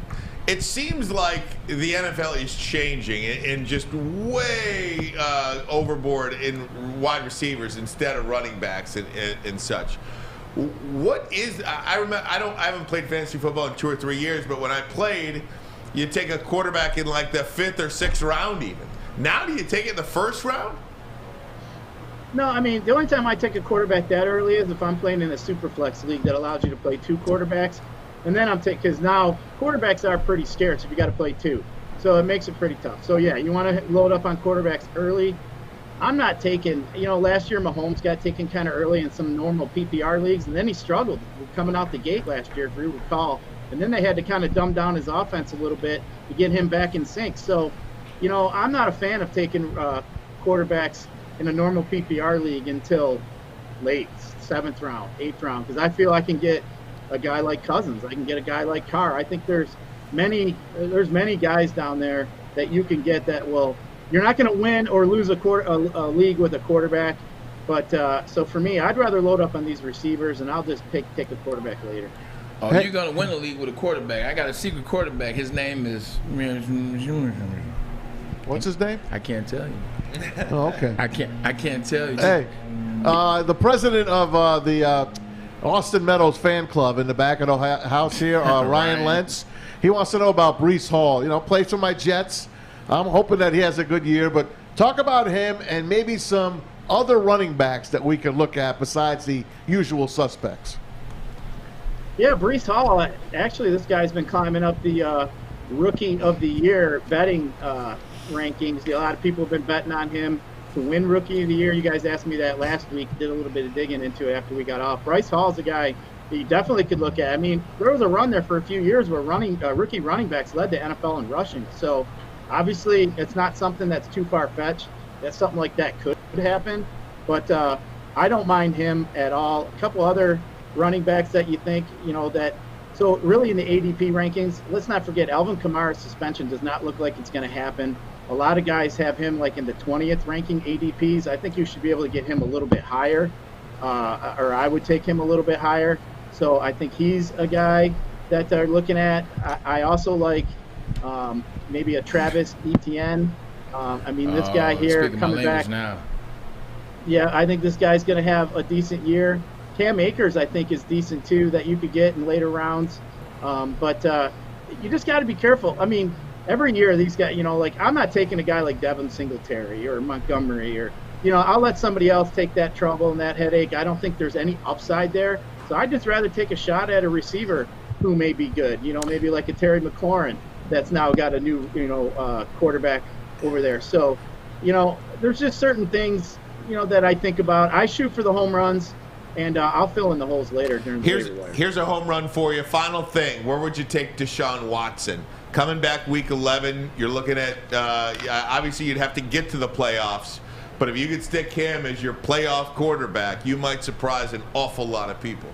S2: It seems like the NFL is changing and just way overboard in wide receivers instead of running backs and such. What is? I remember. I haven't played fantasy football in 2 or 3 years, but when I played, you take a quarterback in like the 5th or 6th round even. Now do you take it in the 1st round?
S13: No, I mean, the only time I take a quarterback that early is if I'm playing in a super flex league that allows you to play 2 quarterbacks. And then I'm taking, because now quarterbacks are pretty scarce if you got to play 2. So it makes it pretty tough. So, yeah, you want to load up on quarterbacks early. I'm not taking, last year Mahomes got taken kind of early in some normal PPR leagues, and then he struggled coming out the gate last year, if you recall. And then they had to kind of dumb down his offense a little bit to get him back in sync. So, I'm not a fan of taking quarterbacks in a normal PPR league until late 7th round, 8th round, because I feel I can get a guy like Cousins. I can get a guy like Carr. I think there's many guys down there that you can get that will. You're not going to win or lose a league with a quarterback, but so for me, I'd rather load up on these receivers, and I'll just take a quarterback later.
S3: Oh, you're going to win a league with a quarterback. I got a secret quarterback. His name is.
S4: What's his name?
S3: I can't tell you.
S4: Oh, okay.
S3: I can't tell you.
S4: Hey, the president of the Austin Meadows fan club in the back of the house here, Ryan Lentz, he wants to know about Breece Hall. Plays for my Jets. I'm hoping that he has a good year, but talk about him and maybe some other running backs that we can look at besides the usual suspects.
S13: Yeah, Breece Hall, actually this guy's been climbing up the Rookie of the Year betting rankings. A lot of people have been betting on him to win Rookie of the Year. You guys asked me that last week. Did a little bit of digging into it after we got off. Breece Hall's a guy that you definitely could look at. I mean, there was a run there for a few years where rookie running backs led the NFL in rushing. So obviously it's not something that's too far-fetched. That something like that could happen. But I don't mind him at all. A couple other running backs that you think, that – so really in the ADP rankings, let's not forget Alvin Kamara's suspension does not look like it's going to happen. A lot of guys have him like in the 20th ranking ADPs. I think you should be able to get him a little bit higher, or I would take him a little bit higher. So I think he's a guy that they're looking at. I also like maybe a Travis Etienne. This guy here coming back. Now. Yeah, I think this guy's going to have a decent year. Cam Akers, I think, is decent too that you could get in later rounds. But you just got to be careful. I mean, every year these guys, I'm not taking a guy like Devin Singletary or Montgomery or, I'll let somebody else take that trouble and that headache. I don't think there's any upside there. So I'd just rather take a shot at a receiver who may be good, maybe like a Terry McLaurin that's now got a new, quarterback over there. So, there's just certain things, that I think about. I shoot for the home runs. And I'll fill in the holes later during the waiver wire.
S2: Here's a home run for you. Final thing. Where would you take Deshaun Watson? Coming back week 11, you're looking at, obviously you'd have to get to the playoffs. But if you could stick him as your playoff quarterback, you might surprise an awful lot of people.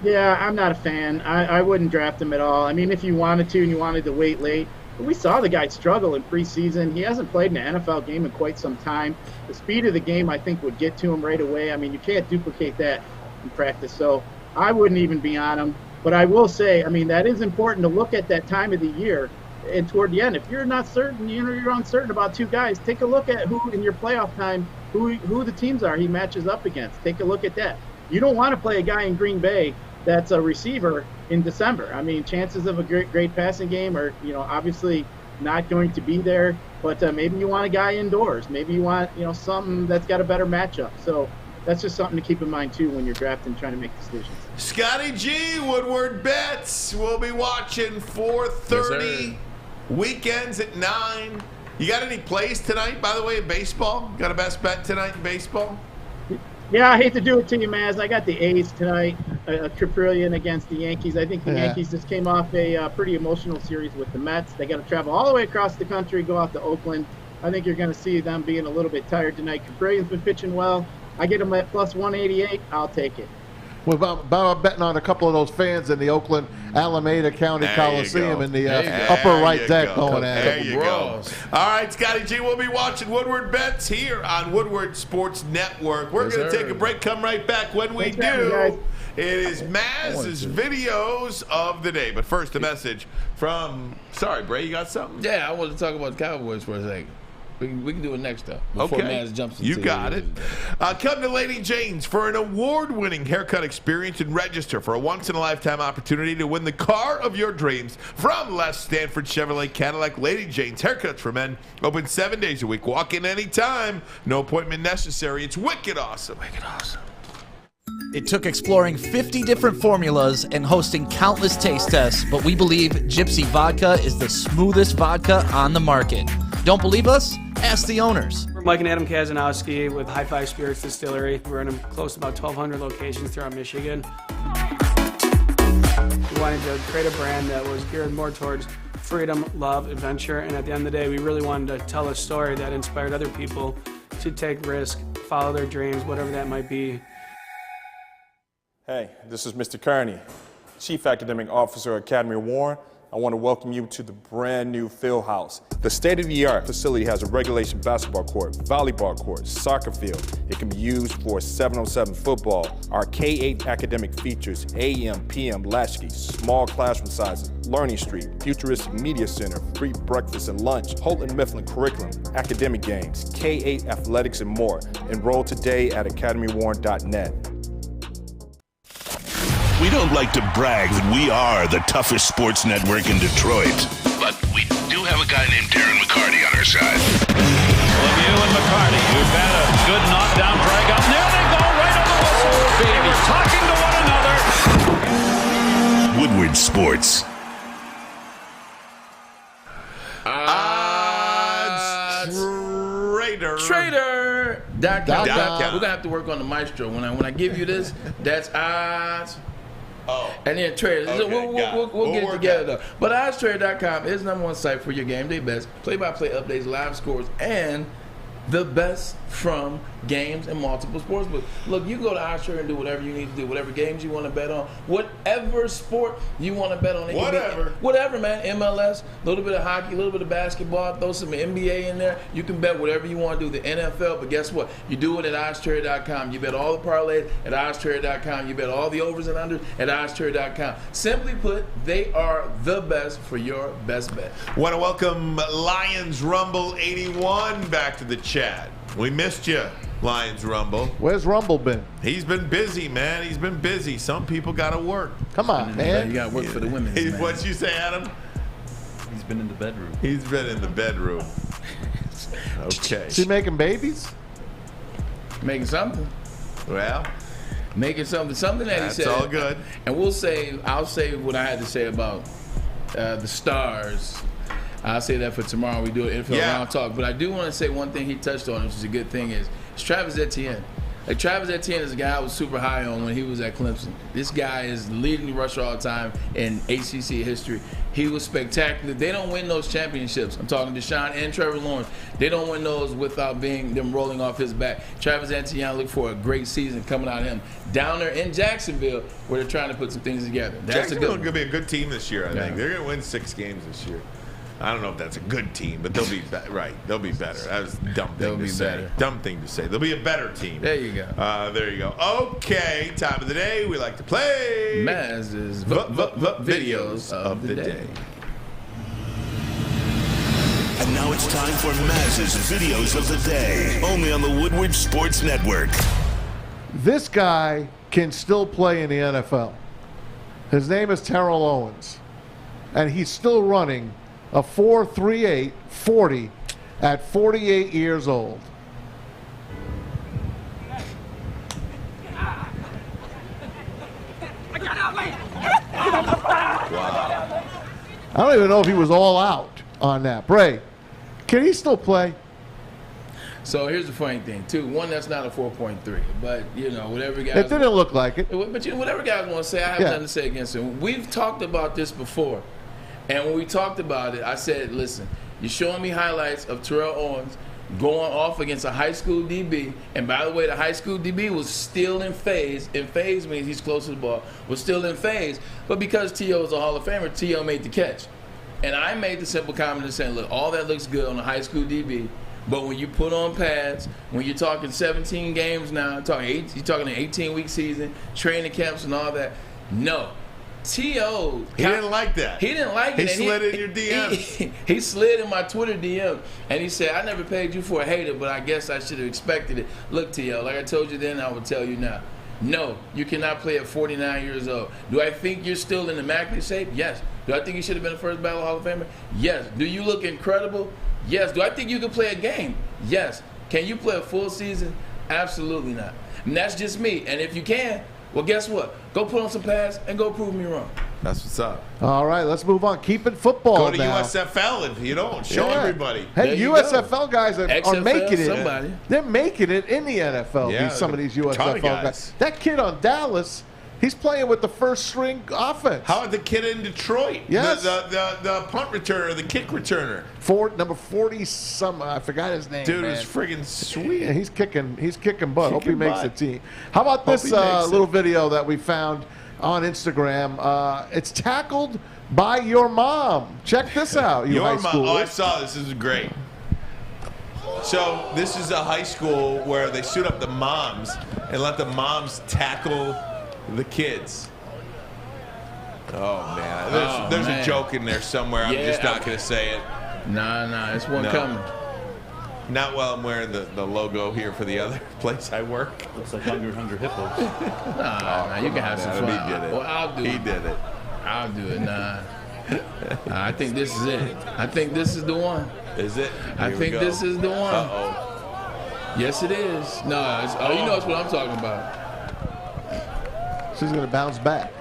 S13: Yeah, I'm not a fan. I wouldn't draft him at all. I mean, if you wanted to and you wanted to wait late, we saw the guy struggle in preseason. He hasn't played in an NFL game in quite some time. The speed of the game, I think, would get to him right away. I mean, you can't duplicate that in practice. So I wouldn't even be on him. But I will say, that is important to look at that time of the year and toward the end. If you're not certain, you're uncertain about 2 guys, take a look at who in your playoff time, who the teams are he matches up against. Take a look at that. You don't want to play a guy in Green Bay that's a receiver in December. Chances of a great passing game are, obviously not going to be there, but maybe you want a guy indoors. Maybe you want, something that's got a better matchup. So that's just something to keep in mind, too, when you're drafting, trying to make decisions.
S2: Scotty G, Woodward Bets. We'll be watching 4:30, weekends at 9. You got any plays tonight, by the way, in baseball? Got a best bet tonight in baseball?
S13: Yeah, I hate to do it to you, Maz. I got the A's tonight, Caprillion against the Yankees. I think the Yankees just came off a pretty emotional series with the Mets. They got to travel all the way across the country, go out to Oakland, I think you're going to see them being a little bit tired tonight. Braylon's been pitching well. I get them at plus 188. I'll take it.
S4: We're about betting on a couple of those fans in the Oakland Alameda County Coliseum in the upper right deck going at it.
S2: There you go. All right, Scotty G, we'll be watching Woodward Bets here on Woodward Sports Network. We're going to take a break, come right back. When we do, it is Maz's videos of the day. But first, a message from, sorry, Bray, you got something?
S3: Yeah, I wanted to talk about the Cowboys for a second. We can do it next time. Before Maz jumps into
S2: you got it. Come to Lady Jane's for an award-winning haircut experience and register for a once-in-a-lifetime opportunity to win the car of your dreams from Les Stanford Chevrolet Cadillac. Lady Jane's Haircuts for Men, open 7 days a week. Walk in anytime. No appointment necessary. It's wicked awesome. Wicked awesome.
S11: It took exploring 50 different formulas and hosting countless taste tests, but we believe Gypsy Vodka is the smoothest vodka on the market. Don't believe us? Ask the owners.
S14: We're Mike and Adam Kazanowski with High Five Spirits Distillery. We're in close to about 1,200 locations throughout Michigan. We wanted to create a brand that was geared more towards freedom, love, adventure, and at the end of the day, we really wanted to tell a story that inspired other people to take risk, follow their dreams, whatever that might be.
S15: Hey, this is Mr. Kearney, Chief Academic Officer at Academy of Warren. I want to welcome you to the brand new field house. The state-of-the-art facility has a regulation basketball court, volleyball court, soccer field. It can be used for 7-on-7 football. Our K-8 academic features AM, PM, latchkey, small classroom sizes, Learning Street, futuristic media center, free breakfast and lunch, Houghton Mifflin curriculum, academic games, K-8 athletics, and more. Enroll today at academywarren.net.
S1: We don't like to brag that we are the toughest sports network in Detroit, but we do have a guy named Darren McCarty on our side.
S20: Lemieux and McCarty, who've had a good knockdown drag up. There they go, right on the whistle. They were talking to one another.
S1: Woodward Sports.
S3: Trader.com. We're going to have to work on the maestro. When I give you this, that's odds.
S2: Oh.
S3: And then Trader.
S2: Okay,
S3: we'll get it together, though. But oddstrader.com is the #1 site for your game day bets, play-by-play updates, live scores, and the best from games and multiple sports books. Look, you can go to Oddstrader and do whatever you need to do, whatever games you want to bet on, whatever sport you want to bet on. Whatever, man. MLS, a little bit of hockey, a little bit of basketball, throw some NBA in there. You can bet whatever you want to do, the NFL, but guess what? You do it at oddstrader.com. You bet all the parlays at oddstrader.com. You bet all the overs and unders at oddstrader.com. Simply put, they are the best for your best bet.
S2: Want to welcome Lions Rumble 81 back to the chat. We missed you, Lions Rumble.
S4: Where's Rumble been?
S2: He's been busy, man. He's been busy. Some people got to work.
S4: Come on, man.
S3: You got to work for the women.
S2: What'd you say, Adam?
S7: He's been in the bedroom.
S2: He's been in the bedroom. Okay.
S4: Is he making babies?
S3: Making something.
S2: Well,
S3: making something that he said.
S2: That's all good.
S3: And I'll say what I had to say about the Stars. I'll say that for tomorrow. We do an NFL round talk. But I do want to say one thing he touched on, which is a good thing, is Travis Etienne. Like, Travis Etienne is a guy I was super high on when he was at Clemson. This guy is leading the rusher all the time in ACC history. He was spectacular. They don't win those championships. I'm talking to Deshaun and Trevor Lawrence. They don't win those without them rolling off his back. Travis Etienne, look for a great season coming out of him. Down there in Jacksonville, where they're trying to put some things together.
S2: Jacksonville's going to be a good team this year, I think. They're going to win 6 games this year. I don't know if that's a good team, but they'll be right. They'll be better. That was a dumb thing to say.
S3: Better.
S2: Dumb thing to say. They'll be a better team.
S3: There you go.
S2: There you go. Okay, time of the day. We like to play
S3: Maz's videos of the day.
S1: And now it's time for Maz's videos of the day, only on the Woodward Sports Network.
S4: This guy can still play in the NFL. His name is Terrell Owens, and he's still running a 4.38 40 at 48 years old.
S2: Wow.
S4: I don't even know if he was all out on that. Bray, can he still play?
S3: So here's the funny thing, too. One, that's not a 4.3, but, whatever guys...
S4: It didn't look like it.
S3: But, whatever guys want to say, I have nothing to say against him. We've talked about this before. And when we talked about it, I said, listen, You're showing me highlights of Terrell Owens going off against a high school DB. And by the way, the high school DB was still in phase. In phase means he's close to the ball. Was still in phase. But because T.O. is a Hall of Famer, T.O. made the catch. And I made the simple comment of saying, look, all that looks good on a high school DB. But when you put on pads, when you're talking 17 games now, you're talking an 18-week season, training camps and all that, no. T.O.
S2: He didn't like that.
S3: He didn't like it.
S2: He slid in your DM.
S3: He slid in my Twitter DM, and he said, I never paid you for a hater, but I guess I should have expected it. Look, T.O., like I told you then, I will tell you now. No, you cannot play at 49 years old. Do I think you're still in immaculate shape? Yes. Do I think you should have been a first ballot Hall of Famer? Yes. Do you look incredible? Yes. Do I think you can play a game? Yes. Can you play a full season? Absolutely not. And that's just me. And if you can, well, guess what? Go put on some pads and go prove me wrong.
S2: That's what's up.
S4: All right, let's move on. Keep it football
S2: Go to
S4: now.
S2: USFL if you don't. Show everybody.
S4: Hey, USFL guys are making it.
S3: Somebody.
S4: They're making it in the NFL.
S2: Yeah,
S4: some of these USFL
S2: ton of
S4: guys. That kid on Dallas, he's playing with the first string offense.
S2: How about the kid in Detroit?
S4: Yes.
S2: The punt returner, the kick returner.
S4: Number 40 some, I forgot his name.
S2: Dude,
S4: man.
S2: is friggin' sweet.
S4: Yeah, he's kicking butt. Hope he
S2: Kicking
S4: makes
S2: butt.
S4: the team. How about
S2: Hope
S4: this
S2: he makes it.
S4: little video that we found on Instagram? It's tackled by your mom. Check this out, you high
S2: Your mom.
S4: schoolers.
S2: Oh, I saw this. This is great. So this is a high school where they suit up the moms and let the moms tackle the kids. Oh man, there's a joke in there somewhere. I'm just not gonna say it.
S3: Nah, it's one
S2: No.
S3: coming.
S2: Not while I'm wearing the logo here for the other place I work.
S7: Looks like Hungry Hippos.
S3: Nah, you can have some fun.
S2: He did it.
S3: Well, I'll do it.
S2: He did it.
S3: I'll do it. Nah. I think this is it. I think this is the one.
S2: Is it?
S3: I
S2: Here we
S3: think
S2: go.
S3: this is the one.
S2: Uh-oh.
S3: Yes, it is. No, you know it's what I'm talking about.
S4: She's going to bounce back.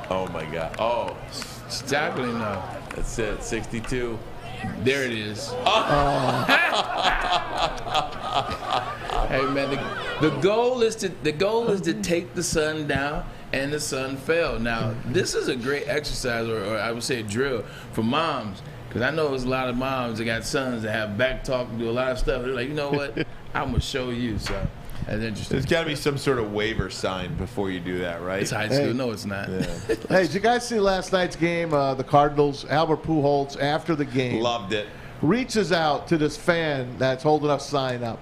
S2: Oh my God. Oh.
S3: She's tackling now.
S2: That's it. 62.
S3: There it is. Hey man, the goal is to take the sun down, and the sun fell. Now this is a great exercise, or I would say a drill for moms, because I know there's a lot of moms that got sons that have back talk and do a lot of stuff. They're like, you know what? I'm gonna show you. So that's interesting.
S2: There's got to be some sort of waiver sign before you do that, right?
S3: It's high school. No, it's not.
S2: Yeah.
S4: Hey, did you guys see last night's game? The Cardinals, Albert Pujols, after the game,
S2: Loved it.
S4: reaches out to this fan that's holding a sign up,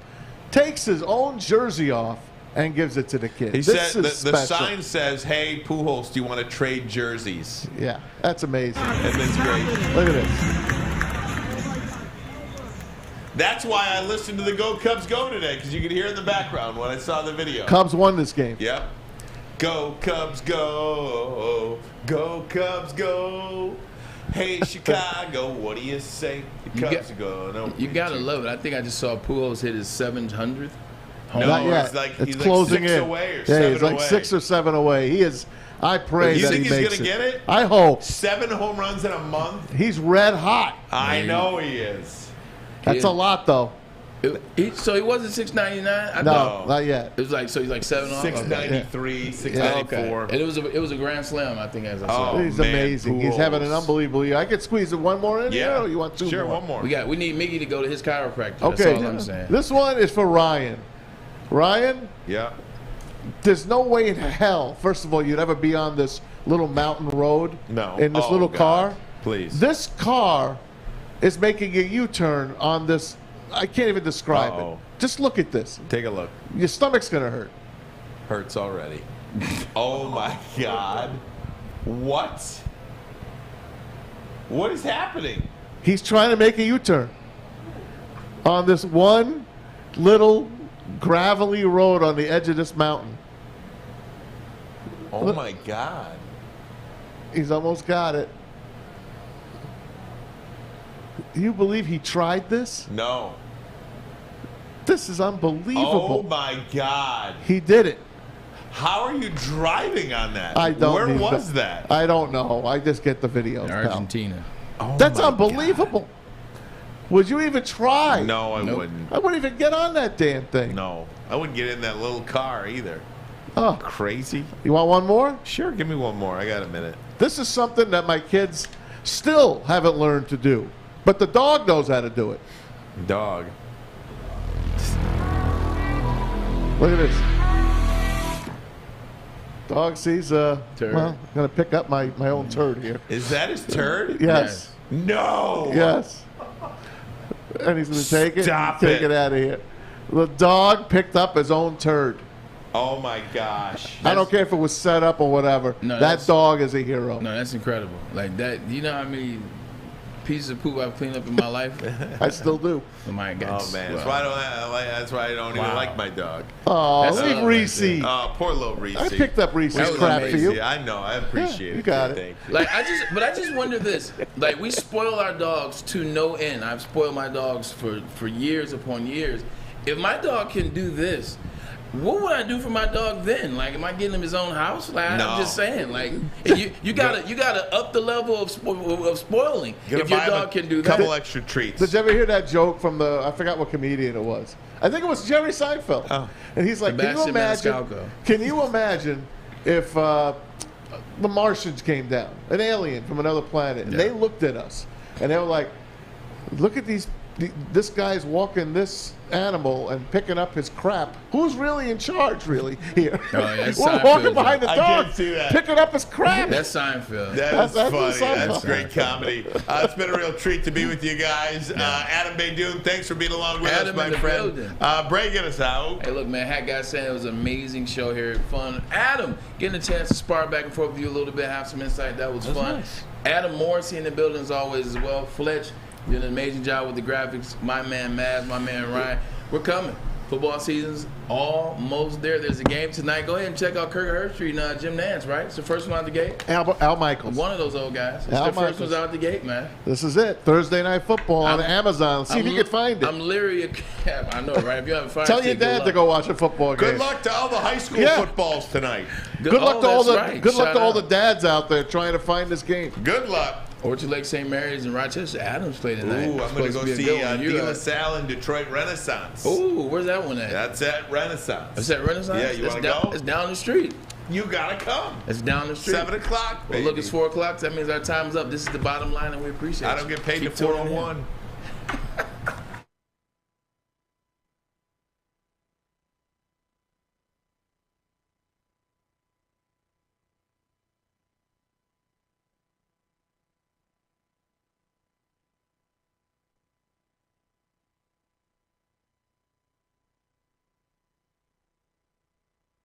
S4: takes his own jersey off, and gives it to the kid.
S2: He
S4: This
S2: said
S4: is
S2: the
S4: special.
S2: sign says, "Hey Pujols, do you want to trade jerseys?"
S4: Yeah, that's amazing.
S2: And it's great.
S4: Look at this.
S2: That's why I listened to the Go Cubs Go today, because you could hear in the background when I saw the video.
S4: Cubs won this game.
S2: Yep. Go Cubs Go. Go Cubs Go. Hey Chicago, what do you say? The Cubs go. No,
S3: You gotta love it. I think I just saw Pujols hit his 700th.
S2: No,
S4: Not yet.
S2: it's like
S4: it's
S2: he's
S4: closing
S2: like 6
S4: in.
S2: away or
S4: yeah,
S2: 7
S4: he's like
S2: away.
S4: 6 or 7 away. He is. I pray
S2: You
S4: that
S2: think
S4: he
S2: he's
S4: makes
S2: gonna get it?
S4: I hope.
S2: 7 home runs in a month?
S4: He's red hot.
S2: I know he is.
S4: That's a lot, though.
S3: So he wasn't 699.
S4: No, not yet.
S3: It was like he's like 7 off.
S2: 693, 694.
S3: And it was a grand slam, I think, as I saw.
S4: He's amazing. He's having an unbelievable year. I could squeeze it one more in here, or you want two
S2: Sure,
S4: more?
S2: one more.
S3: We need Miggy to go to his chiropractor.
S4: Okay,
S3: That's all I'm saying.
S4: this one is for Ryan. Ryan,
S2: Yeah.
S4: there's no way in hell, first of all, you'd ever be on this little mountain road
S2: No.
S4: in this
S2: Oh,
S4: little
S2: God.
S4: car.
S2: Please.
S4: This car is making a U-turn on this. I can't even describe
S2: Uh-oh.
S4: it. Just look at this.
S2: Take a look.
S4: Your stomach's going to hurt.
S2: Hurts already. Oh my God. What? What is happening?
S4: He's trying to make a U-turn on this one little gravelly road on the edge of this mountain.
S2: Oh my God.
S4: He's almost got it. You believe he tried this?
S2: No.
S4: This is unbelievable.
S2: Oh my God.
S4: He did it.
S2: How are you driving on that?
S4: I don't.
S2: Where
S4: need
S2: was that?
S4: I don't know. I just get the videos.
S3: In
S4: pal.
S3: Argentina.
S2: Oh
S4: That's
S2: my
S4: unbelievable. Would you even try?
S2: God. No, I
S3: Nope.
S2: wouldn't.
S4: I wouldn't even get on that damn thing.
S2: No. I wouldn't get in that little car either.
S4: Oh,
S2: Crazy.
S4: you want one more?
S2: Sure, give me one more. I got a minute.
S4: This is something that my kids still haven't learned to do. But the dog knows how to do it.
S2: Dog.
S4: Look at this. Dog sees, well, I'm going to pick up my own turd here.
S2: Is that his turd?
S4: Yes.
S2: No.
S4: Yes. And he's going to take it and
S2: Stop
S4: take
S2: it.
S4: it out of here. The dog picked up his own turd.
S2: Oh, my gosh.
S4: I don't care if it was set up or whatever.
S3: No,
S4: that dog is a hero.
S3: No, that's incredible. Like that, you know how many pieces of poop I've cleaned up in my life?
S4: I still do.
S2: Oh, man. That's why I don't even like my dog.
S4: Oh, leave Reese.
S2: Oh, poor little Reese.
S4: I picked up Reese's crap for you.
S2: I know. I appreciate it.
S4: You got it.
S2: Thank you.
S3: Like I just wonder this. Like we spoil our dogs to no end. I've spoiled my dogs for years upon years. If my dog can do this, what would I do for my dog then? Like, am I getting him his own house? Like,
S2: No.
S3: I'm just saying. Like, you gotta up the level of spoiling. If your dog can do that,
S2: couple extra treats.
S4: Did you ever hear that joke from I forgot what comedian it was. I think it was Jerry Seinfeld.
S2: Oh.
S4: And he's like,
S3: Sebastian Maniscalco.
S4: can you imagine if the Martians came down, an alien from another planet, and they looked at us, and they were like, look at this guy's walking this animal and picking up his crap. Who's really in charge, really, here?
S3: Oh, yeah, that's
S4: We're
S3: Seinfeld,
S4: walking behind the
S2: I
S4: dog,
S2: can't see that.
S4: picking up his crap.
S3: That's Seinfeld.
S2: That's
S4: That's
S2: funny.
S4: Seinfeld.
S2: That's great comedy. It's been a real treat to be with you guys. Adam Baydoun, thanks for being along with
S3: Adam
S2: us, my
S3: in the
S2: friend.
S3: building.
S2: Bray, get us out.
S3: Hey, look, man, Hat Guy saying it was an amazing show here. Fun. Adam, getting a chance to spar back and forth with you a little bit, have some insight. That was fun.
S12: nice.
S3: Adam Morrissey in the building as always as well. Fletch, did an amazing job with the graphics. My man Maz, my man Ryan. We're coming. Football season's almost there. There's a game tonight. Go ahead and check out Kirk Herbstreit and Jim Nance, right? It's the first one out the gate.
S4: Al Michaels.
S3: One of those old guys. It's
S4: Al
S3: the first
S4: Michaels.
S3: one's out the gate, man.
S4: This is it. Thursday Night Football on Amazon. See if you can find it.
S3: I'm leery. I know, right? If you haven't found
S4: Tell
S3: it,
S4: your dad to go watch a football game.
S2: Good luck to all the high school footballs tonight.
S4: Good luck to all the
S3: right.
S4: good luck
S3: Shout
S4: to all
S3: out.
S4: the dads out there trying to find this game.
S2: Good luck.
S3: Orchard Lake St. Mary's in Rochester. Adams play tonight.
S2: Ooh,
S3: It's
S2: I'm going to
S3: supposed
S2: go
S3: be a
S2: see
S3: good one.
S2: De La Salle and Detroit Renaissance.
S3: Ooh, where's that one at?
S2: That's at Renaissance.
S3: Is that Renaissance?
S2: Yeah, you
S3: It's
S2: want to
S3: down-
S2: go?
S3: It's down the street.
S2: You got to come.
S3: It's down the street.
S2: 7 o'clock,
S3: Well, look,
S2: baby.
S3: it's 4 o'clock. That means our time's up. This is the bottom line, and we appreciate it.
S2: I don't get paid
S3: Keep
S2: to
S3: tuning in.
S2: 401.